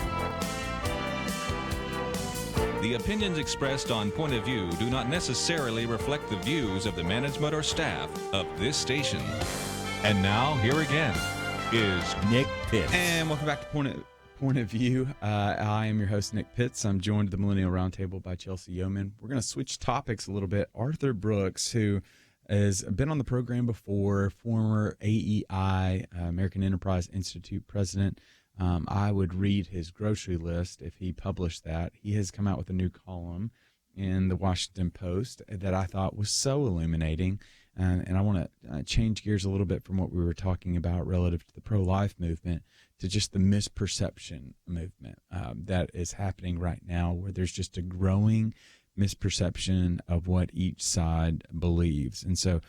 The opinions expressed on Point of View do not necessarily reflect the views of the management or staff of this station. And now, here again is Nick Pitts. And welcome back to Point of View. I am your host, Nick Pitts. I'm joined at the Millennial Roundtable by Chelsey Youman. We're going to switch topics a little bit. Arthur Brooks, who has been on the program before, former AEI, American Enterprise Institute president. I would read his grocery list if he published that. He has come out with a new column in the Washington Post that I thought was so illuminating. And I want to change gears a little bit from what we were talking about relative to the pro-life movement to just the misperception movement that is happening right now, where there's just a growing misperception of what each side believes. And so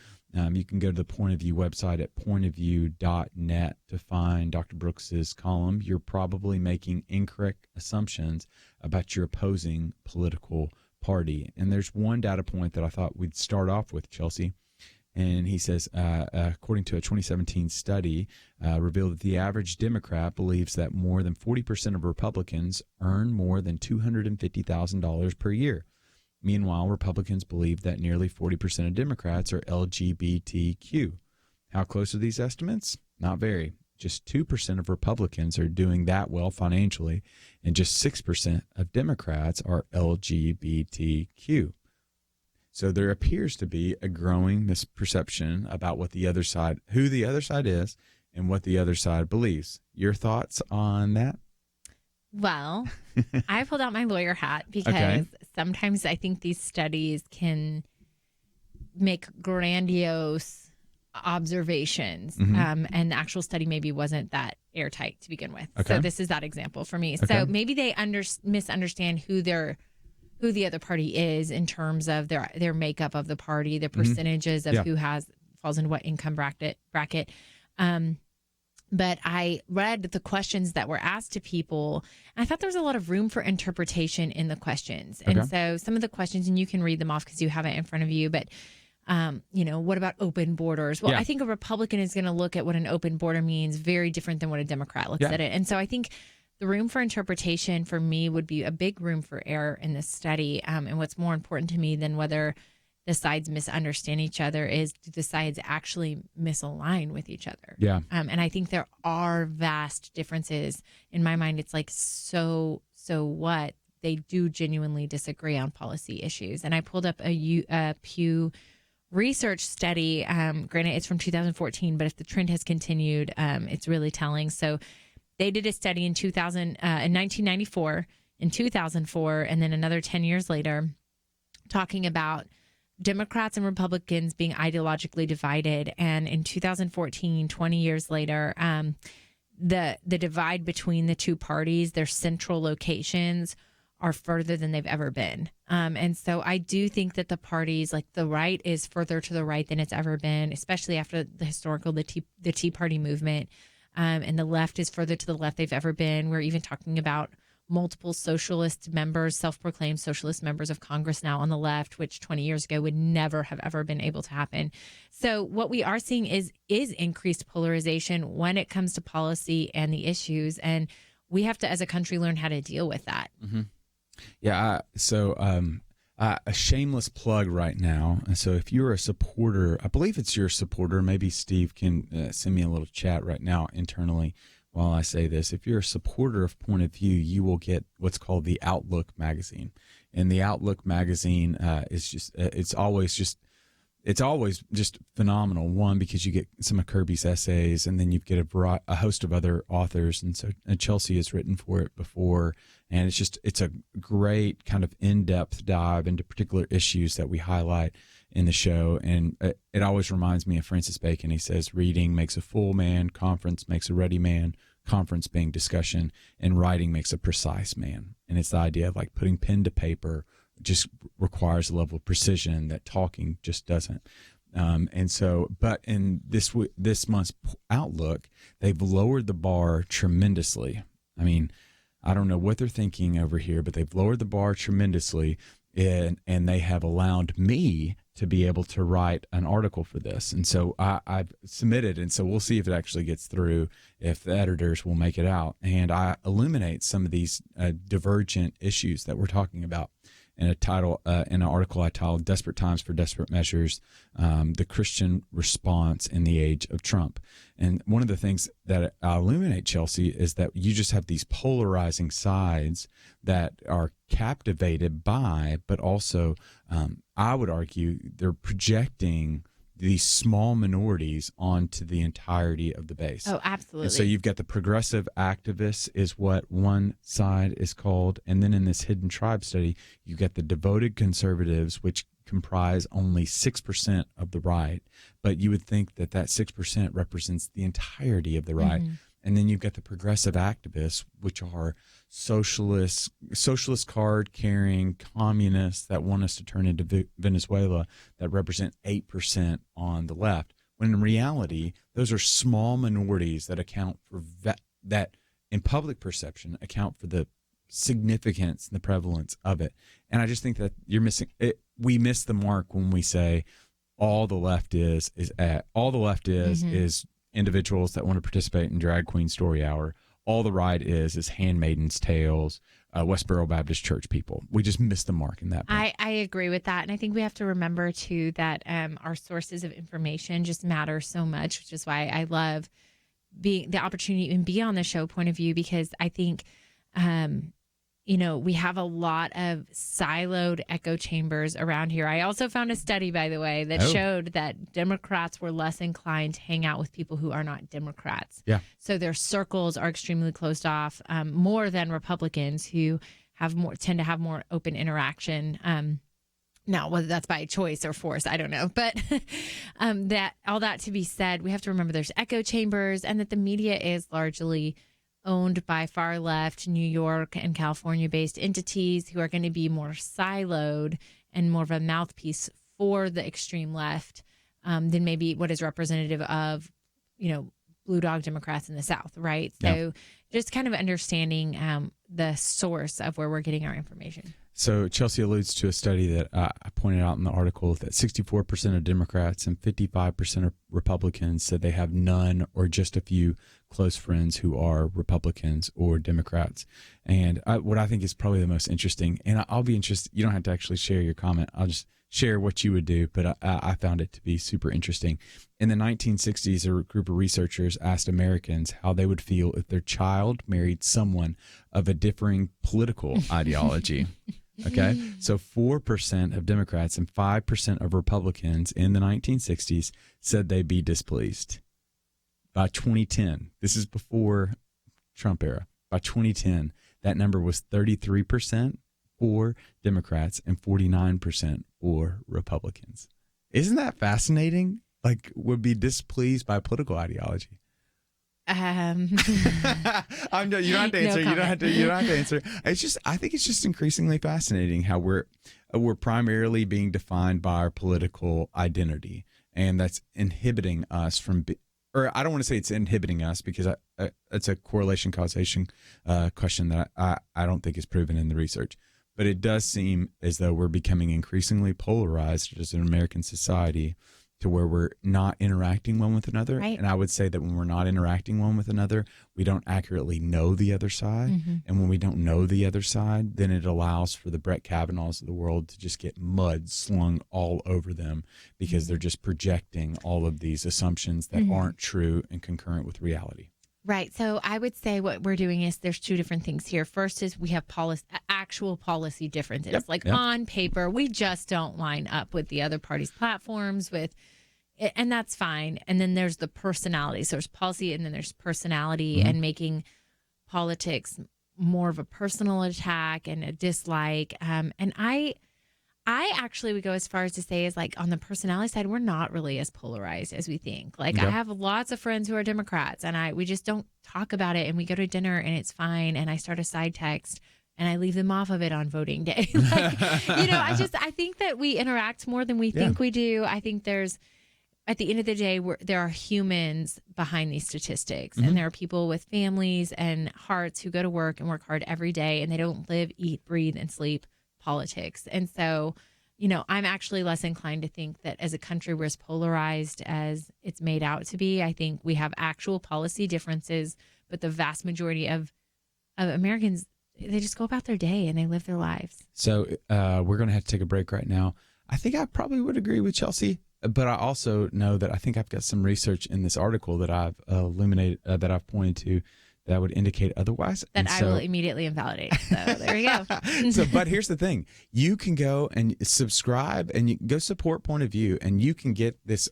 you can go to the Point of View website at pointofview.net to find Dr. Brooks's column. You're probably making incorrect assumptions about your opposing political party. And there's one data point that I thought we'd start off with, Chelsey. And he says, according to a 2017 study, revealed that the average Democrat believes that more than 40% of Republicans earn more than $250,000 per year. Meanwhile, Republicans believe that nearly 40% of Democrats are LGBTQ. How close are these estimates? Not very. Just 2% of Republicans are doing that well financially, and just 6% of Democrats are LGBTQ. So there appears to be a growing misperception about what the other side, who the other side is, and what the other side believes. Your thoughts on that? Well, I pulled out my lawyer hat because sometimes I think these studies can make grandiose observations, and the actual study maybe wasn't that airtight to begin with. So this is that example for me. So maybe they misunderstand who the other party is in terms of their makeup of the party, the percentages of who falls into what income bracket. But I read the questions that were asked to people, and I thought there was a lot of room for interpretation in the questions. And so some of the questions, and you can read them off because you have it in front of you, but what about open borders? Well, I think a Republican is going to look at what an open border means very different than what a Democrat looks at it. And so I think the room for interpretation for me would be a big room for error in this study. And what's more important to me than whether the sides misunderstand each other is, do the sides actually misalign with each other? Yeah. And I think there are vast differences. In my mind, it's like, so what? They do genuinely disagree on policy issues. And I pulled up a Pew Research study. Granted, it's from 2014, but if the trend has continued, it's really telling. So they did a study in 1994, in 2004, and then another 10 years later, talking about Democrats and Republicans being ideologically divided. And in 2014, 20 years later, the divide between the two parties, their central locations, are further than they've ever been. And so I do think that the parties, like the right is further to the right than it's ever been, especially after the Tea Party movement. And the left is further to the left they've ever been. We're even talking about multiple socialist members, self-proclaimed socialist members of Congress now on the left, which 20 years ago would never have ever been able to happen. So what we are seeing is increased polarization when it comes to policy and the issues. And we have to, as a country, learn how to deal with that. Yeah. A shameless plug right now. So if you're a supporter, I believe it's your supporter, maybe Steve can send me a little chat right now internally while I say this. If you're a supporter of Point of View, you will get what's called the Outlook magazine. And the Outlook magazine is just, it's always just phenomenal. One, because you get some of Kirby's essays, and then you get a host of other authors. And so Chelsey has written for it before. And it's a great kind of in-depth dive into particular issues that we highlight in the show. And it always reminds me of Francis Bacon. He says, reading makes a full man, conference makes a ready man, conference being discussion, and writing makes a precise man. And it's the idea of like putting pen to paper just requires a level of precision that talking just doesn't. And so, but in this month's Outlook, they've lowered the bar tremendously. I mean, I don't know what they're thinking over here, but they've lowered the bar tremendously, and they have allowed me to be able to write an article for this. And so I've submitted, and so we'll see if it actually gets through, if the editors will make it out. And I illuminate some of these divergent issues that we're talking about in an article I titled "Desperate Times for Desperate Measures: The Christian Response in the Age of Trump." And one of the things that I illuminate, Chelsey, is that you just have these polarizing sides that are captivated by, but also I would argue they're projecting these small minorities onto the entirety of the base. Oh, absolutely. And so you've got the progressive activists is what one side is called. And then in this hidden tribe study, you get the devoted conservatives, which comprise only 6% of the right. But you would think that that 6% represents the entirety of the right. Mm-hmm. And then you've got the progressive activists, which are socialist card carrying communists that want us to turn into Venezuela, that represent 8% on the left. When in reality, those are small minorities that account for that in public perception, account for the significance and the prevalence of it. And I just think that you're missing it. We miss the mark when we say all the left is individuals that want to participate in Drag Queen Story Hour. All the right is Handmaid's Tales, Westboro Baptist Church people. We just missed the mark in that point. I agree with that. And I think we have to remember, too, that our sources of information just matter so much, which is why I love being the opportunity to even be on the show Point of View, because I think, we have a lot of siloed echo chambers around here. I also found a study, by the way, that showed that Democrats were less inclined to hang out with people who are not Democrats. Yeah. So their circles are extremely closed off, more than Republicans, who tend to have more open interaction. Now, whether that's by choice or force, I don't know. But that to be said, we have to remember there's echo chambers, and that the media is largely owned by far left New York and California based entities who are going to be more siloed and more of a mouthpiece for the extreme left than maybe what is representative of, blue dog Democrats in the South, right? Yeah. So just kind of understanding the source of where we're getting our information. So Chelsey alludes to a study that I pointed out in the article that 64% of Democrats and 55% of Republicans said they have none or just a few close friends who are Republicans or Democrats. And what I think is probably the most interesting, and I'll be interested, you don't have to actually share your comment, I'll just share what you would do, but I found it to be super interesting. In the 1960s, a group of researchers asked Americans how they would feel if their child married someone of a differing political ideology. Okay, so 4% of Democrats and 5% of Republicans in the 1960s said they'd be displeased. By 2010, this is before Trump era, by 2010, that number was 33% for Democrats and 49% for Republicans. Isn't that fascinating? Like, would be displeased by political ideology. You don't have to answer. No you don't have to answer. It's just, I think it's just increasingly fascinating how we're primarily being defined by our political identity, and that's inhibiting us from. Or I don't want to say it's inhibiting us, because it's a correlation causation question that I don't think is proven in the research. But it does seem as though we're becoming increasingly polarized as an American society, to where we're not interacting one with another. Right. And I would say that when we're not interacting one with another, we don't accurately know the other side. Mm-hmm. And when we don't know the other side, then it allows for the Brett Kavanaughs of the world to just get mud slung all over them, because they're just projecting all of these assumptions that aren't true and concurrent with reality. Right. So I would say what we're doing is there's two different things here. First is we have actual policy differences. Yep. On paper, we just don't line up with the other party's platforms, and that's fine. And then there's the personality. So there's policy, and then there's personality, and making politics more of a personal attack and a dislike. And I actually would go as far as to say is, like, on the personality side, we're not really as polarized as we think. Like, I have lots of friends who are Democrats, and we just don't talk about it, and we go to dinner and it's fine. And I start a side text and I leave them off of it on voting day. I think that we interact more than we think we do. I think at the end of the day, there are humans behind these statistics, and there are people with families and hearts who go to work and work hard every day, and they don't live, eat, breathe, and sleep politics. And so I'm actually less inclined to think that as a country we're as polarized as it's made out to be. I think we have actual policy differences, but the vast majority of Americans, they just go about their day and they live their lives. So we're going to have to take a break right now. I think I probably would agree with Chelsey, but I also know that I think I've got some research in this article that I've illuminated, that I've pointed to, that would indicate otherwise. That I will immediately invalidate. So there you go. But here's the thing. You can go and subscribe and you go support Point of View, and you can get this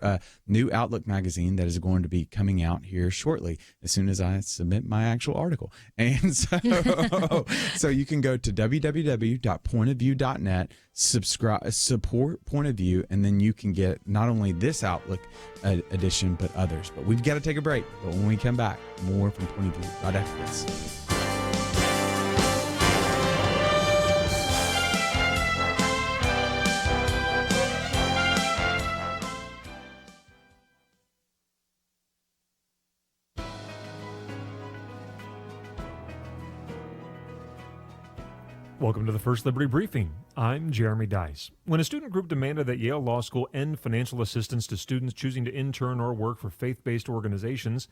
new Outlook magazine that is going to be coming out here shortly as soon as I submit my actual article. And so you can go to www.pointofview.net, support Point of View, and then you can get not only this Outlook edition, but others. But we've got to take a break. But when we come back, more from Point of View right after this. Welcome to the First Liberty Briefing. I'm Jeremy Dice. When a student group demanded that Yale Law School end financial assistance to students choosing to intern or work for faith-based organizations,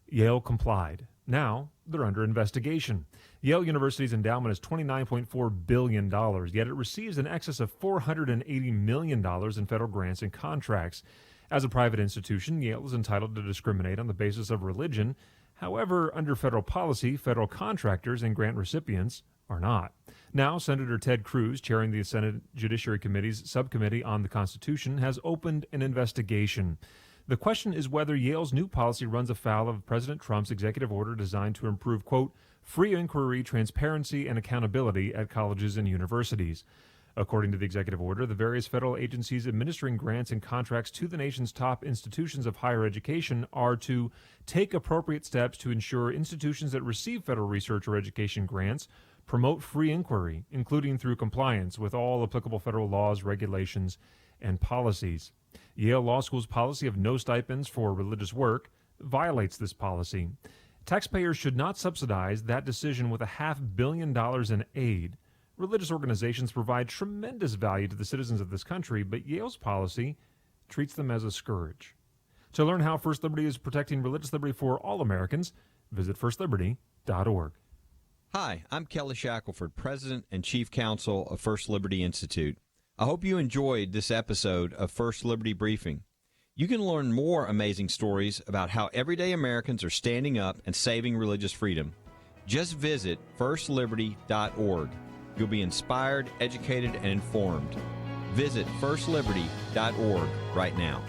Yale complied. Now, they're under investigation. Yale University's endowment is $29.4 billion, yet it receives in excess of $480 million in federal grants and contracts. As a private institution, Yale is entitled to discriminate on the basis of religion. However, under federal policy, federal contractors and grant recipients are not. Now, Senator Ted Cruz, chairing the Senate Judiciary Committee's Subcommittee on the Constitution, has opened an investigation. The question is whether Yale's new policy runs afoul of President Trump's executive order designed to improve, quote, free inquiry, transparency, and accountability at colleges and universities. According to the executive order, the various federal agencies administering grants and contracts to the nation's top institutions of higher education are to take appropriate steps to ensure institutions that receive federal research or education grants promote free inquiry, including through compliance with all applicable federal laws, regulations, and policies. Yale Law School's policy of no stipends for religious work violates this policy. Taxpayers should not subsidize that decision with $500 million in aid. Religious organizations provide tremendous value to the citizens of this country, but Yale's policy treats them as a scourge. To learn how First Liberty is protecting religious liberty for all Americans, visit firstliberty.org. Hi, I'm Kelly Shackelford, President and Chief Counsel of First Liberty Institute. I hope you enjoyed this episode of First Liberty Briefing. You can learn more amazing stories about how everyday Americans are standing up and saving religious freedom. Just visit firstliberty.org. You'll be inspired, educated, and informed. Visit firstliberty.org right now.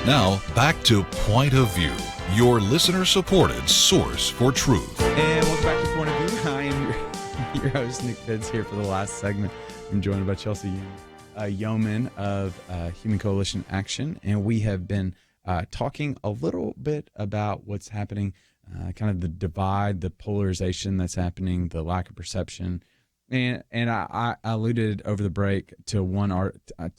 Now, back to Point of View, your listener-supported source for truth. And welcome back to Point of View. I am your host, Nick Pitts, here for the last segment. I'm joined by Chelsey Youman of Human Coalition Action, and we have been talking a little bit about what's happening, kind of the divide, the polarization that's happening, the lack of perception. And I alluded over the break to to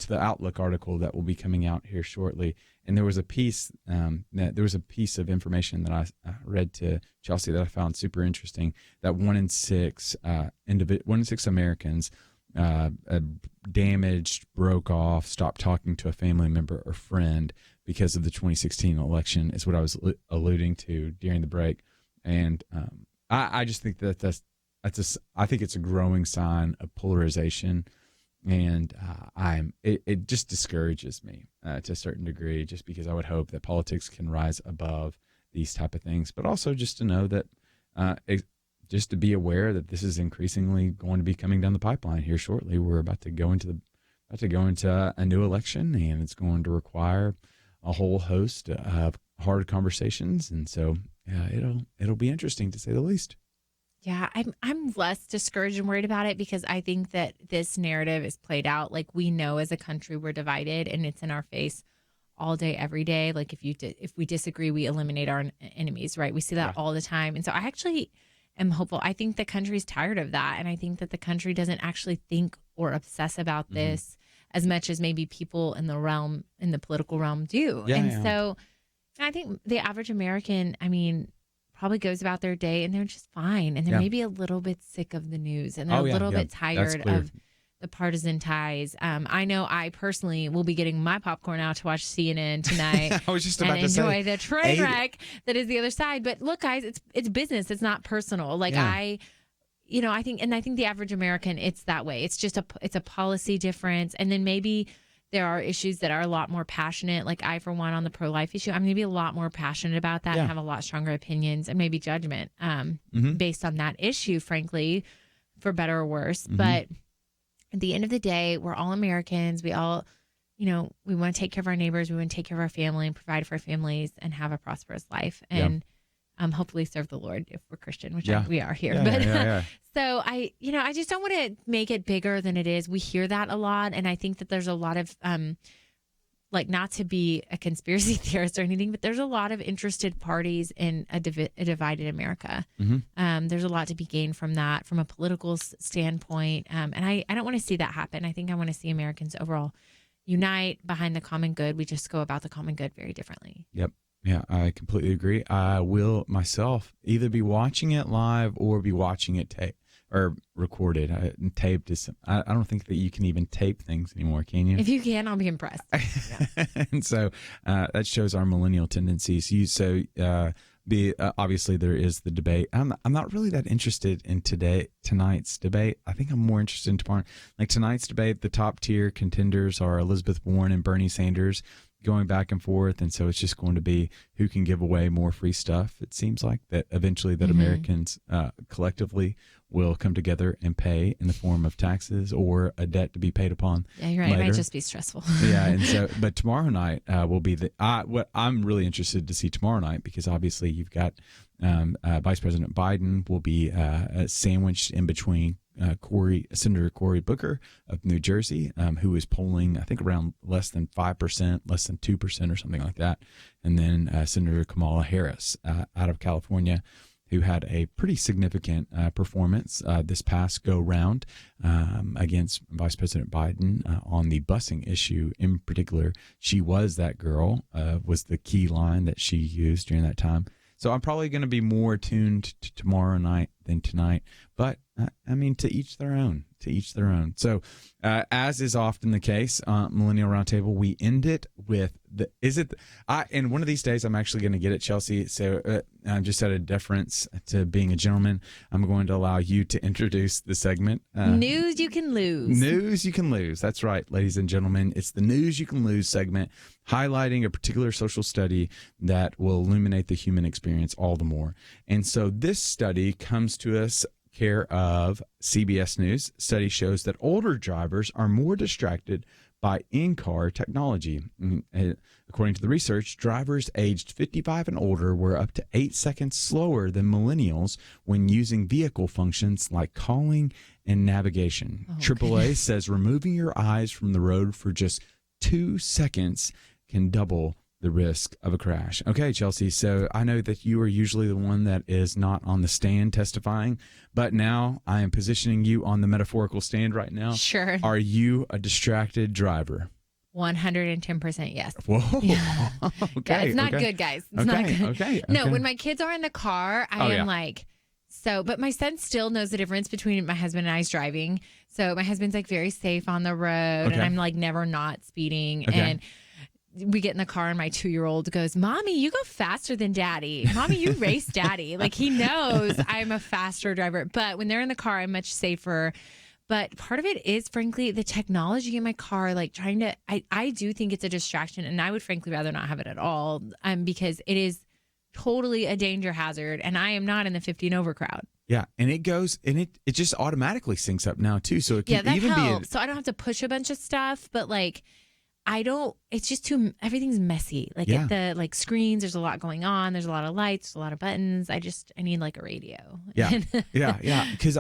the Outlook article that will be coming out here shortly. And there was a piece of information that I read to Chelsey that I found super interesting. That 1 in 6 Americans damaged, broke off, stopped talking to a family member or friend because of the 2016 election is what I was alluding to during the break. And I just think that's I think it's a growing sign of polarization, and it just discourages me to a certain degree, just because I would hope that politics can rise above these type of things, but also just to know that just to be aware that this is increasingly going to be coming down the pipeline here shortly. We're about to go into a new election, and it's going to require a whole host of hard conversations, and so it'll be interesting to say the least. Yeah, I'm less discouraged and worried about it because I think that this narrative is played out. Like, we know as a country we're divided, and it's in our face all day, every day. Like, if we disagree, we eliminate our enemies, right? We see that all the time. And so I actually am hopeful. I think the country's tired of that. And I think that the country doesn't actually think or obsess about this as much as maybe people in the political realm do. So I think the average American, probably goes about their day and they're just fine. And they're maybe a little bit sick of the news, and they're a little bit tired of the partisan ties. I know I personally will be getting my popcorn out to watch CNN tonight. I was just about to enjoy the train wreck that is the other side. But look, guys, it's business. It's not personal. Like I think the average American, it's that way. It's just it's a policy difference. And then maybe there are issues that are a lot more passionate. Like I, for one, on the pro-life issue, I'm going to be a lot more passionate about that and have a lot stronger opinions and maybe judgment based on that issue, frankly, for better or worse. But at the end of the day, we're all Americans. We all, we want to take care of our neighbors. We want to take care of our family and provide for our families and have a prosperous life. And hopefully serve the Lord if we're Christian, which we are here. So I just don't want to make it bigger than it is. We hear that a lot. And I think that there's a lot of, not to be a conspiracy theorist or anything, but there's a lot of interested parties in a divided America. There's a lot to be gained from that, from a political standpoint. And I don't want to see that happen. I think I want to see Americans overall unite behind the common good. We just go about the common good very differently. Yep. Yeah, I completely agree. I will myself either be watching it live or be watching it recorded. Taped is. I don't think that you can even tape things anymore, can you? If you can, I'll be impressed. And so that shows our millennial tendencies. Obviously there is the debate. I'm not really that interested in tonight's debate. I think I'm more interested in tomorrow. Like tonight's debate, the top tier contenders are Elizabeth Warren and Bernie Sanders, going back and forth, and so it's just going to be who can give away more free stuff. It seems like that eventually that Americans collectively will come together and pay in the form of taxes or a debt to be paid upon. Yeah, you're right. Later. It might just be stressful. And so, but tomorrow night will be what I'm really interested to see tomorrow night, because obviously you've got Vice President Biden will be sandwiched in between Senator Cory Booker of New Jersey, who is polling, I think, around less than 5%, less than 2% or something like that. And then Senator Kamala Harris out of California, who had a pretty significant performance this past go-round against Vice President Biden on the busing issue in particular. She was that girl, was the key line that she used during that time. So I'm probably going to be more tuned to tomorrow night than tonight. But, to each their own. To each their own. So as is often the case, Millennial Roundtable, we end it with and one of these days I'm actually going to get it, Chelsey. So just out of deference to being a gentleman, I'm going to allow you to introduce the segment. News you can lose. News you can lose. That's right, ladies and gentlemen. It's the News You Can Lose segment, highlighting a particular social study that will illuminate the human experience all the more. And so this study comes to us care of CBS News. Study shows that older drivers are more distracted by in-car technology. According to the research, drivers aged 55 and older were up to 8 seconds slower than millennials when using vehicle functions like calling and navigation. AAA says removing your eyes from the road for just 2 seconds can double the risk of a crash. Okay, Chelsey, so I know that you are usually the one that is not on the stand testifying, but now I am positioning you on the metaphorical stand right now. Sure. Are you a distracted driver? 110% yes. Whoa. Yeah. Okay. Yeah, it's not good, guys. It's not good. Okay. No, when my kids are in the car, I am like, but my son still knows the difference between my husband and I's driving. So my husband's like very safe on the road, and I'm like never not speeding. And we get in the car and my 2-year-old goes, Mommy, you go faster than Daddy. Mommy, you race Daddy. Like, he knows I'm a faster driver. But when they're in the car, I'm much safer. But part of it is, frankly, the technology in my car, like trying to, I do think it's a distraction. And I would frankly rather not have it at all, because it is totally a danger hazard. And I am not in the 50 and over crowd. Yeah, and it goes, and it just automatically syncs up now too. So it can that even helps. So I don't have to push a bunch of stuff, but like it's just too, everything's messy. Like at the like screens, there's a lot going on. There's a lot of lights, a lot of buttons. I need like a radio. Yeah, yeah. Because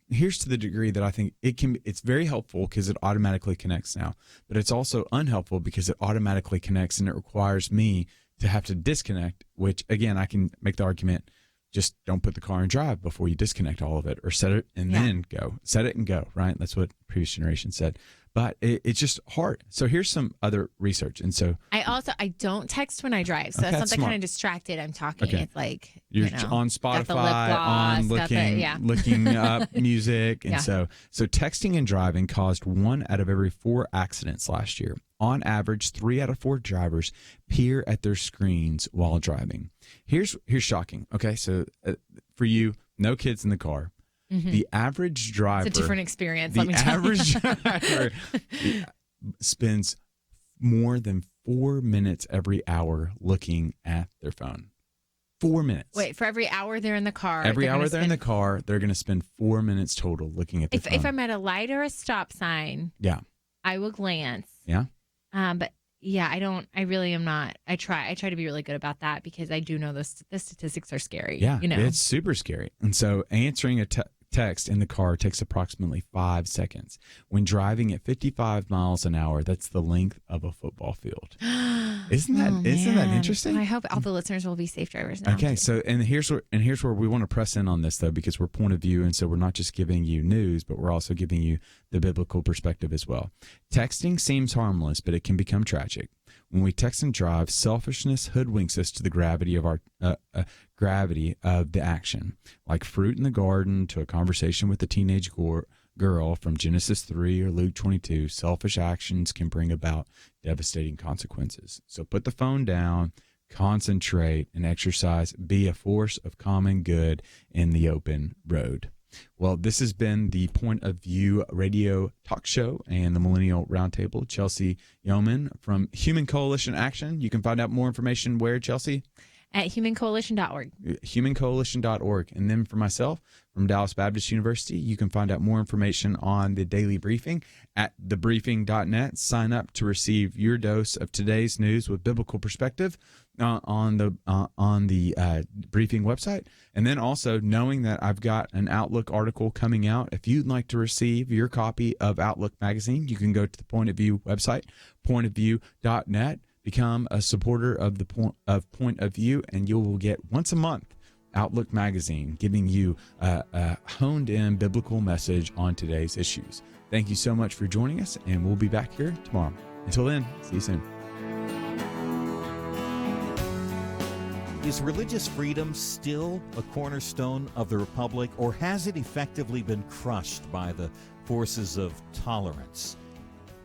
here's to the degree that I think it's very helpful because it automatically connects now, but it's also unhelpful because it automatically connects and it requires me to have to disconnect, which again, I can make the argument, just don't put the car in drive before you disconnect all of it, or set it and then go. Set it and go, right? That's what previous generation said. But it's just hard. So here's some other research. And so I don't text when I drive. So that's something kind of distracted. I'm talking. Okay. It's like you're on Spotify, on looking up music. And so texting and driving caused 1 out of every 4 accidents last year. On average, 3 out of 4 drivers peer at their screens while driving. Here's shocking. Okay, so for you, no kids in the car. Mm-hmm. The average driver... It's a different experience, let me tell you. The average driver spends more than 4 minutes every hour looking at their phone. 4 minutes. Wait, for every hour they're in the car. Every hour they're in the car, they're going to spend 4 minutes total looking at their phone. If I'm at a light or a stop sign, I will glance. Yeah. But yeah, I really am not. I try to be really good about that because I do know the statistics are scary. Yeah, you know? It's super scary. And so answering a text in the car takes approximately 5 seconds. When driving at 55 miles an hour, that's the length of a football field. Isn't that interesting? I hope all the listeners will be safe drivers now. Okay, so here's where we want to press in on this though, because we're point of view, and so we're not just giving you news, but we're also giving you the biblical perspective as well. Texting seems harmless, but it can become tragic. When we text and drive, selfishness hoodwinks us to the gravity of the action, like fruit in the garden to a conversation with a teenage girl from Genesis 3 or Luke 22. Selfish actions can bring about devastating consequences. So put the phone down, concentrate, and exercise. Be a force of common good in the open road. Well, this has been the Point of View radio talk show and the Millennial Roundtable. Chelsey Youman from Human Coalition Action. You can find out more information where, Chelsey? At humancoalition.org. Humancoalition.org. And then for myself, from Dallas Baptist University, you can find out more information on the daily briefing at thebriefing.net. Sign up to receive your dose of today's news with biblical perspective on the briefing website. And then also knowing that I've got an Outlook article coming out. If you'd like to receive your copy of Outlook magazine, you can go to the Point of View website, pointofview.net. Become a supporter of the Point of View, and you will get once a month Outlook magazine, giving you a honed-in biblical message on today's issues. Thank you so much for joining us, and we'll be back here tomorrow. Until then, see you soon. Is religious freedom still a cornerstone of the Republic, or has it effectively been crushed by the forces of tolerance?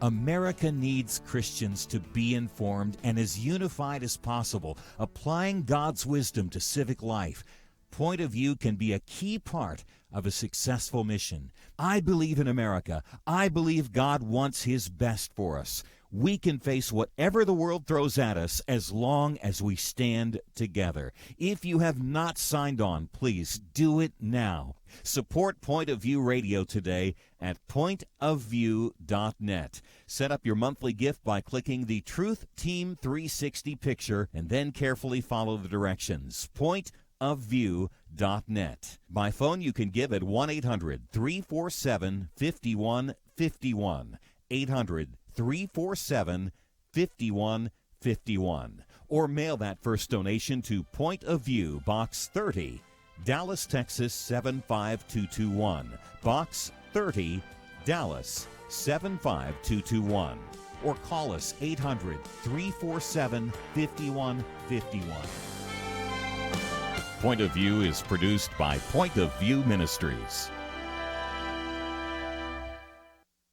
America needs Christians to be informed and as unified as possible, applying God's wisdom to civic life. Point of View can be a key part of a successful mission. I believe in America. I believe God wants His best for us. We can face whatever the world throws at us as long as we stand together. If you have not signed on, please do it now. Support Point of View Radio today at pointofview.net. Set up your monthly gift by clicking the Truth Team 360 picture and then carefully follow the directions. Pointofview.net. By phone, you can give at 1-800-347-5151. 800-347-5151. Or mail that first donation to Point of View, Box 30, Dallas, Texas 75221. Box 30, Dallas 75221. Or call us 800-347-5151. Point of View is produced by Point of View Ministries.